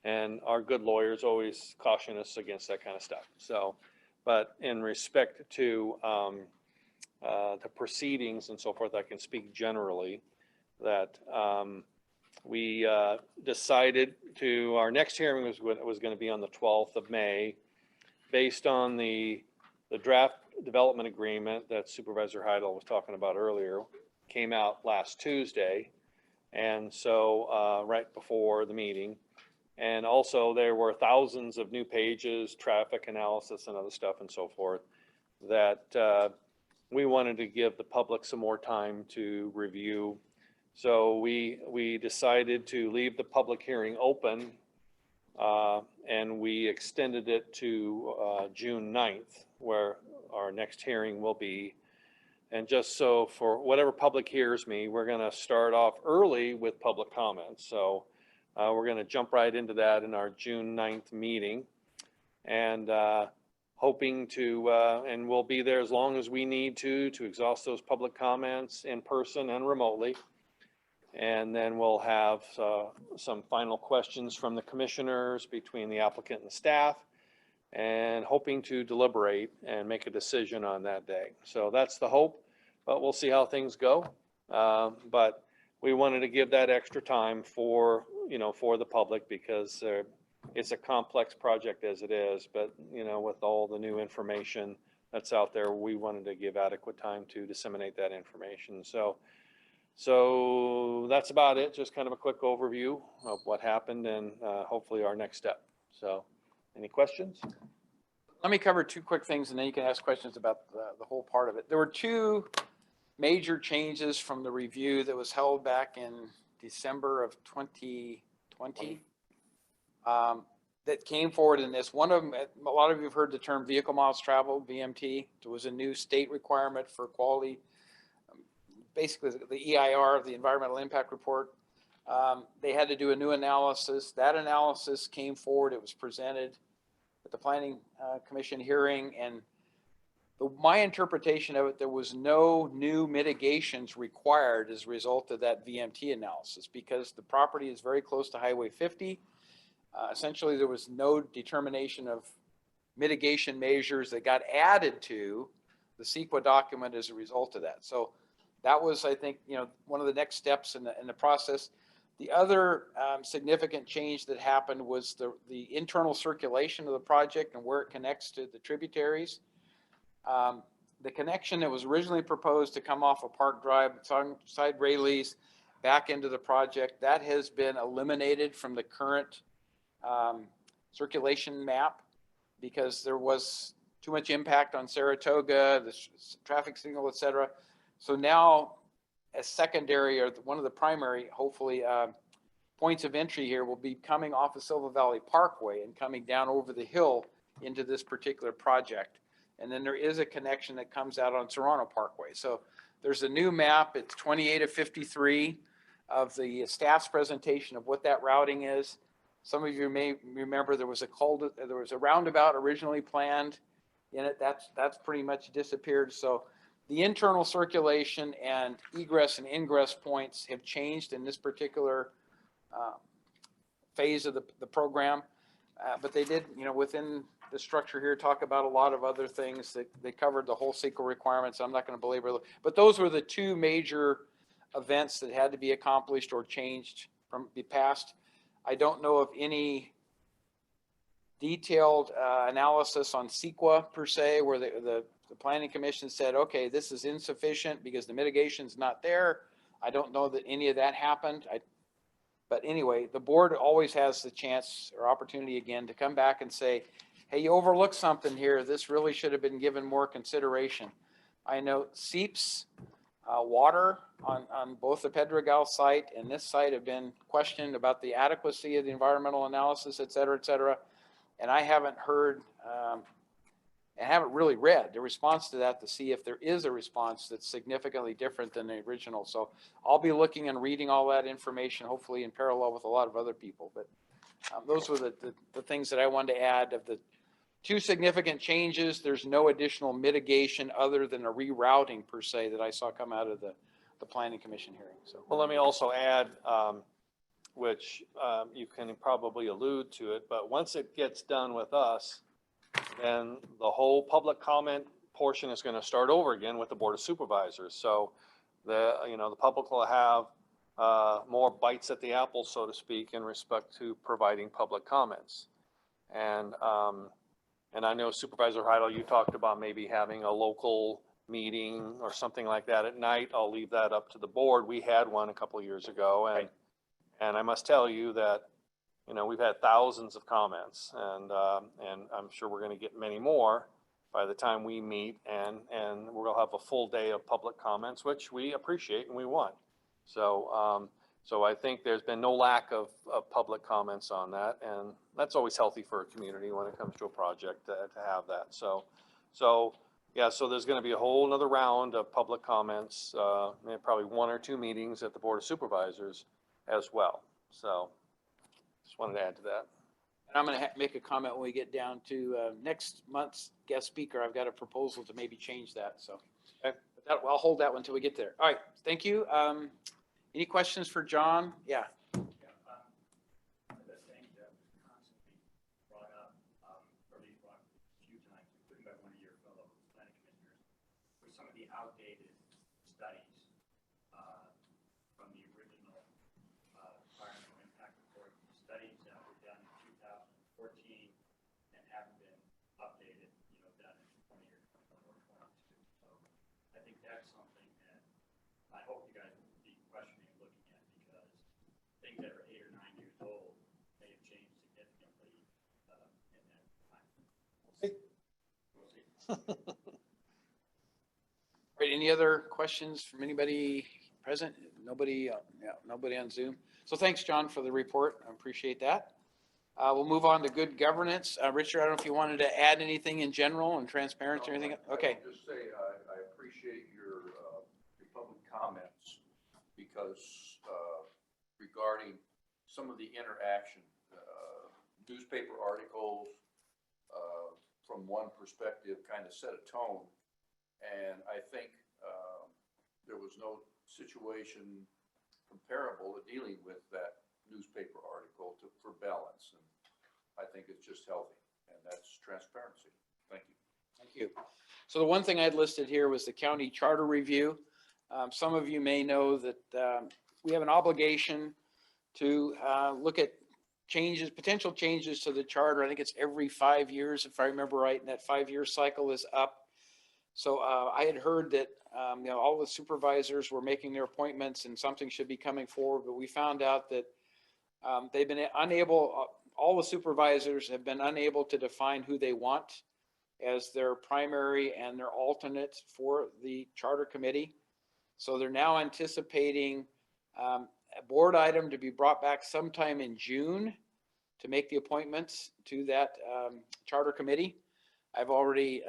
Speaker 2: and our good lawyers always caution us against that kind of stuff. So, but in respect to the proceedings and so forth, I can speak generally that we decided to, our next hearing was going to be on the 12th of May, based on the draft development agreement that Supervisor Heidel was talking about earlier, came out last Tuesday. And so right before the meeting. And also there were thousands of new pages, traffic analysis and other stuff and so forth, that we wanted to give the public some more time to review. So we decided to leave the public hearing open, and we extended it to June 9th, where our next hearing will be. And just so for whatever public hears me, we're going to start off early with public comments. So we're going to jump right into that in our June 9th meeting, and hoping to, and we'll be there as long as we need to exhaust those public comments in person and remotely. And then we'll have some final questions from the commissioners between the applicant and the staff, and hoping to deliberate and make a decision on that day. So that's the hope, but we'll see how things go. But we wanted to give that extra time for the public, because it's a complex project as it is, but with all the new information that's out there, we wanted to give adequate time to disseminate that information. So that's about it. Just kind of a quick overview of what happened, and hopefully our next step. So any questions?
Speaker 1: Let me cover two quick things, and then you can ask questions about the whole part of it. There were two major changes from the review that was held back in December of 2020 that came forward in this. One of them, a lot of you have heard the term vehicle miles traveled, VMT. There was a new state requirement for quality, basically the EIR, the Environmental Impact Report. They had to do a new analysis. That analysis came forward. It was presented at the Planning Commission hearing, and my interpretation of it, there was no new mitigations required as a result of that VMT analysis, because the property is very close to Highway 50. Essentially, there was no determination of mitigation measures that got added to the CEQA document as a result of that. So that was, I think, one of the next steps in the process. The other significant change that happened was the internal circulation of the project and where it connects to the tributaries. The connection that was originally proposed to come off of Park Drive, side Rayleigh's, back into the project, that has been eliminated from the current circulation map, because there was too much impact on Saratoga, the traffic signal, et cetera. So now, as secondary, or one of the primary, hopefully, points of entry here will be coming off of Silver Valley Parkway and coming down over the hill into this particular project. And then there is a connection that comes out on Serrano Parkway. So there's a new map. It's 28 of 53 of the staff's presentation of what that routing is. Some of you may remember there was a roundabout originally planned in it. That's pretty much disappeared. So the internal circulation and egress and ingress points have changed in this particular phase of the program. But they did, within the structure here, talk about a lot of other things. They covered the whole CEQA requirements. I'm not going to belabor it. But those were the two major events that had to be accomplished or changed from the past. I don't know of any detailed analysis on CEQA per se, where the planning commission said, okay, this is insufficient because the mitigation's not there. I don't know that any of that happened. But anyway, the board always has the chance or opportunity again to come back and say, hey, you overlooked something here. This really should have been given more consideration. I know seeps, water on both the Pedregal site and this site have been questioned about the adequacy of the environmental analysis, et cetera, et cetera. And I haven't heard and haven't really read the response to that to see if there is a response that's significantly different than the original. So I'll be looking and reading all that information, hopefully in parallel with a lot of other people. But those were the things that I wanted to add. Of the two significant changes, there's no additional mitigation other than a rerouting per se that I saw come out of the planning commission hearing. So,
Speaker 2: Well, let me also add, which you can probably allude to it, but once it gets done with us, then the whole public comment portion is going to start over again with the Board of Supervisors. So the public will have more bites at the apple, so to speak, in respect to providing public comments. And I know Supervisor Heidel, you talked about maybe having a local meeting or something like that at night. I'll leave that up to the board. We had one a couple of years ago, and I must tell you that we've had thousands of comments, and I'm sure we're going to get many more by the time we meet, and we'll have a full day of public comments, which we appreciate and we want. So I think there's been no lack of public comments on that, and that's always healthy for a community when it comes to a project to have that. So yeah, so there's going to be a whole nother round of public comments, and probably 1 or 2 meetings at the Board of Supervisors as well. So just wanted to add to that.
Speaker 1: and I'm going to make a comment when we get down to next month's guest speaker. I've got a proposal to maybe change that. So
Speaker 2: okay.
Speaker 1: But I'll hold that one until we get there. All right. Thank you. Any questions for John? Yeah.
Speaker 11: The thing that was constantly brought up, or at least brought up a few times, including by one of your fellow planning commissioners, were some of the outdated studies from the original environmental impact report, studies that were done in 2014 and haven't been updated, done in 20 or 21 or 22. So I think that's something that I hope you guys will be questioning and looking at, because things that are 8 or 9 years old may have changed significantly in that time. We'll see.
Speaker 1: All right. Any other questions from anybody present? Nobody, nobody on Zoom. So thanks, John, for the report. I appreciate that. We'll move on to good governance. Richard, I don't know if you wanted to add anything in general and transparency or anything. Okay.
Speaker 5: I'll just say I appreciate your public comments, because regarding some of the interaction, newspaper articles from one perspective kind of set a tone, and I think there was no situation comparable to dealing with that newspaper article for balance, and I think it's just healthy, and that's transparency. Thank you.
Speaker 1: Thank you. So the one thing I'd listed here was the county charter review. Some of you may know that we have an obligation to look at changes, potential changes to the charter. I think it's every 5 years, if I remember right, and that 5-year cycle is up. So I had heard that all the supervisors were making their appointments and something should be coming forward, but we found out that they've been unable, all the supervisors have been unable to define who they want as their primary and their alternate for the charter committee. So they're now anticipating a board item to be brought back sometime in June to make the appointments to that charter committee. I've already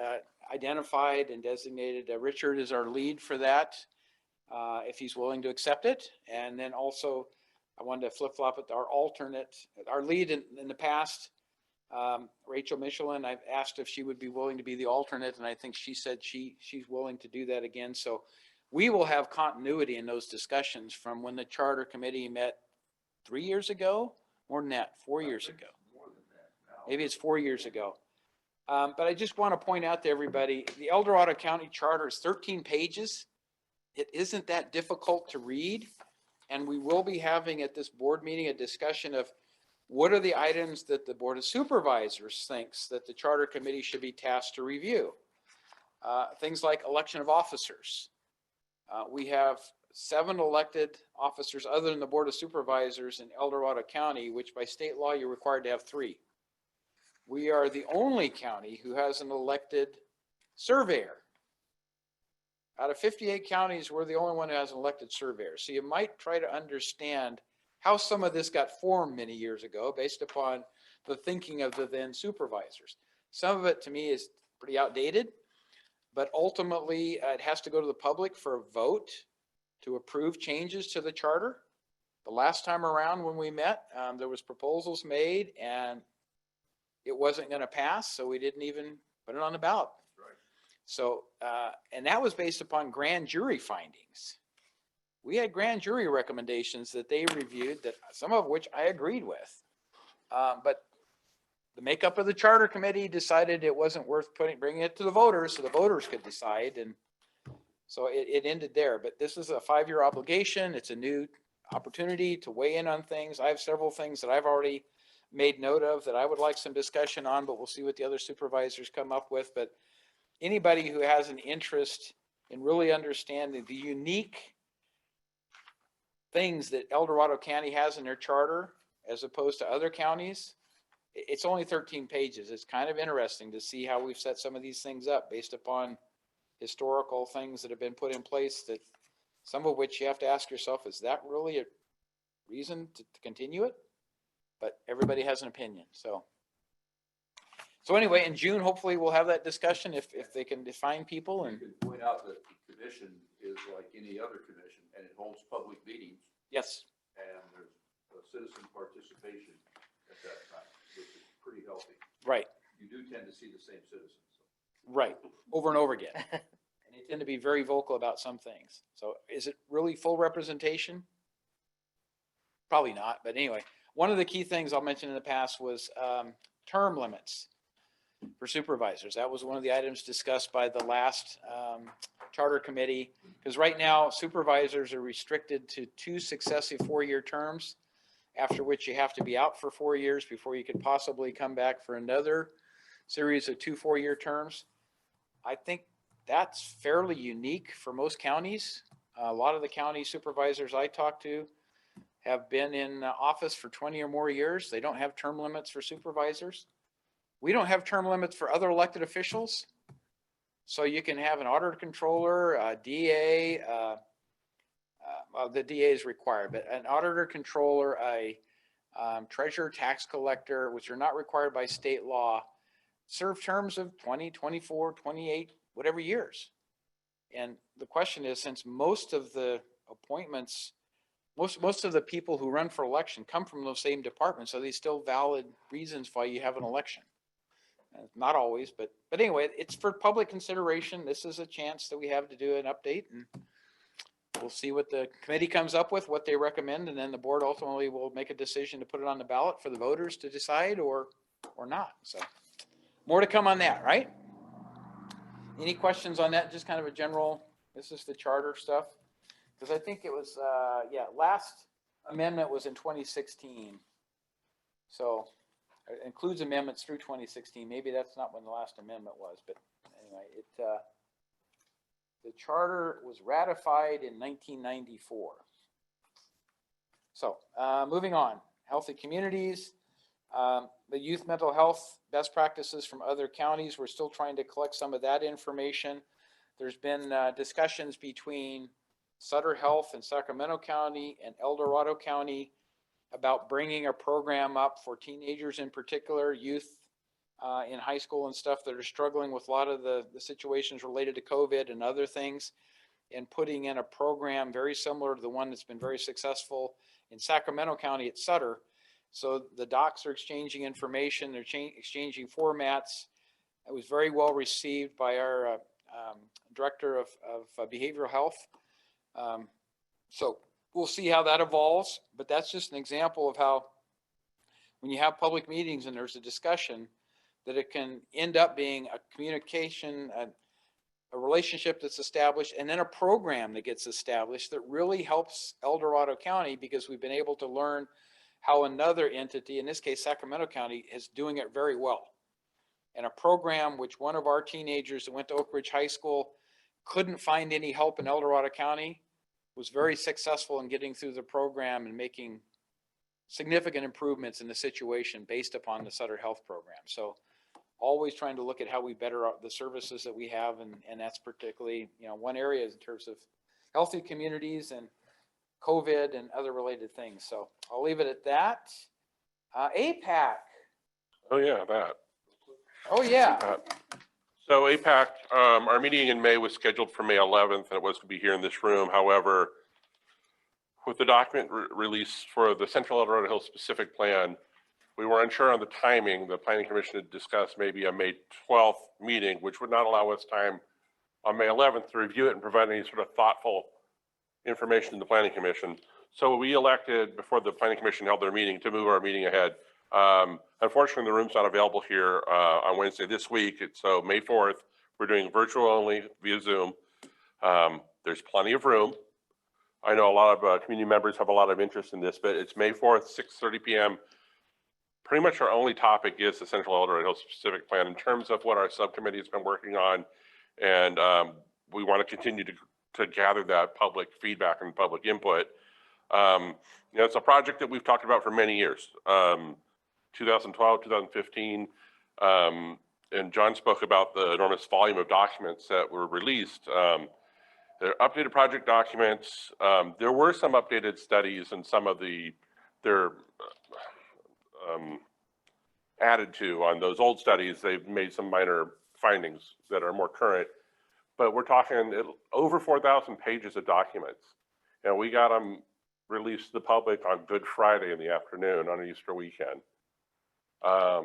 Speaker 1: identified and designated Richard as our lead for that, if he's willing to accept it. And then also I wanted to flip-flop it, our alternate, our lead in the past, Rachel Michelin. I've asked if she would be willing to be the alternate, and I think she said she's willing to do that again. So we will have continuity in those discussions from when the charter committee met 3 years ago, more than that, 4 years ago. Maybe it's 4 years ago. But I just want to point out to everybody, the El Dorado County Charter is 13 pages. It isn't that difficult to read. And we will be having at this board meeting a discussion of what are the items that the Board of Supervisors thinks that the Charter Committee should be tasked to review. Things like election of officers. We have 7 elected officers other than the Board of Supervisors in El Dorado County, which by state law you're required to have 3. We are the only county who has an elected surveyor. Out of 58 counties, we're the only one who has an elected surveyor. So you might try to understand how some of this got formed many years ago based upon the thinking of the then supervisors. Some of it to me is pretty outdated, but ultimately it has to go to the public for a vote to approve changes to the charter. The last time around when we met, there was proposals made and it wasn't going to pass, so we didn't even put it on the ballot. So, and that was based upon grand jury findings. We had grand jury recommendations that they reviewed, that some of which I agreed with. But the makeup of the Charter Committee decided it wasn't worth bringing it to the voters so the voters could decide. And so it ended there. But this is a 5-year obligation. It's a new opportunity to weigh in on things. I have several things that I've already made note of that I would like some discussion on, but we'll see what the other supervisors come up with. But anybody who has an interest in really understanding the unique things that El Dorado County has in their charter as opposed to other counties, it's only 13 pages. It's kind of interesting to see how we've set some of these things up based upon historical things that have been put in place, that some of which you have to ask yourself, is that really a reason to continue it? But everybody has an opinion. So anyway, in June, hopefully we'll have that discussion if they can define people. And
Speaker 5: you can point out that the commission is like any other commission, and it holds public meetings.
Speaker 1: Yes.
Speaker 5: And there's a citizen participation at that time, which is pretty healthy.
Speaker 1: Right.
Speaker 5: You do tend to see the same citizens.
Speaker 1: Right. Over and over again. And they tend to be very vocal about some things. So is it really full representation? Probably not. But anyway, one of the key things I'll mention in the past was term limits for supervisors. That was one of the items discussed by the last charter committee, because right now supervisors are restricted to 2 successive 4-year terms, after which you have to be out for 4 years before you could possibly come back for another series of 2 4-year terms. I think that's fairly unique for most counties. A lot of the county supervisors I talk to have been in office for 20 or more years. They don't have term limits for supervisors. We don't have term limits for other elected officials. So you can have an auditor controller, a DA, well, the DA is required, but an auditor controller, a treasurer, tax collector, which are not required by state law, serve terms of 20, 24, 28, whatever years. And the question is, since most of the appointments, most of the people who run for election come from those same departments, are they still valid reasons why you have an election? Not always, but anyway, it's for public consideration. This is a chance that we have to do an update, and we'll see what the committee comes up with, what they recommend, and then the board ultimately will make a decision to put it on the ballot for the voters to decide or not. So more to come on that, right? Any questions on that? Just kind of a general, this is the charter stuff. Because I think it was, last amendment was in 2016. So it includes amendments through 2016. Maybe that's not when the last amendment was, but anyway, the charter was ratified in 1994. So moving on, healthy communities, the youth mental health best practices from other counties. We're still trying to collect some of that information. There's been discussions between Sutter Health in Sacramento County and El Dorado County about bringing a program up for teenagers in particular, youth in high school and stuff that are struggling with a lot of the situations related to COVID and other things, and putting in a program very similar to the one that's been very successful in Sacramento County at Sutter. So the docs are exchanging information, they're exchanging formats. It was very well received by our director of behavioral health. So we'll see how that evolves, but that's just an example of how when you have public meetings and there's a discussion, that it can end up being a communication, a a relationship that's established, and then a program that gets established that really helps El Dorado County, because we've been able to learn how another entity, in this case Sacramento County, is doing it very well. And a program which one of our teenagers that went to Oak Ridge High School couldn't find any help in El Dorado County, was very successful in getting through the program and making significant improvements in the situation based upon the Sutter Health Program. So always trying to look at how we better out the services that we have, and that's particularly, you know, one area is in terms of healthy communities and COVID and other related things. So I'll leave it at that. APAC.
Speaker 3: Oh yeah, that.
Speaker 1: Oh yeah.
Speaker 3: So APAC, our meeting in May was scheduled for May 11th, and it was to be here in this room. However, with the document release for the Central El Dorado Hills specific plan, we were unsure on the timing. The Planning Commission had discussed maybe a May 12th meeting, which would not allow us time on May 11th to review it and provide any sort of thoughtful information to the Planning Commission. So we elected, before the Planning Commission held their meeting, to move our meeting ahead. Unfortunately, the room's not available here on Wednesday this week. So May 4th, we're doing virtual only via Zoom. There's plenty of room. I know a lot of community members have a lot of interest in this, but it's May 4th, 6:30 p.m. Pretty much our only topic is the Central El Dorado specific plan in terms of what our subcommittee has been working on. And we want to continue to gather that public feedback and public input. You know, it's a project that we've talked about for many years. 2012, 2015, and John spoke about the enormous volume of documents that were released. They're updated project documents. There were some updated studies, and some of they're added to on those old studies. They've made some minor findings that are more current, but we're talking over 4,000 pages of documents. And we got them released to the public on Good Friday in the afternoon on an Easter weekend. I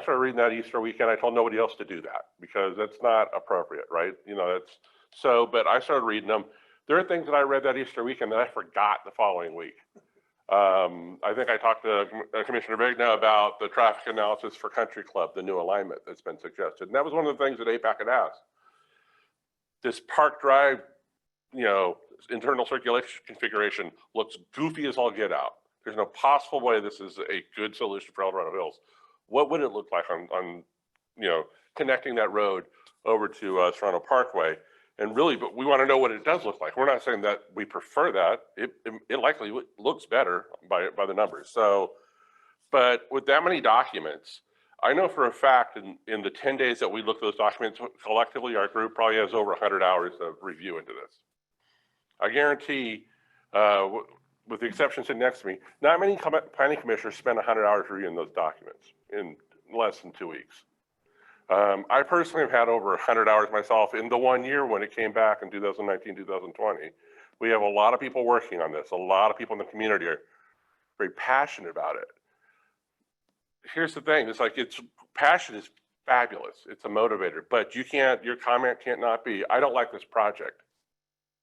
Speaker 3: started reading that Easter weekend. I told nobody else to do that because that's not appropriate, right? You know, but I started reading them. There are things that I read that Easter weekend that I forgot the following week. I think I talked to Commissioner Vigna about the traffic analysis for Country Club, the new alignment that's been suggested. And that was one of the things that APAC had asked. This Park Drive, you know, internal circulation configuration looks goofy as all get out. There's no possible way this is a good solution for El Dorado Hills. What would it look like on you know, connecting that road over to Serrano Parkway? And really, but we want to know what it does look like. We're not saying that we prefer that. It likely looks better by the numbers. So, but with that many documents, I know for a fact in the 10 days that we looked at those documents collectively, our group probably has over 100 hours of review into this. I guarantee, with the exception sitting next to me, not many planning commissioners spend 100 hours reviewing those documents in less than 2 weeks. I personally have had over 100 hours myself in the 1 year when it came back in 2019, 2020. We have a lot of people working on this. A lot of people in the community are very passionate about it. Here's the thing, passion is fabulous. It's a motivator, but your comment can't not be, I don't like this project.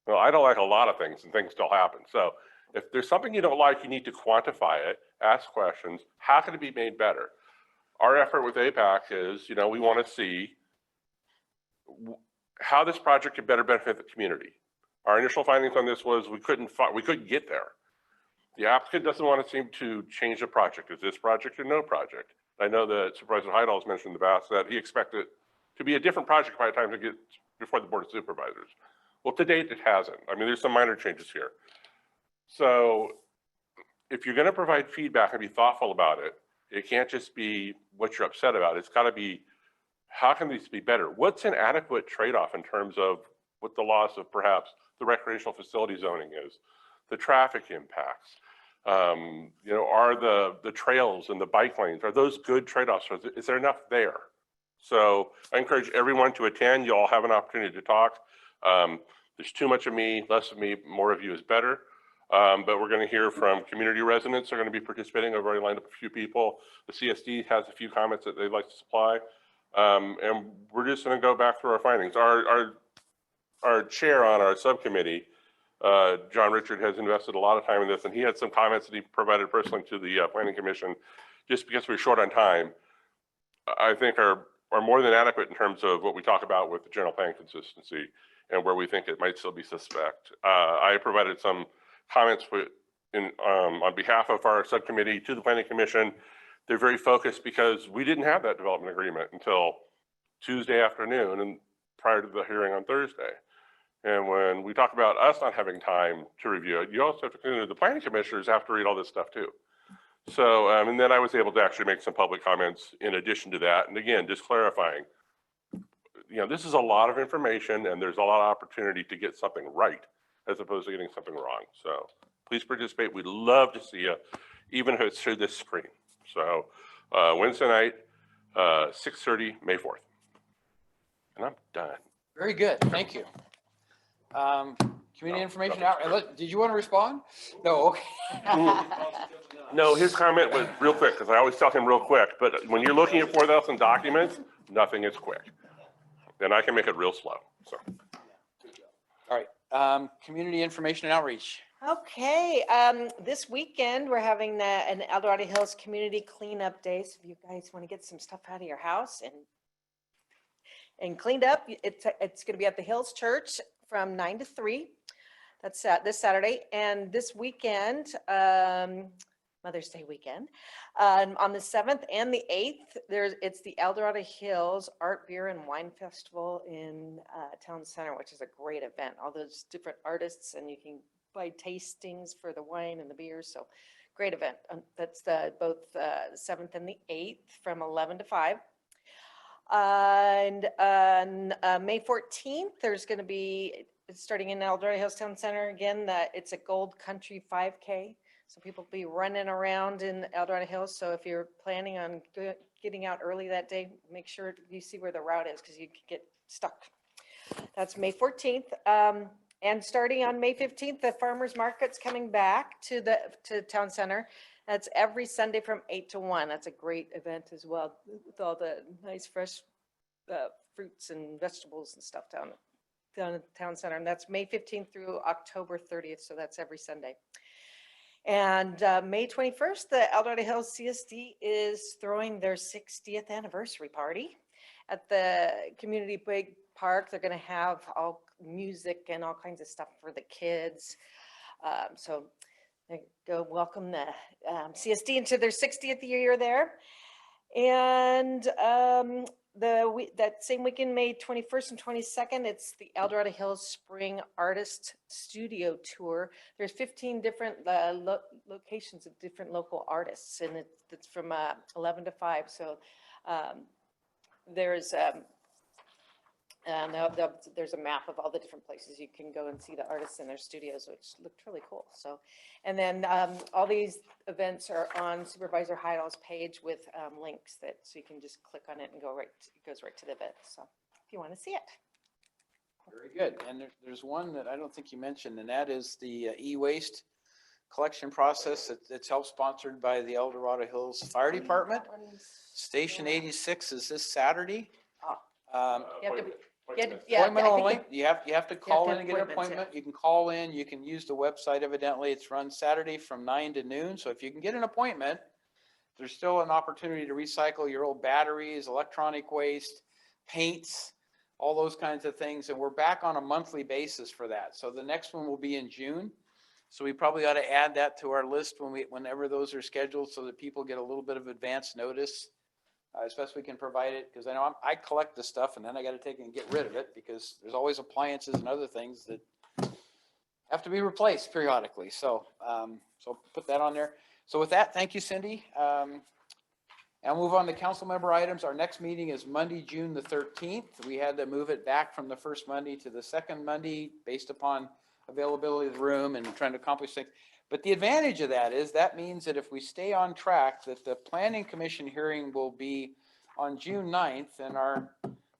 Speaker 3: Well, I don't like a lot of things and things still happen. So if there's something you don't like, you need to quantify it, ask questions. How can it be made better? Our effort with APAC is, you know, we want to see how this project could better benefit the community. Our initial findings on this was we couldn't get there. The applicant doesn't want to seem to change the project. Is this project or no project? I know that Supervisor Heidel has mentioned in the past that he expected to be a different project by the time to get before the Board of Supervisors. Well, to date, it hasn't. I mean, there's some minor changes here. So if you're going to provide feedback and be thoughtful about it, it can't just be what you're upset about. It's got to be, how can these be better? What's an adequate trade-off in terms of what the loss of perhaps the recreational facility zoning is, the traffic impacts, you know, are the trails and the bike lanes, are those good trade-offs? Is there enough there? So I encourage everyone to attend. You all have an opportunity to talk. There's too much of me, less of me, more of you is better. But we're going to hear from community residents who are going to be participating. I've already lined up a few people. The CSD has a few comments that they'd like to supply. And we're just going to go back through our findings. Our chair on our subcommittee, John Richard, has invested a lot of time in this, and he had some comments that he provided personally to the Planning Commission. Just because we're short on time, I think are more than adequate in terms of what we talk about with the general plan consistency and where we think it might still be suspect. I provided some comments on behalf of our subcommittee to the Planning Commission. They're very focused because we didn't have that development agreement until Tuesday afternoon and prior to the hearing on Thursday. And when we talk about us not having time to review it, you also have to consider the planning commissioners have to read all this stuff too. So, and then I was able to actually make some public comments in addition to that. And again, just clarifying, this is a lot of information and there's a lot of opportunity to get something right as opposed to getting something wrong. So please participate. We'd love to see you, even if it's through this screen. So Wednesday night, 6:30, May 4th. And I'm done.
Speaker 1: Very good. Thank you. Community information out. Did you want to respond? No. Okay.
Speaker 3: No, his comment was real quick because I always tell him real quick. But when you're looking at 4,000 documents, nothing is quick. Then I can make it real slow. So.
Speaker 1: All right. Community information and outreach.
Speaker 4: Okay, this weekend, we're having an El Dorado Hills Community Cleanup Day. So if you guys want to get some stuff out of your house and cleaned up, it's going to be at the Hills Church from 9 to 3. That's this Saturday. And this weekend, Mother's Day weekend, on the 7th and the 8th, it's the El Dorado Hills Art, Beer, and Wine Festival in Town Center, which is a great event. All those different artists, and you can buy tastings for the wine and the beers. So great event. That's both the 7th and the 8th from 11 to 5. And on May 14th, there's going to be, starting in El Dorado Hills Town Center again, it's a Gold Country 5K. So people will be running around in El Dorado Hills. So if you're planning on getting out early that day, make sure you see where the route is because you could get stuck. That's May 14th. And starting on May 15th, the farmers market's coming back to Town Center. That's every Sunday from 8 to 1. That's a great event as well with all the nice fresh fruits and vegetables and stuff down at Town Center. And that's May 15th through October 30th. So that's every Sunday. And May 21st, the El Dorado Hills CSD is throwing their 60th anniversary party at the community big park. They're going to have all music and all kinds of stuff for the kids. So they go welcome the CSD into their 60th year there. And that same weekend, May 21st and 22nd, it's the El Dorado Hills Spring Artist Studio Tour. There's 15 different locations of different local artists, and it's from 11 to 5. So there's a map of all the different places you can go and see the artists in their studios, which looked really cool. So, and then all these events are on Supervisor Heidal's page with links so you can just click on it and it goes right to the event. So if you want to see it.
Speaker 1: Very good. And there's one that I don't think you mentioned, and that is the e-waste collection process that's help-sponsored by the El Dorado Hills Fire Department. Station 86 is this Saturday. Appointment only. You have to call in and get an appointment. You can call in. You can use the website. Evidently, it's run Saturday from 9 to noon. So if you can get an appointment, there's still an opportunity to recycle your old batteries, electronic waste, paints, all those kinds of things. And we're back on a monthly basis for that. So the next one will be in June. So we probably ought to add that to our list whenever those are scheduled, so that people get a little bit of advance notice. As best we can provide it, because I know I collect the stuff and then I got to take it and get rid of it because there's always appliances and other things that have to be replaced periodically. So, so put that on there. So with that, thank you, Cindy. And I'll move on to council member items. Our next meeting is Monday, June the 13th. We had to move it back from the first Monday to the second Monday based upon availability of the room and trying to accomplish things. But the advantage of that is that means that if we stay on track, that the planning commission hearing will be on June 9th and our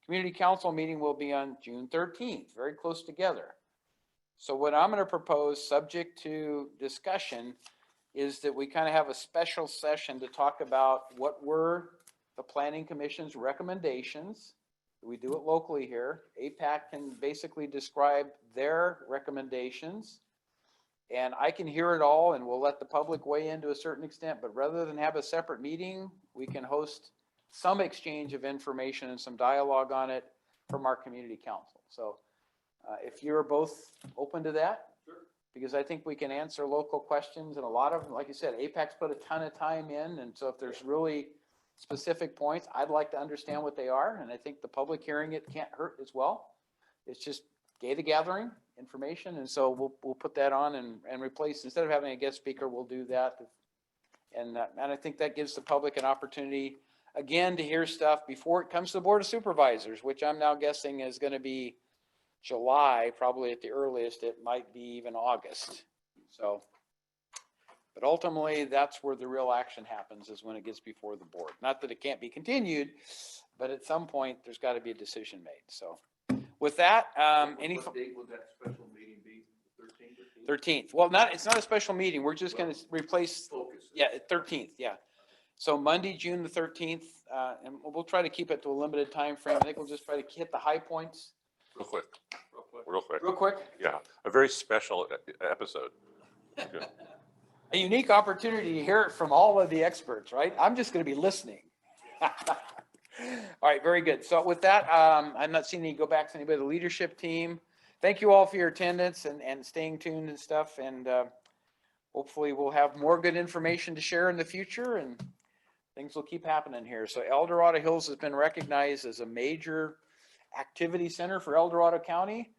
Speaker 1: community council meeting will be on June 13th, very close together. So what I'm going to propose, subject to discussion, is that we kind of have a special session to talk about what were the planning commission's recommendations. We do it locally here. APAC can basically describe their recommendations. And I can hear it all and we'll let the public weigh in to a certain extent, but rather than have a separate meeting, we can host some exchange of information and some dialogue on it from our community council. So if you're both open to that, because I think we can answer local questions, and a lot of them, like you said, Apex put a ton of time in. And so if there's really specific points, I'd like to understand what they are. And I think the public hearing it can't hurt as well. It's just data gathering information. And so we'll put that on and replace, instead of having a guest speaker, we'll do that. And I think that gives the public an opportunity, again, to hear stuff before it comes to the Board of Supervisors, which I'm now guessing is going to be July, probably at the earliest. It might be even August. So, but ultimately, that's where the real action happens, is when it gets before the board. Not that it can't be continued, but at some point, there's got to be a decision made. So with that,
Speaker 5: What date will that special meeting be? 13th?
Speaker 1: 13th. Well, it's not a special meeting. We're just going to replace.
Speaker 5: Focus.
Speaker 1: Yeah, 13th. Yeah. So Monday, June the 13th, and we'll try to keep it to a limited time frame. I think we'll just try to hit the high points.
Speaker 3: Real quick.
Speaker 1: Real quick.
Speaker 3: Yeah, a very special episode.
Speaker 1: A unique opportunity to hear it from all of the experts, right? I'm just going to be listening. All right, very good. So with that, I'm not seeing any go back to anybody, the leadership team. Thank you all for your attendance and staying tuned and stuff. And hopefully we'll have more good information to share in the future, and things will keep happening here. So El Dorado Hills has been recognized as a major activity center for El Dorado County.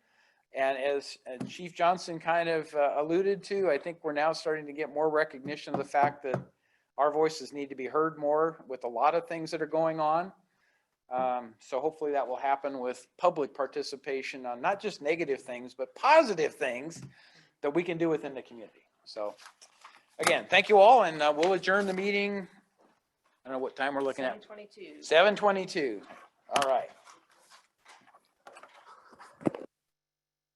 Speaker 1: And as Chief Johnson kind of alluded to, I think we're now starting to get more recognition of the fact that our voices need to be heard more with a lot of things that are going on. So hopefully that will happen with public participation on not just negative things, but positive things that we can do within the community. So again, thank you all, and we'll adjourn the meeting. I don't know what time we're looking at.
Speaker 4: 7:22.
Speaker 1: 7:22. All right.